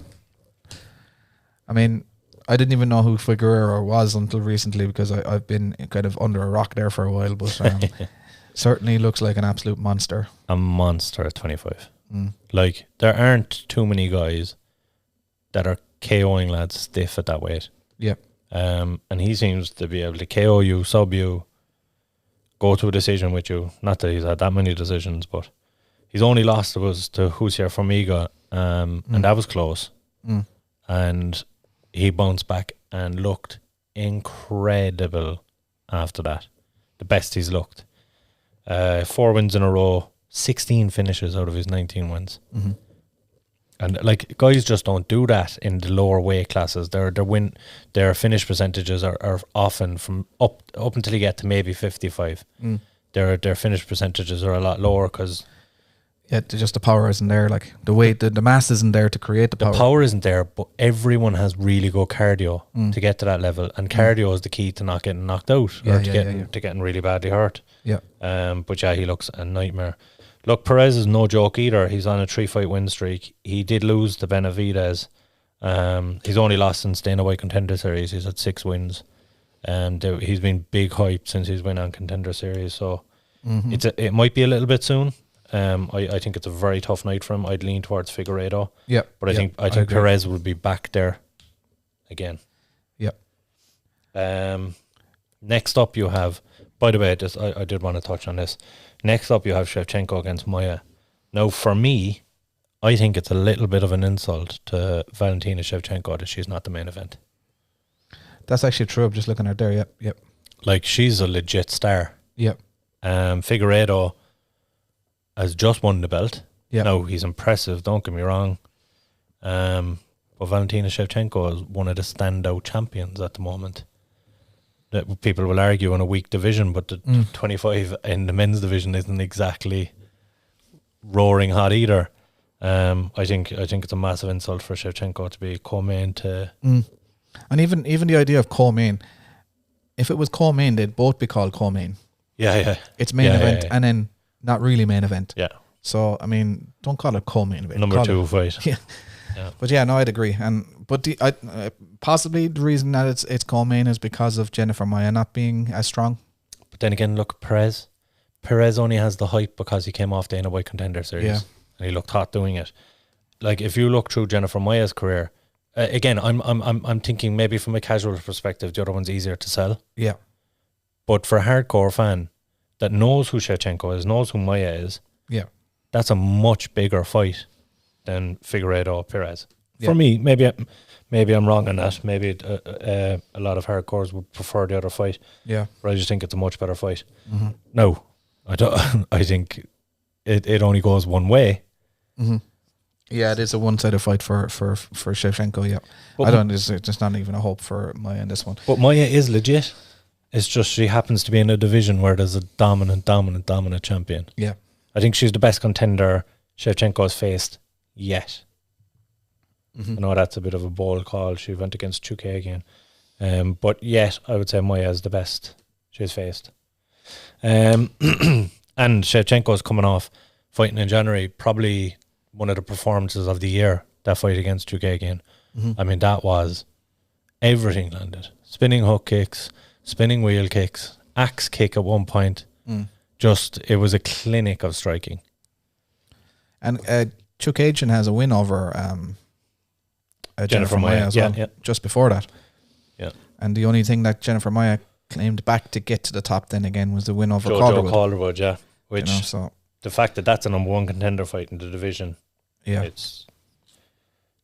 Speaker 1: I mean, I didn't even know who Figeuredo was until recently because I've been kind of under a rock there for a while, but certainly looks like an absolute monster.
Speaker 2: A monster at 25. Like, there aren't too many guys that are KOing lads stiff at that weight.
Speaker 1: Yeah.
Speaker 2: And he seems to be able to KO you, sub you, go to a decision with you. Not that he's had that many decisions, but his only loss was to Husier Formiga, and that was close. And he bounced back and looked incredible after that. The best he's looked. 4 wins in a row, 16 finishes out of his 19 wins.
Speaker 1: Mm-hmm.
Speaker 2: And like guys just don't do that in the lower weight classes. Their finish percentages are often from up until you get to maybe 55. Their finish percentages are a lot lower because
Speaker 1: just the power isn't there. Like the weight, the mass isn't there to create the power.
Speaker 2: The power isn't there, but everyone has really good cardio to get to that level, and cardio is the key to not getting knocked out or to getting really badly hurt.
Speaker 1: Yeah.
Speaker 2: But he looks a nightmare. Look, Perez is no joke either. He's on a 3-fight win streak. He did lose to Benavidez. He's only lost since Dana White Contender Series. He's had 6 wins. He's been big hype since he's been on Contender Series. So it might be a little bit soon. I think it's a very tough night for him. I'd lean towards Figeuredo.
Speaker 1: Yeah.
Speaker 2: But I think Perez will be back there again.
Speaker 1: Yeah.
Speaker 2: Next up you have, by the way, I did want to touch on this. Next up you have Shevchenko against Maia. Now for me, I think it's a little bit of an insult to Valentina Shevchenko that she's not the main event.
Speaker 1: That's actually true. I'm just looking at there. Yep.
Speaker 2: Like, she's a legit star.
Speaker 1: Yep.
Speaker 2: Figeuredo has just won the belt.
Speaker 1: Yeah.
Speaker 2: No, he's impressive, don't get me wrong. But Valentina Shevchenko is one of the standout champions at the moment. That people will argue in a weak division, but the 25 in the men's division isn't exactly roaring hot either. I think it's a massive insult for Shevchenko to be co-main to.
Speaker 1: And even the idea of co-main, if it was co-main, they'd both be called co-main.
Speaker 2: Yeah.
Speaker 1: It's main event and then not really main event.
Speaker 2: Yeah.
Speaker 1: So I mean, don't call it co-main event.
Speaker 2: Number 2 fight.
Speaker 1: Yeah. But no, I'd agree. But possibly the reason that it's co-main is because of Jennifer Maia not being as strong.
Speaker 2: But then again, look, Perez only has the hype because he came off the Dana White Contender Series, and he looked hot doing it. Like, if you look through Jennifer Maia's career, again, I'm thinking maybe from a casual perspective, the other one's easier to sell.
Speaker 1: Yeah.
Speaker 2: But for a hardcore fan that knows who Shevchenko is, knows who Maia is, that's a much bigger fight than Figeuredo Perez. For me, maybe I'm wrong on that. Maybe a lot of hardcores would prefer the other fight.
Speaker 1: Yeah.
Speaker 2: But I just think it's a much better fight. No, I don't. I think it only goes one way.
Speaker 1: Yeah, it is a one-sided fight for Shevchenko. Yeah, but It's just not even a hope for Maia in this one.
Speaker 2: But Maia is legit. It's just she happens to be in a division where there's a dominant champion.
Speaker 1: Yeah,
Speaker 2: I think she's the best contender Shevchenko's faced yet. I know that's a bit of a bold call. She went against Chuke again. But yet, I would say Maia is the best she's faced. And Shevchenko's coming off fighting in January, probably one of the performances of the year, that fight against Chuke again. I mean, that was everything landed. Spinning hook kicks, spinning wheel kicks, axe kick at one point. It was a clinic of striking.
Speaker 1: And Chukagian has a win over Jennifer Maia as well, just before that. Yeah. And the only thing that Jennifer Maia claimed back to get to the top then again was the win over
Speaker 2: Caldwell, yeah. Which,
Speaker 1: so
Speaker 2: the fact that that's a number 1 contender fight in the division, says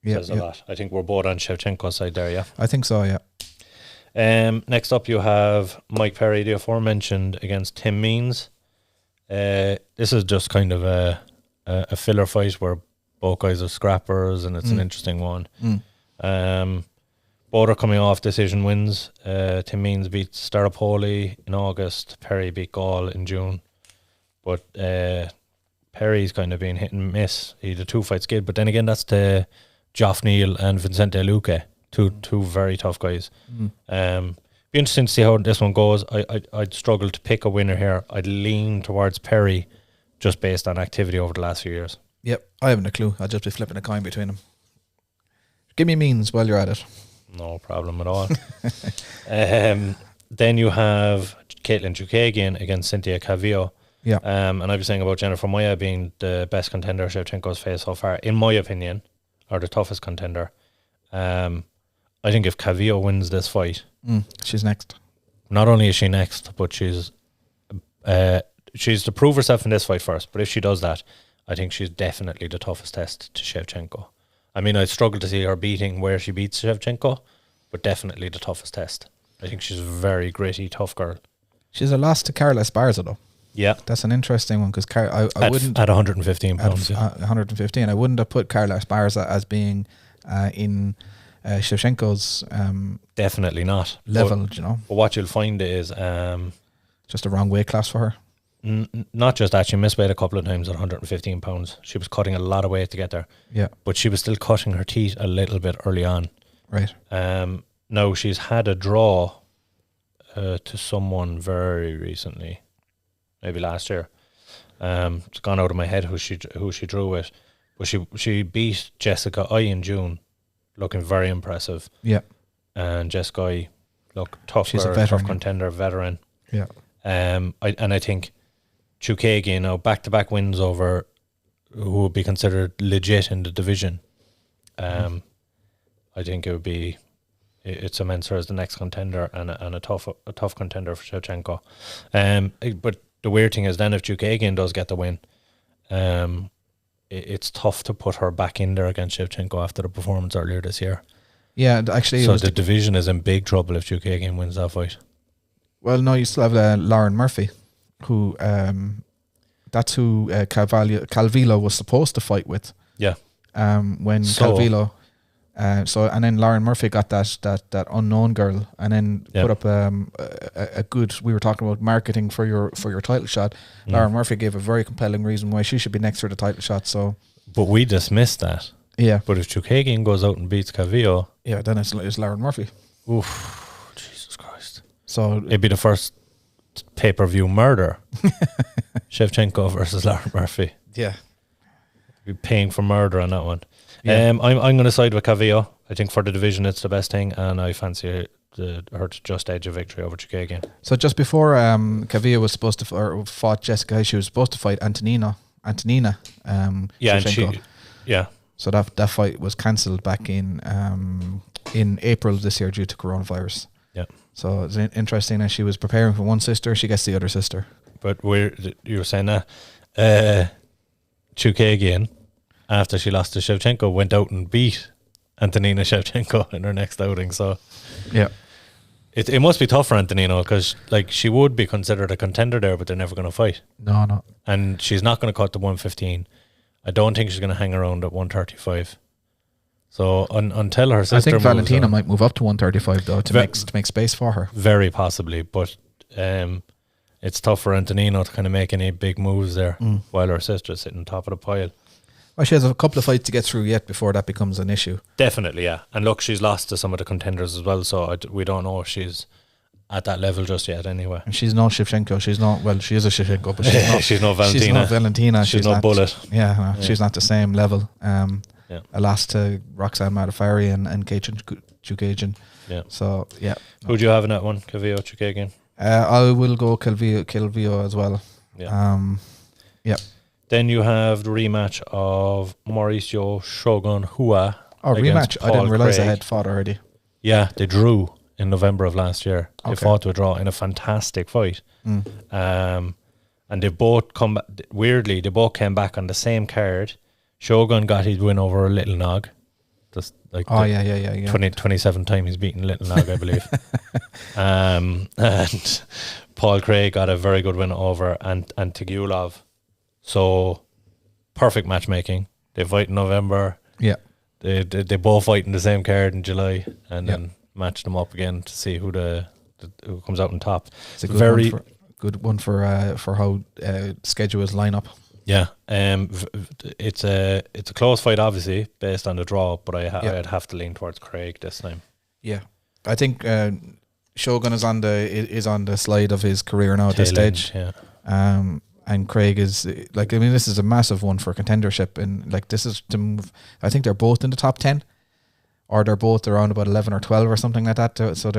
Speaker 2: a lot. I think we're both on Shevchenko's side there, yeah?
Speaker 1: I think so, yeah.
Speaker 2: Next up you have Mike Perry, the aforementioned, against Tim Means. This is just kind of a filler fight where both guys are scrappers, and it's an interesting one. Both are coming off decision wins. Tim Means beat Staropoli in August. Perry beat Gall in June. But Perry's kind of been hit and miss. He had a 2-fight skid, but then again, that's the Geoff Neal and Vicente Luque, two very tough guys. Be interesting to see how this one goes. I'd struggle to pick a winner here. I'd lean towards Perry just based on activity over the last few years.
Speaker 1: Yep, I haven't a clue. I'll just be flipping a coin between them. Give me Means while you're at it.
Speaker 2: No problem at all. Then you have Caitlin Chukagian against Cynthia Calvillo.
Speaker 1: Yeah.
Speaker 2: And I was saying about Jennifer Maia being the best contender Shevchenko's faced so far, in my opinion, or the toughest contender. I think if Calvillo wins this fight,
Speaker 1: she's next.
Speaker 2: Not only is she next, but she's to prove herself in this fight first. But if she does that, I think she's definitely the toughest test to Shevchenko. I mean, I'd struggle to see her beating where she beats Shevchenko, but definitely the toughest test. I think she's a very gritty, tough girl.
Speaker 1: She's a loss to Carla Esparza, though.
Speaker 2: Yeah.
Speaker 1: That's an interesting one, because I wouldn't...
Speaker 2: At 115 pounds.
Speaker 1: At 115. I wouldn't have put Carla Esparza as being in Shevchenko's...
Speaker 2: Definitely not.
Speaker 1: Level,
Speaker 2: but what you'll find is...
Speaker 1: just a wrong weight class for her.
Speaker 2: Not just that, she misweighed a couple of times at 115 pounds. She was cutting a lot of weight to get there.
Speaker 1: Yeah.
Speaker 2: But she was still cutting her teeth a little bit early on.
Speaker 1: Right.
Speaker 2: Now, she's had a draw to someone very recently, maybe last year. It's gone out of my head who she drew with. But she beat Jessica I in June, looking very impressive.
Speaker 1: Yeah.
Speaker 2: And Jessica I, look, tough
Speaker 1: She's
Speaker 2: girl,
Speaker 1: a veteran,
Speaker 2: tough contender, veteran.
Speaker 1: Yeah.
Speaker 2: I think Chukagi, back-to-back wins over who would be considered legit in the division. I think it cements her as the next contender and a tough contender for Shevchenko. But the weird thing is then if Chukagi does get the win, it's tough to put her back in there against Shevchenko after the performance earlier this year.
Speaker 1: Yeah, actually...
Speaker 2: So the division is in big trouble if Chukagi wins that fight.
Speaker 1: Well, no, you still have Lauren Murphy, who that's who Calvillo was supposed to fight with.
Speaker 2: Yeah.
Speaker 1: When Calvillo, and then Lauren Murphy got that unknown girl, and then put up a good. We were talking about marketing for your title shot. Lauren Murphy gave a very compelling reason why she should be next to the title shot. So,
Speaker 2: but we dismissed that.
Speaker 1: Yeah.
Speaker 2: But if Chukagi goes out and beats Calvillo,
Speaker 1: yeah, then it's Lauren Murphy.
Speaker 2: Oof, Jesus Christ.
Speaker 1: So
Speaker 2: it'd be the first pay-per-view murder. Shevchenko versus Lauren Murphy.
Speaker 1: Yeah.
Speaker 2: Be paying for murder on that one.
Speaker 1: Yeah.
Speaker 2: I'm going to side with Calvillo. I think for the division it's the best thing, and I fancy her to just edge a victory over Chukagi.
Speaker 1: So just before Calvillo was supposed to fought Jessica, she was supposed to fight Antonina.
Speaker 2: Yeah,
Speaker 1: Shevchenko.
Speaker 2: Yeah.
Speaker 1: So that fight was cancelled back in April this year due to coronavirus.
Speaker 2: Yeah.
Speaker 1: So it's interesting that she was preparing for one sister, she gets the other sister.
Speaker 2: But you were saying that Chukagi, after she lost to Shevchenko, went out and beat Antonina Shevchenko in her next outing. So
Speaker 1: yeah,
Speaker 2: it must be tough for Antonina because she would be considered a contender there, but they're never going to fight.
Speaker 1: No.
Speaker 2: And she's not going to cut to 115. I don't think she's going to hang around at 135. So until her sister,
Speaker 1: I think Valentina
Speaker 2: on,
Speaker 1: might move up to 135 though to make space for her.
Speaker 2: Very possibly, but it's tough for Antonino to kind of make any big moves there while her sister's sitting top of the pile.
Speaker 1: Well, she has a couple of fights to get through yet before that becomes an issue.
Speaker 2: Definitely, yeah. And look, she's lost to some of the contenders as well, so we don't know if she's at that level just yet anyway.
Speaker 1: And she's no Shevchenko. She's not, well, she is a Shevchenko, but she's not.
Speaker 2: She's no Valentina.
Speaker 1: She's not Valentina.
Speaker 2: She's no Bullet.
Speaker 1: Yeah, she's not the same level.
Speaker 2: Yeah.
Speaker 1: A loss to Roxanne Matafari and Cajun Chukagin.
Speaker 2: Yeah.
Speaker 1: So, yeah.
Speaker 2: Who do you have in that one? Calvillo, Chukagin?
Speaker 1: I will go Calvillo as well.
Speaker 2: Yeah.
Speaker 1: Yeah.
Speaker 2: Then you have the rematch of Mauricio Shogun Hua.
Speaker 1: Oh, rematch. I didn't realise they had fought already.
Speaker 2: Yeah, they drew in November of last year. They
Speaker 1: Okay.
Speaker 2: fought to a draw in a fantastic fight. And they both weirdly, they both came back on the same card. Shogun got his win over Little Nog. Just like 27 times he's beaten Little Nog, I believe. And Paul Craig got a very good win over Antigulov. So perfect matchmaking. They fight in November.
Speaker 1: Yeah.
Speaker 2: They both fight in the same card in July, and then match them up again to see who who comes out on top.
Speaker 1: It's a good one for how schedules line up.
Speaker 2: Yeah, it's a close fight, obviously based on the draw, but I'd have to lean towards Craig this time.
Speaker 1: Yeah, I think Shogun is on the slide of his career now at this stage.
Speaker 2: Yeah.
Speaker 1: And Craig is this is a massive one for contendership, and this is to move. I think they're both in the top 10, or they're both around about 11 or 12 or something like that. So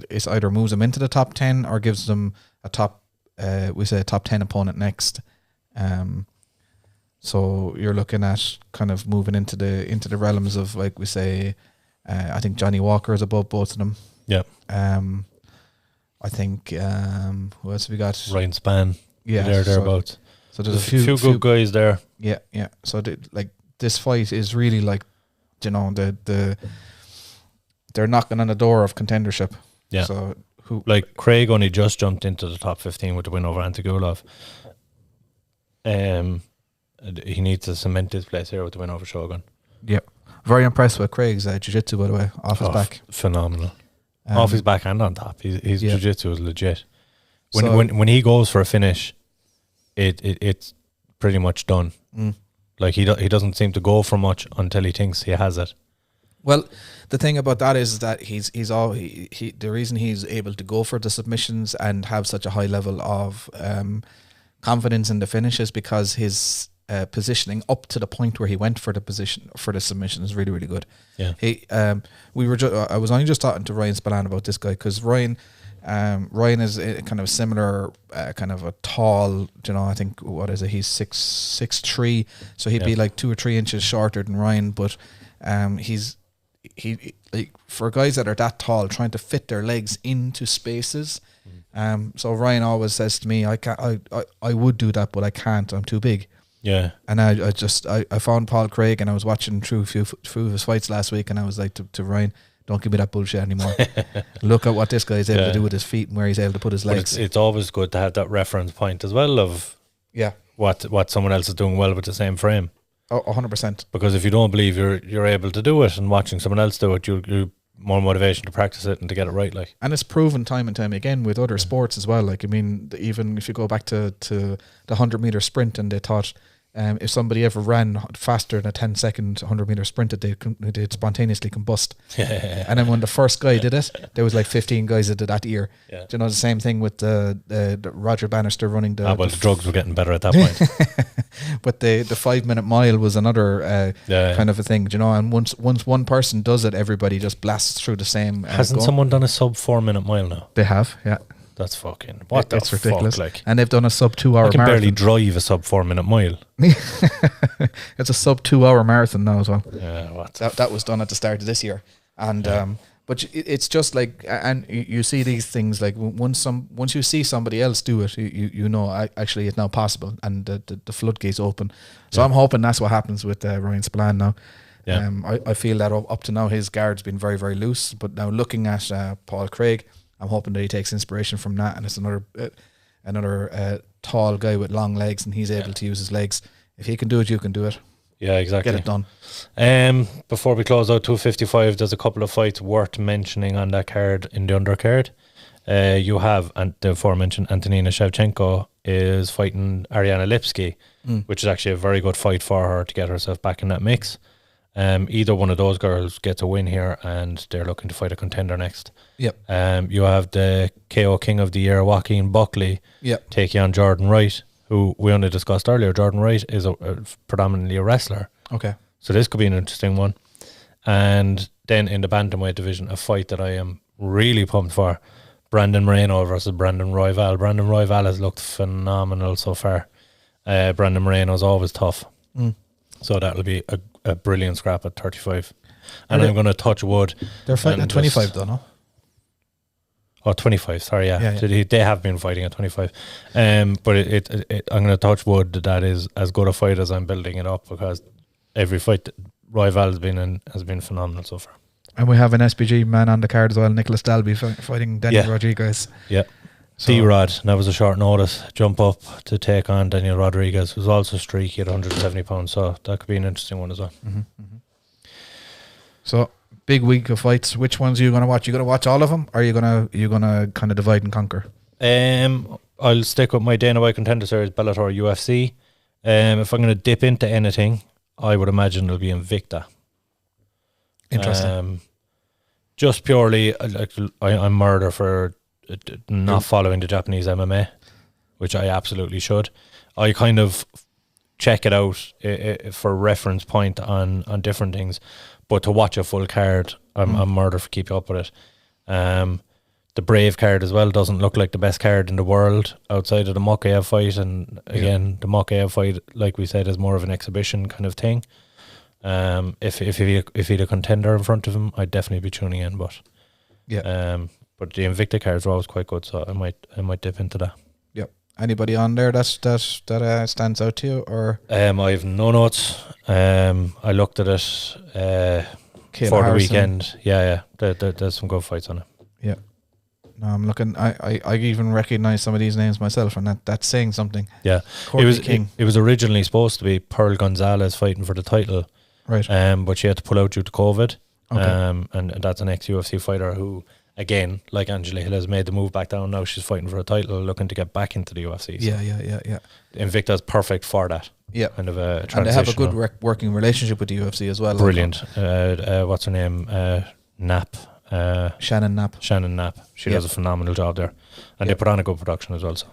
Speaker 1: it's either moves them into the top 10 or gives them a top 10 opponent next. So you're looking at kind of moving into the realms of I think Johnny Walker is above both of them.
Speaker 2: Yeah.
Speaker 1: I think who else have we got?
Speaker 2: Ryan Spann.
Speaker 1: Yeah,
Speaker 2: thereabouts.
Speaker 1: So there's a
Speaker 2: few good guys there.
Speaker 1: Yeah. So this fight is really they're knocking on the door of contendership.
Speaker 2: Yeah.
Speaker 1: So
Speaker 2: like Craig only just jumped into the top 15 with the win over Antigulov. He needs to cement his place here with the win over Shogun.
Speaker 1: Yeah. Very impressed with Craig's jiu-jitsu, by the way, off his back.
Speaker 2: Phenomenal. Off his back and on top. His jiu-jitsu is legit. When he goes for a finish, it's pretty much done. Like he doesn't seem to go for much until he thinks he has it.
Speaker 1: Well, the thing about that is that the reason he's able to go for the submissions and have such a high level of confidence in the finish is because his positioning up to the point where he went for the submission is really, really good.
Speaker 2: Yeah.
Speaker 1: I was only just talking to Ryan Spillane about this guy because Ryan is a kind of a similar kind of a tall, I think, what is it? He's 6'3", so he'd be like 2 or 3 inches shorter than Ryan, but he like for guys that are that tall, trying to fit their legs into spaces. So Ryan always says to me, I would do that, but I can't. I'm too big.
Speaker 2: Yeah.
Speaker 1: And I found Paul Craig, and I was watching through a few of his fights last week, and I was like to Ryan, don't give me that bullshit anymore. Look at what this guy is able to do with his feet and where he's able to put his legs.
Speaker 2: It's always good to have that reference point as well of what someone else is doing well with the same frame.
Speaker 1: Oh, 100%.
Speaker 2: Because if you don't believe you're able to do it, and watching someone else do it, you more motivation to practice it and to get it right. Like, and
Speaker 1: it's proven time and time again with other sports as well. Like, I mean, even if you go back to the 100-meter sprint, and they thought if somebody ever ran faster than a 10-second 100-meter sprint, they'd spontaneously combust. And then when the first guy did it, there was like 15 guys that did that year. Do you know, the same thing with the Roger Bannister running the
Speaker 2: drugs were getting better at that point.
Speaker 1: But the 5-minute mile was another kind of a thing, you know. And once one person does it, everybody just blasts through the same.
Speaker 2: Hasn't someone done a sub 4-minute mile now?
Speaker 1: They have, yeah.
Speaker 2: That's fucking that's
Speaker 1: ridiculous.
Speaker 2: Fuck, like.
Speaker 1: And they've done a sub 2 hour marathon.
Speaker 2: I can barely drive a sub 4-minute mile.
Speaker 1: It's a sub 2 hour marathon now as well.
Speaker 2: Yeah,
Speaker 1: that was done at the start of this year. And but it's just like, and you see these things like once you see somebody else do it, you know actually it's now possible, and the floodgates open. So I'm hoping that's what happens with Ryan Spillane now. Yeah. I feel that up to now his guard's been very, very loose, but now looking at Paul Craig, I'm hoping that he takes inspiration from that, and it's another tall guy with long legs, and he's able to use his legs. If he can do it, you can do it.
Speaker 2: Yeah, exactly.
Speaker 1: Get it done.
Speaker 2: Before we close out 255, there's a couple of fights worth mentioning on that card in the undercard. You have the aforementioned Antonina Shevchenko is fighting Ariana Lipski, which is actually a very good fight for her to get herself back in that mix. Either one of those girls gets a win here, and they're looking to fight a contender next.
Speaker 1: Yep.
Speaker 2: You have the KO King of the Year, Joaquin Buckley, taking on Jordan Wright, who we only discussed earlier. Jordan Wright is predominantly a wrestler.
Speaker 1: Okay.
Speaker 2: So this could be an interesting one. And then in the bantamweight division, a fight that I am really pumped for, Brandon Moreno versus Brandon Royval. Brandon Royval has looked phenomenal so far. Brandon Moreno is always tough. So that'll be a brilliant scrap at 35. And I'm going to touch wood.
Speaker 1: They're fighting at 25 though, no?
Speaker 2: Oh, 25, sorry, yeah. They have been fighting at 25. But I'm going to touch wood that is as good a fight as I'm building it up, because every fight that Royval has been phenomenal so far. And
Speaker 1: we have an SPG man on the card as well, Nicholas Dalby, fighting Daniel Rodriguez.
Speaker 2: Yeah. So D-Rod, that was a short notice jump up to take on Daniel Rodriguez. Was also streaky at 170 pounds, so that could be an interesting one as well.
Speaker 1: So big week of fights. Which ones are you going to watch? You going to watch all of them, or are you going to kind of divide and conquer?
Speaker 2: I'll stick with my Dana White Contender Series, Bellator, UFC. If I'm going to dip into anything, I would imagine it'll be Invicta.
Speaker 1: Interesting.
Speaker 2: Just purely, I'm murder for not following the Japanese MMA, which I absolutely should. I kind of check it out for reference point on different things, but to watch a full card, I'm murder for keeping up with it. The Brave card as well doesn't look like the best card in the world outside of the Mokaev fight, and again, the Mokaev fight, like we said, is more of an exhibition kind of thing. If he had a contender in front of him, I'd definitely be tuning in. But but the Invicta cards are always quite good, so I might dip into that.
Speaker 1: Yep. Anybody on there that stands out to you, or?
Speaker 2: I have no notes. I looked at it for the weekend. Yeah. There's some good fights on it.
Speaker 1: Yeah. No, I'm looking. I even recognize some of these names myself, and that's saying something.
Speaker 2: Yeah, it was originally supposed to be Pearl Gonzalez fighting for the title,
Speaker 1: right?
Speaker 2: But she had to pull out due to COVID.
Speaker 1: Okay.
Speaker 2: And that's an ex-UFC fighter who, again, like Angela Hill, has made the move back down. Now she's fighting for a title, looking to get back into the UFC. So
Speaker 1: Yeah.
Speaker 2: Invicta's perfect for that.
Speaker 1: Yeah,
Speaker 2: kind of a transition.
Speaker 1: And they have a good working relationship with the UFC as well.
Speaker 2: Brilliant. What's her name? Knapp.
Speaker 1: Shannon Knapp.
Speaker 2: She does a phenomenal job there, and they put on a good production as well. So,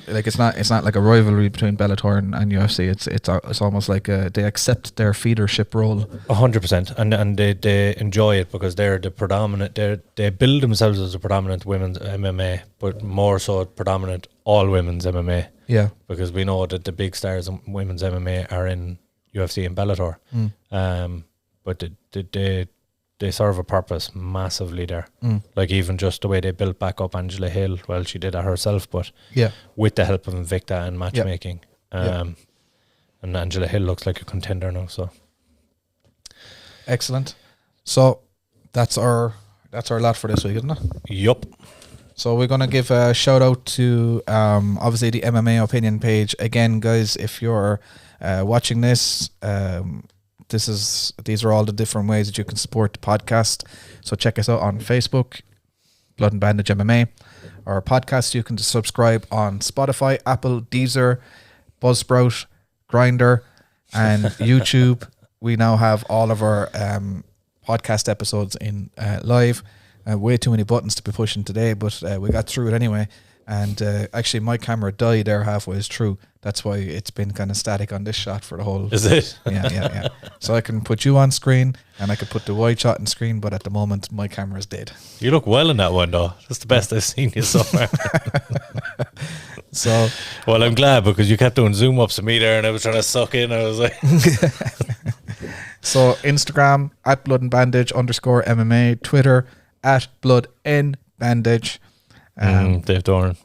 Speaker 1: like it's not like a rivalry between Bellator and UFC. It's almost like they accept their feedership role.
Speaker 2: 100%, and they enjoy it because they're the predominant. They build themselves as a predominant women's MMA, but more so predominant all women's MMA.
Speaker 1: Yeah,
Speaker 2: because we know that the big stars in women's MMA are in UFC and Bellator. But they serve a purpose massively there. Like even just the way they built back up Angela Hill, well, she did it herself, but with the help of Invicta and matchmaking. And Angela Hill looks like a contender now. So
Speaker 1: excellent. So that's our lot for this week, isn't it?
Speaker 2: Yup.
Speaker 1: So we're going to give a shout out to obviously the MMA opinion page. Again, guys, if you're watching this, these are all the different ways that you can support the podcast. So check us out on Facebook, Blood and Bandage MMA. Our podcast, you can subscribe on Spotify, Apple, Deezer, Buzzsprout, Grindr, and YouTube. We now have all of our podcast episodes in live. Way too many buttons to be pushing today, but we got through it anyway. And actually, my camera died there halfway through. That's why it's been kind of static on this shot for the whole.
Speaker 2: Is it?
Speaker 1: Yeah. So I can put you on screen and I could put the wide shot on screen, but at the moment, my camera's dead.
Speaker 2: You look well in that one, though. That's the best I've seen you so far.
Speaker 1: So,
Speaker 2: well, I'm glad because you kept doing zoom ups of me there, and I was trying to suck in. I was like,
Speaker 1: so Instagram at Blood and Bandage _MMA, Twitter at Blood N Bandage.
Speaker 2: Dave Doran.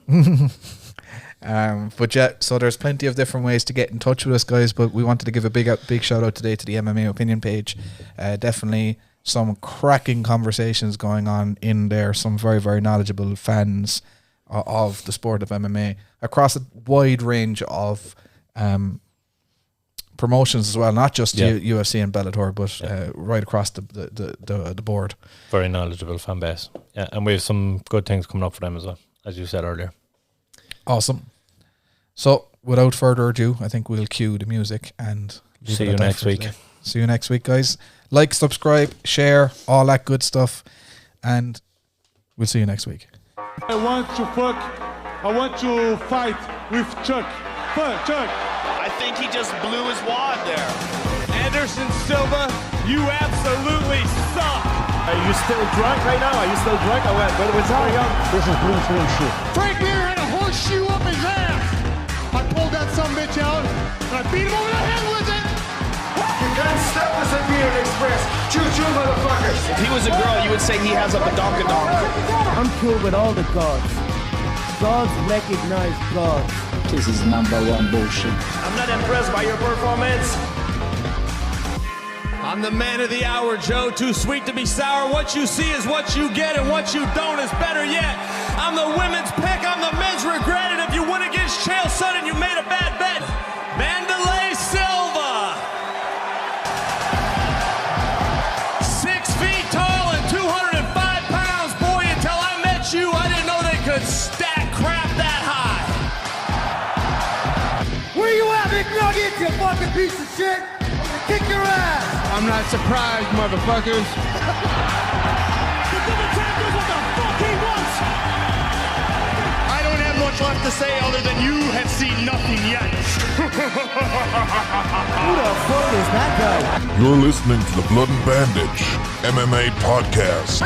Speaker 1: But yeah, so there's plenty of different ways to get in touch with us, guys, but we wanted to give a big shout out today to the MMA opinion page. Definitely some cracking conversations going on in there, some very, very knowledgeable fans of the sport of MMA across a wide range of promotions as well, not just UFC and Bellator, but right across the board.
Speaker 2: Very knowledgeable fan base. Yeah, and we have some good things coming up for them as well, as you said earlier.
Speaker 1: Awesome. So, without further ado, I think we'll cue the music and
Speaker 2: see you next week.
Speaker 1: See you next week, guys. Like, subscribe, share, all that good stuff, and we'll see you next week.
Speaker 3: I want to fight with Chuck. Chuck.
Speaker 4: I think he just blew his wad there.
Speaker 3: Anderson Silva, you absolutely suck.
Speaker 5: Are you still drunk right now? Are you still drunk? What's going on?
Speaker 6: This is blue screen shit.
Speaker 3: Frank Mir had a horseshoe up his ass. I pulled that sumbitch out and I beat him over the head with it.
Speaker 5: You can't stop us at Beard Express. Choo-choo, motherfuckers.
Speaker 4: If he was a girl, you would say he has a badonkadonk.
Speaker 6: I'm cool with all the gods. Gods recognize gods. This is #1 bullshit.
Speaker 5: I'm not impressed by your performance.
Speaker 3: I'm the man of the hour, Joe. Too sweet to be sour. What you see is what you get, and what you don't is better yet. I'm the women's pick. I'm the men's regret. And if you win against Chael Sonnen, you made a bad bet. Vandalay Silva. 6 feet tall and 205 pounds. Boy, until I met you, I didn't know they could stack crap that high.
Speaker 6: Where you at, McNugget, you fucking piece of shit? I'm gonna kick your ass.
Speaker 3: I'm not surprised, motherfuckers. I don't have much left to say other than you have seen nothing yet.
Speaker 6: Who the fuck is that guy?
Speaker 7: You're listening to the Blood and Bandage MMA podcast.